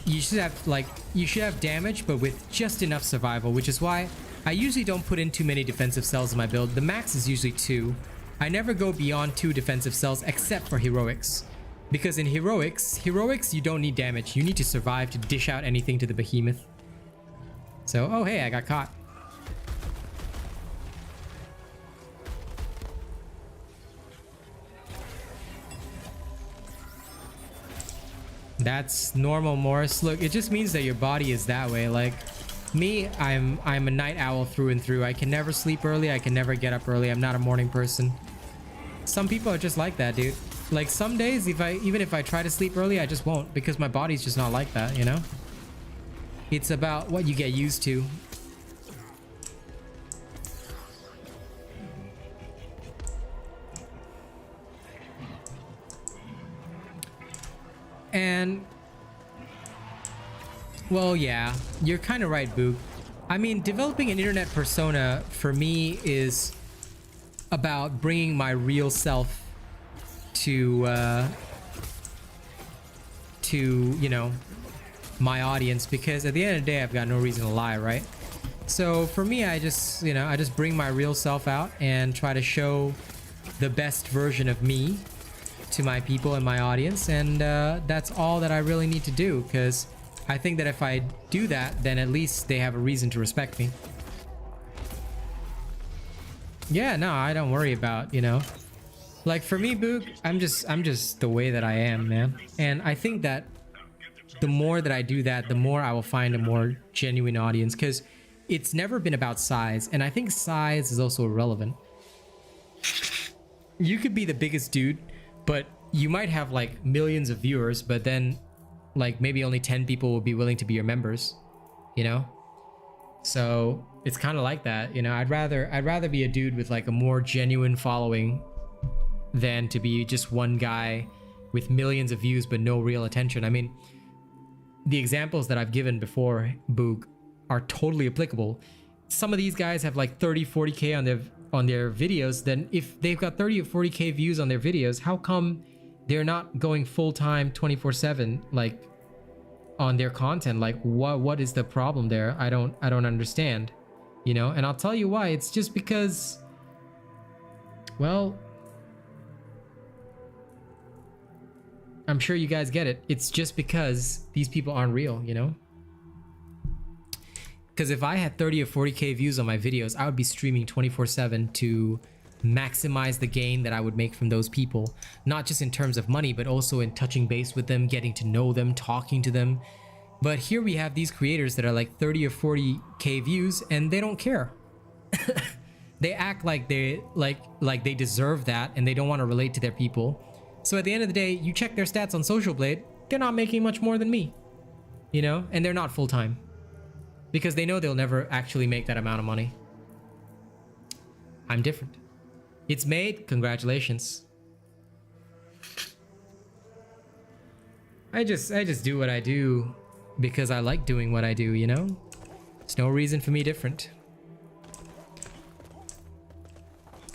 You should have damage, but with just enough survival, which is why I usually don't put in too many defensive cells in my build. The max is usually 2. I never go beyond 2 defensive cells except for heroics, because in heroics you don't need damage. You need to survive to dish out anything to the behemoth. So, oh hey, I got caught. That's normal, Morris. Look, it just means that your body is that way. Like me, I'm a night owl through and through. I can never sleep early. I can never get up early. I'm not a morning person. Some people are just like that, dude. Like some days, even if I try to sleep early, I just won't, because my body's just not like that, you know? It's about what you get used to. And well, yeah, you're kind of right, Boog. I mean, developing an internet persona for me is about bringing my real self to you know, my audience, because at the end of the day, I've got no reason to lie, right? So for me, I just bring my real self out and try to show the best version of me to my people and my audience, and that's all that I really need to do, because I think that if I do that, then at least they have a reason to respect me. Yeah, no, I don't worry about, you know, like for me, Boog, I'm just the way that I am, man. And I think that the more that I do that, the more I will find a more genuine audience, because it's never been about size, and I think size is also irrelevant. You could be the biggest dude, but you might have like millions of viewers, but then like maybe only 10 people will be willing to be your members, you know? So it's kind of like that, you know? I'd rather be a dude with like a more genuine following than to be just one guy with millions of views but no real attention. I mean, the examples that I've given before, Boog, are totally applicable. Some of these guys have like 30-40k on their videos. Then if they've got 30 or 40k views on their videos, how come they're not going full-time 24/7 like on their content? Like what is the problem there? I don't understand, you know? And I'll tell you why. It's just because, well, I'm sure you guys get it. It's just because these people aren't real, you know? Because if I had 30 or 40k views on my videos, I would be streaming 24/7 to maximize the gain that I would make from those people, not just in terms of money, but also in touching base with them, getting to know them, talking to them. But here we have these creators that are like 30 or 40k views, and they don't care. They act like they they deserve that, and they don't want to relate to their people. So at the end of the day, you check their stats on Social Blade, they're not making much more than me, you know? And they're not full-time, because they know they'll never actually make that amount of money. I'm different. It's made. Congratulations. I just do what I do because I like doing what I do, you know? There's no reason for me different.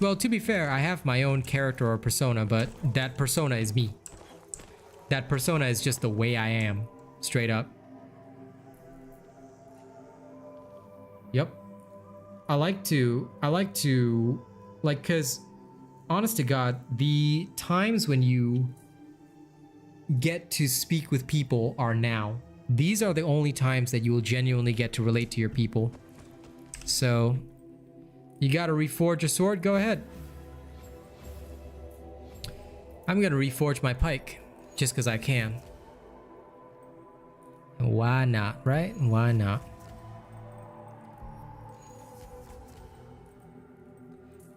Well, to be fair, I have my own character or persona, but that persona is me. That persona is just the way I am, straight up. Yep. Like, cause honest to God, the times when you get to speak with people are now. These are the only times that you will genuinely get to relate to your people. So, you gotta reforge a sword? Go ahead. I'm gonna reforge my pike, just because I can. Why not, right? Why not?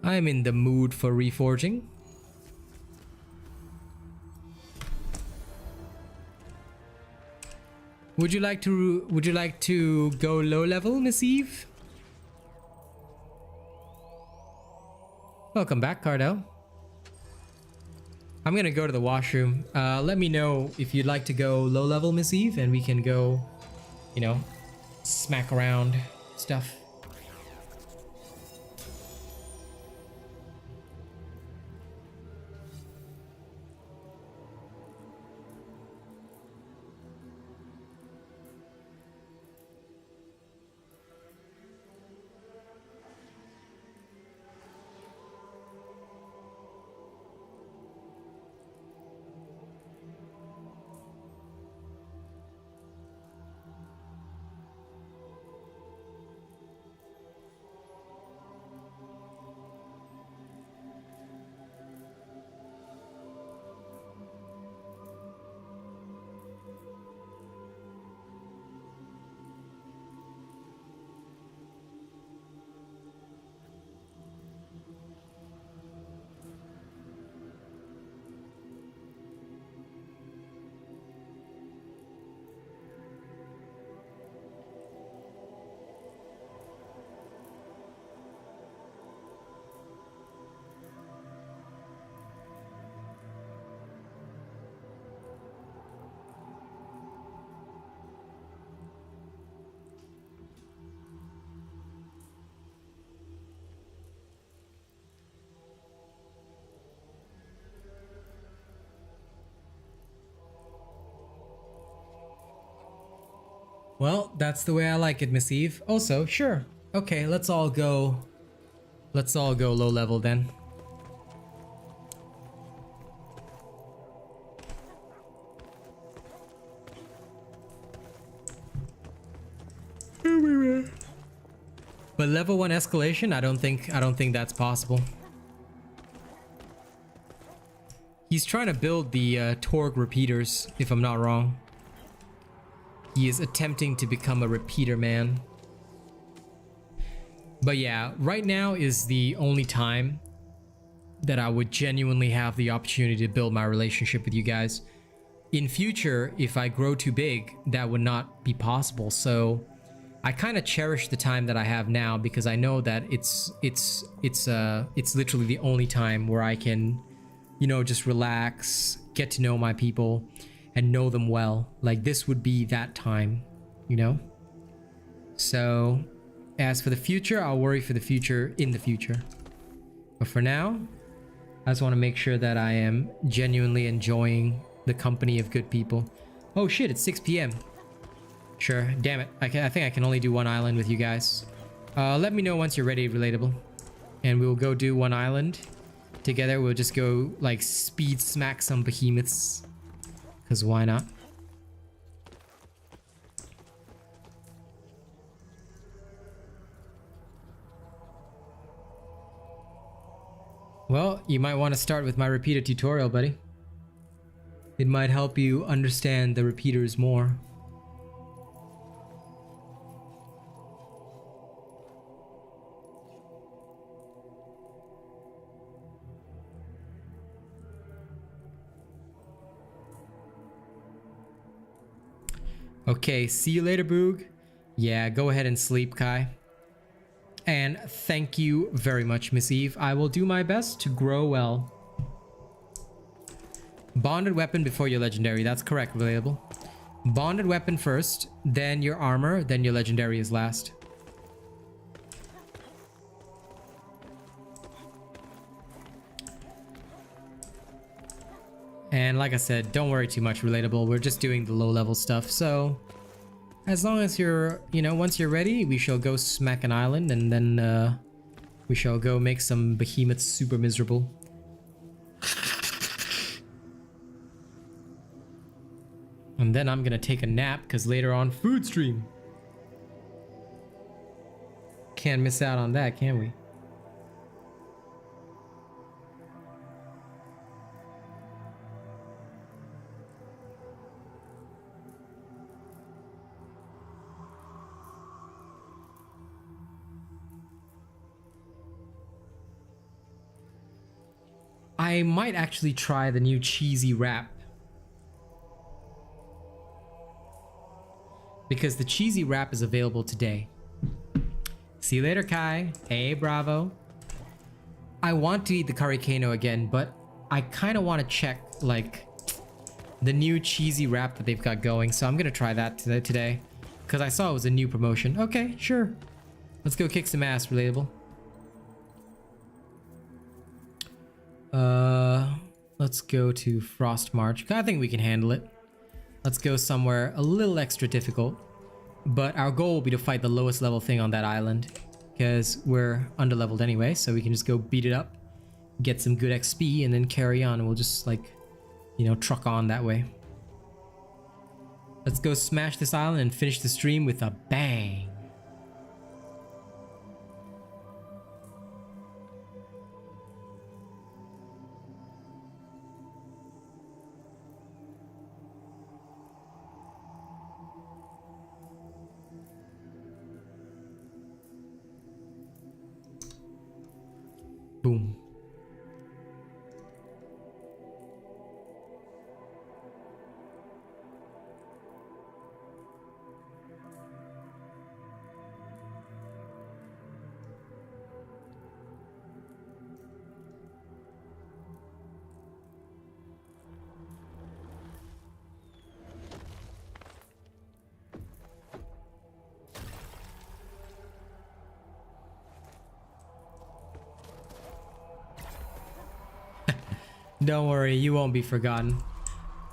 I'm in the mood for reforging. Would you like to go low level, Miss Eve? Welcome back, Cardell. I'm gonna go to the washroom. Let me know if you'd like to go low level, Miss Eve, and we can go, you know, smack around stuff. Well, that's the way I like it, Miss Eve. Also, sure. Okay, let's all go low level then. But level 1 escalation, I don't think that's possible. He's trying to build the Torg repeaters, if I'm not wrong. He is attempting to become a repeater man. But yeah, right now is the only time that I would genuinely have the opportunity to build my relationship with you guys. In future, if I grow too big, that would not be possible. So I kind of cherish the time that I have now, because I know that it's literally the only time where I can, you know, just relax, get to know my people, and know them well. Like, this would be that time, you know? So, as for the future, I'll worry for the future in the future. But for now, I just want to make sure that I am genuinely enjoying the company of good people. Oh shit, it's 6 p.m. Sure, damn it. I think I can only do one island with you guys. Let me know once you're ready, Relatable. And we'll go do one island together. We'll just go, like, speed smack some behemoths. Because why not? Well, you might want to start with my repeater tutorial, buddy. It might help you understand the repeaters more. Okay, see you later, Boog. Yeah, go ahead and sleep, Kai. And thank you very much, Miss Eve. I will do my best to grow well. Bonded weapon before your legendary. That's correct, Relatable. Bonded weapon first, then your armor, then your legendary is last. And like I said, don't worry too much, Relatable. We're just doing the low level stuff. So as long as you're, you know, once you're ready, we shall go smack an island and then we shall go make some behemoths super miserable. And then I'm gonna take a nap because later on, food stream. Can't miss out on that, can we? I might actually try the new cheesy wrap. Because the cheesy wrap is available today. See you later, Kai. Hey, Bravo. I want to eat the currykano again, but I kind of want to check, like, the new cheesy wrap that they've got going. So I'm going to try that today. Because I saw it was a new promotion. Okay, sure. Let's go kick some ass, Relatable. Let's go to Frost March. I think we can handle it. Let's go somewhere a little extra difficult. But our goal will be to fight the lowest level thing on that island. Because we're underleveled anyway, so we can just go beat it up. Get some good XP and then carry on. And we'll just, like, you know, truck on that way. Let's go smash this island and finish the stream with a bang. Boom. Don't worry, you won't be forgotten.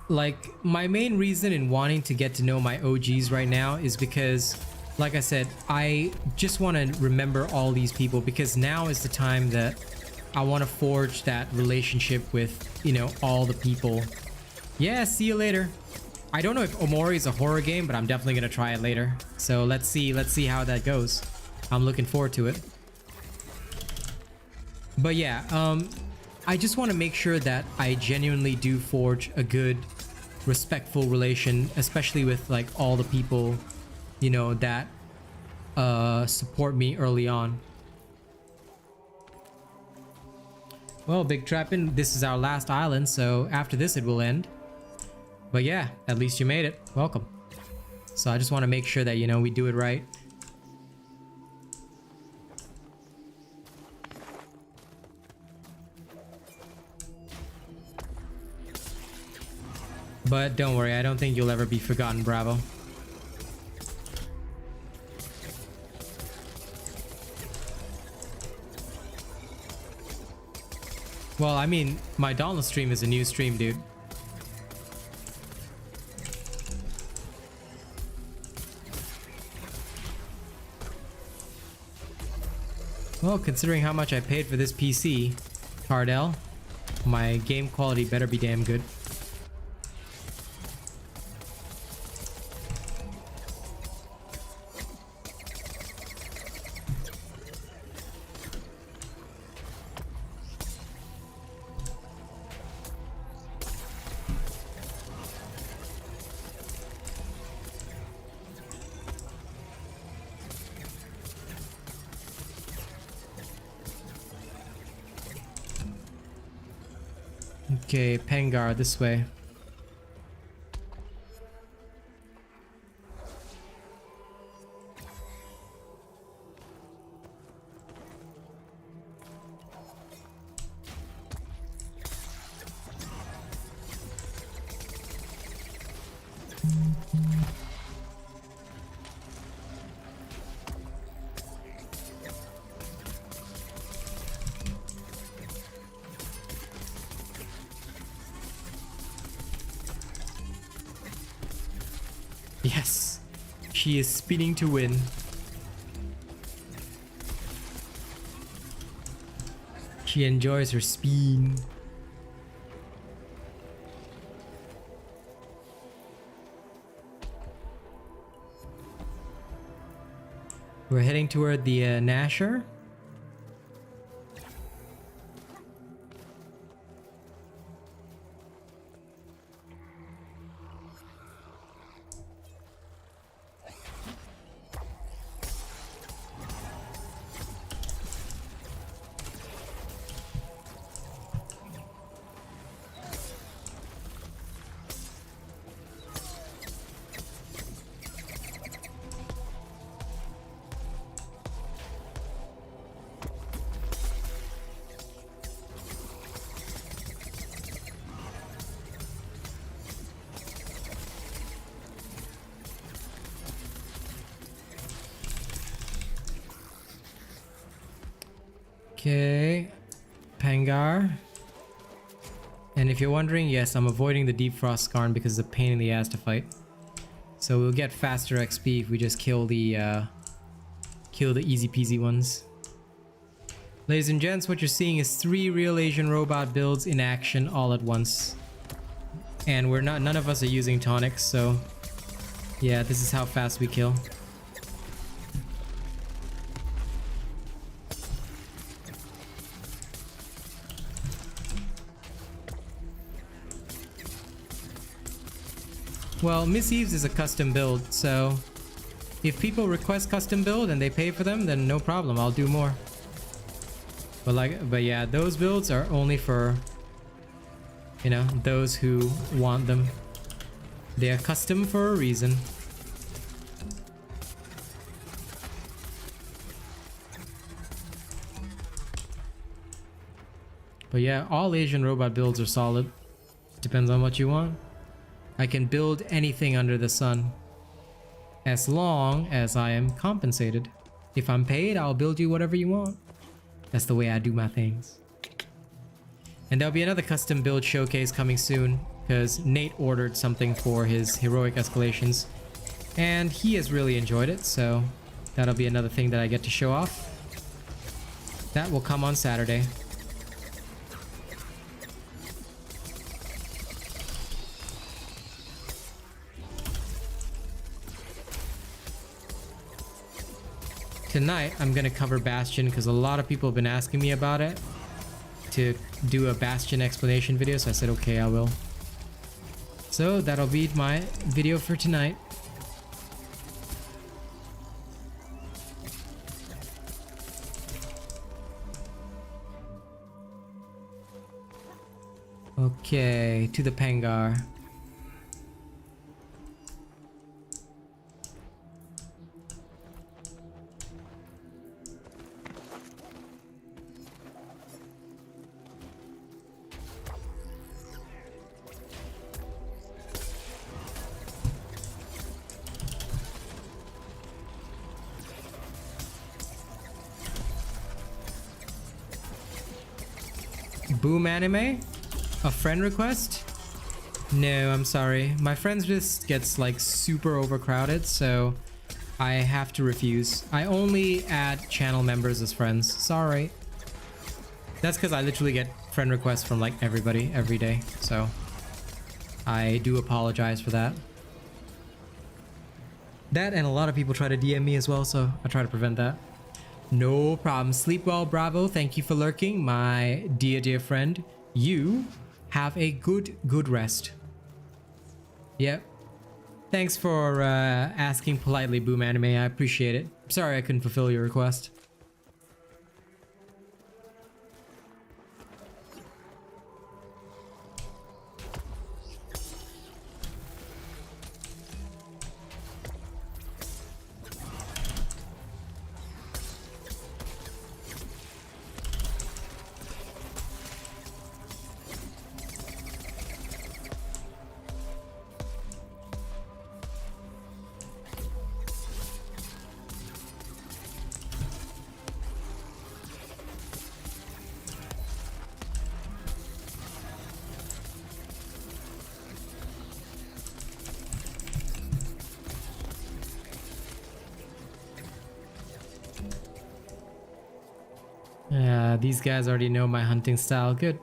Like, my main reason in wanting to get to know my OGs right now is because, like I said, I just want to remember all these people because now is the time that I want to forge that relationship with, you know, all the people. Yeah, see you later. I don't know if Omori is a horror game, but I'm definitely going to try it later. So let's see how that goes. I'm looking forward to it. But yeah, I just want to make sure that I genuinely do forge a good, respectful relation, especially with like all the people, you know, that support me early on. Well, Big Trappin', this is our last island, so after this it will end. But yeah, at least you made it. Welcome. So I just want to make sure that, you know, we do it right. But don't worry, I don't think you'll ever be forgotten, Bravo. Well, I mean, my Dauntless stream is a new stream, dude. Well, considering how much I paid for this PC, Cardell, my game quality better be damn good. Okay, Pengar, this way. she is spinning to win. She enjoys her spin. We're heading toward the Nasher. Okay, Pangar. And if you're wondering, yes, I'm avoiding the Deep Frost Skarn because it's a pain in the ass to fight. So we'll get faster XP if we just kill the easy peasy ones. Ladies and gents, what you're seeing is 3 Real Asian Robot builds in action all at once. And none of us are using tonics, so yeah, this is how fast we kill. Well, Miss Eves is a custom build, so if people request custom build and they pay for them, then no problem, I'll do more. But yeah, those builds are only for, you know, those who want them. They are custom for a reason. But yeah, all Asian robot builds are solid. Depends on what you want. I can build anything under the sun, as long as I am compensated. If I'm paid, I'll build you whatever you want. That's the way I do my things. And there'll be another custom build showcase coming soon, because Nate ordered something for his heroic escalations, and he has really enjoyed it, so that'll be another thing that I get to show off. That will come on Saturday. Tonight, I'm gonna cover Bastion because a lot of people have been asking me about it to do a Bastion explanation video, so I said okay, I will. So that'll be my video for tonight. Okay, to the Pangar. Boom Anime? A friend request? No, I'm sorry. My friends list gets like super overcrowded, so I have to refuse. I only add channel members as friends. Sorry. That's because I literally get friend requests from like everybody every day, so I do apologize for that. That and a lot of people try to DM me as well, so I try to prevent that. No problem. Sleep well, Bravo. Thank you for lurking, my dear friend. You have a good rest. Yep. Thanks for asking politely, Boom Anime. I appreciate it. Sorry I couldn't fulfill your request. These guys already know my hunting style. Good.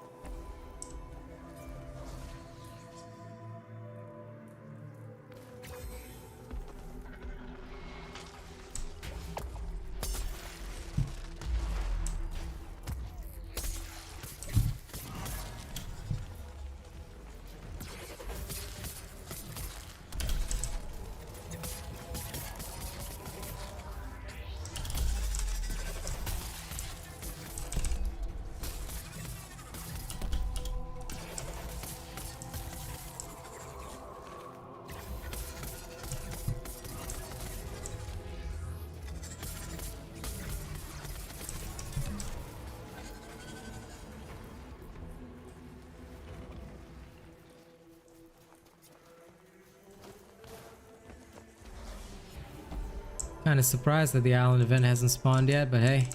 Kind of surprised that the island event hasn't spawned yet, but hey,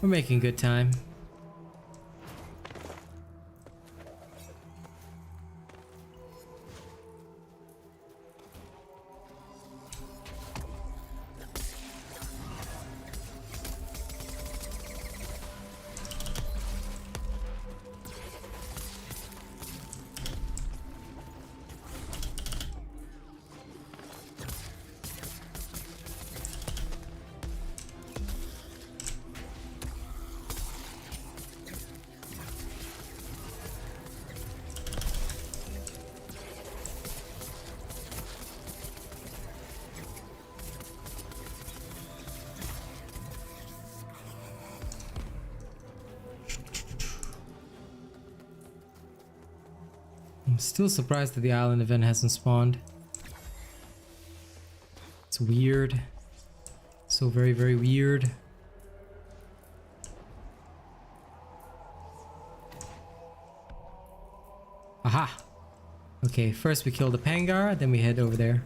we're making good time. I'm still surprised that the island event hasn't spawned. It's weird. So very, very weird. Aha! Okay, first we kill the Pangar, then we head over there.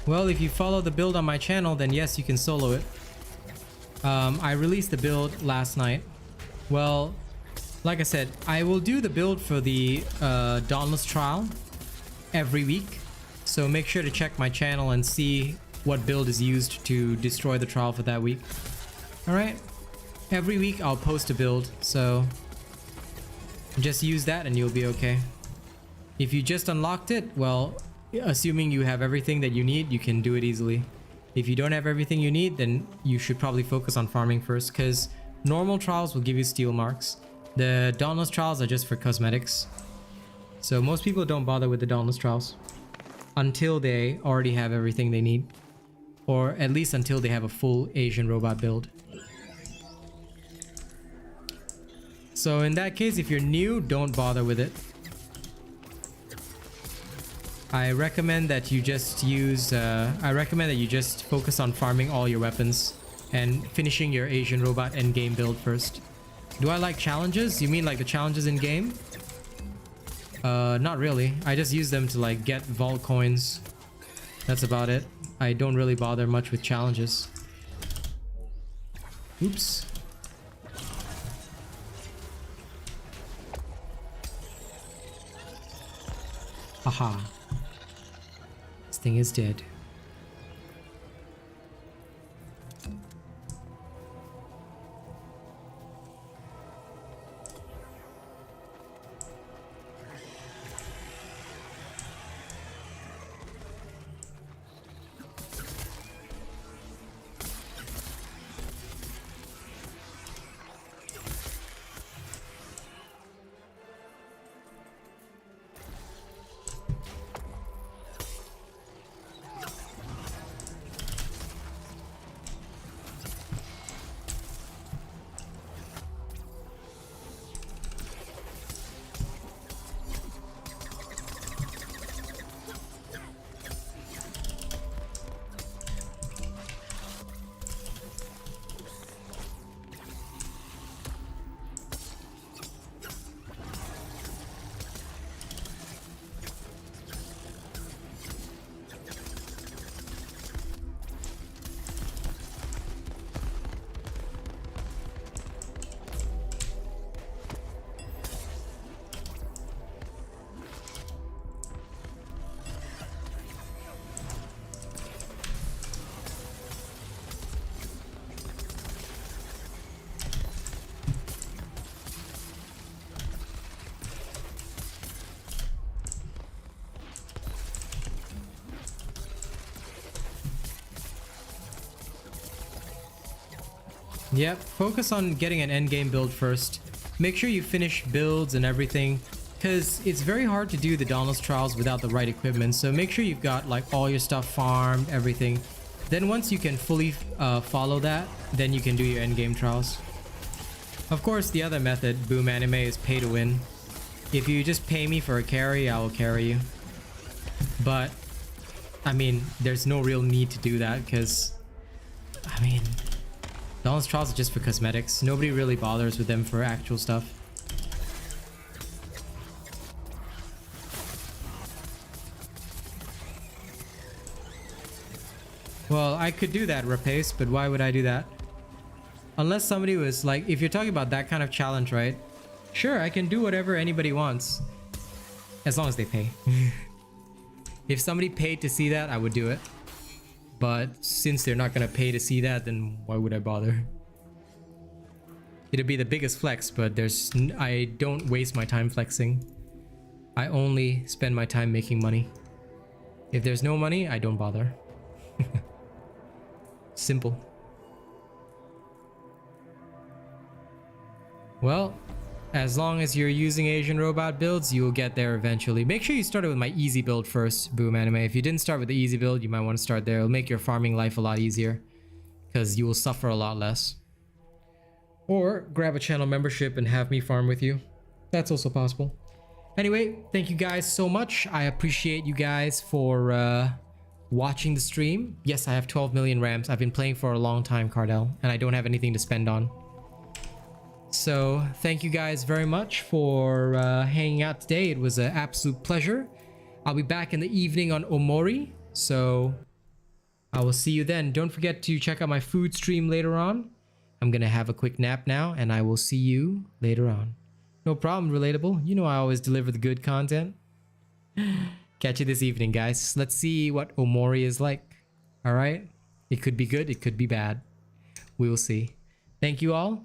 Well, if you follow the build on my channel, then yes, you can solo it. I released the build last night. Well, like I said, I will do the build for the Dauntless trial every week. So make sure to check my channel and see what build is used to destroy the trial for that week. Alright? Every week I'll post a build, so just use that and you'll be okay. If you just unlocked it, well, assuming you have everything that you need, you can do it easily. If you don't have everything you need, then you should probably focus on farming first, because normal trials will give you steel marks. The Dauntless trials are just for cosmetics. So most people don't bother with the Dauntless trials until they already have everything they need. Or at least until they have a full Asian robot build. So in that case, if you're new, don't bother with it. I recommend that you just focus on farming all your weapons and finishing your Asian robot endgame build first. Do I like challenges? You mean like the challenges in game? Not really. I just use them to like get vault coins. That's about it. I don't really bother much with challenges. Oops. Haha. This thing is dead. Yep, focus on getting an endgame build first. Make sure you finish builds and everything, because it's very hard to do the Dauntless trials without the right equipment. So make sure you've got like all your stuff farmed, everything. Then once you can fully follow that, then you can do your endgame trials. Of course, the other method, Boom Anime, is pay to win. If you just pay me for a carry, I will carry you. But, I mean, there's no real need to do that because, I mean, Dauntless trials are just for cosmetics. Nobody really bothers with them for actual stuff. Well, I could do that, Rapace, but why would I do that? Unless somebody was like, if you're talking about that kind of challenge, right? Sure, I can do whatever anybody wants. As long as they pay. If somebody paid to see that, I would do it. But since they're not gonna pay to see that, then why would I bother? It'd be the biggest flex, but I don't waste my time flexing. I only spend my time making money. If there's no money, I don't bother. Simple. Well, as long as you're using Asian robot builds, you'll get there eventually. Make sure you started with my easy build first, Boom Anime. If you didn't start with the easy build, you might want to start there. It'll make your farming life a lot easier because you will suffer a lot less. Or grab a channel membership and have me farm with you. That's also possible. Anyway, thank you guys so much. I appreciate you guys for watching the stream. Yes, I have 12 million rams. I've been playing for a long time, Cardell, and I don't have anything to spend on. So thank you guys very much for hanging out today. It was an absolute pleasure. I'll be back in the evening on Omori, so I will see you then. Don't forget to check out my food stream later on. I'm gonna have a quick nap now, and I will see you later on. No problem, Relatable. You know I always deliver the good content. Catch you this evening, guys. Let's see what Omori is like. All right? It could be good, it could be bad. We will see. Thank you all.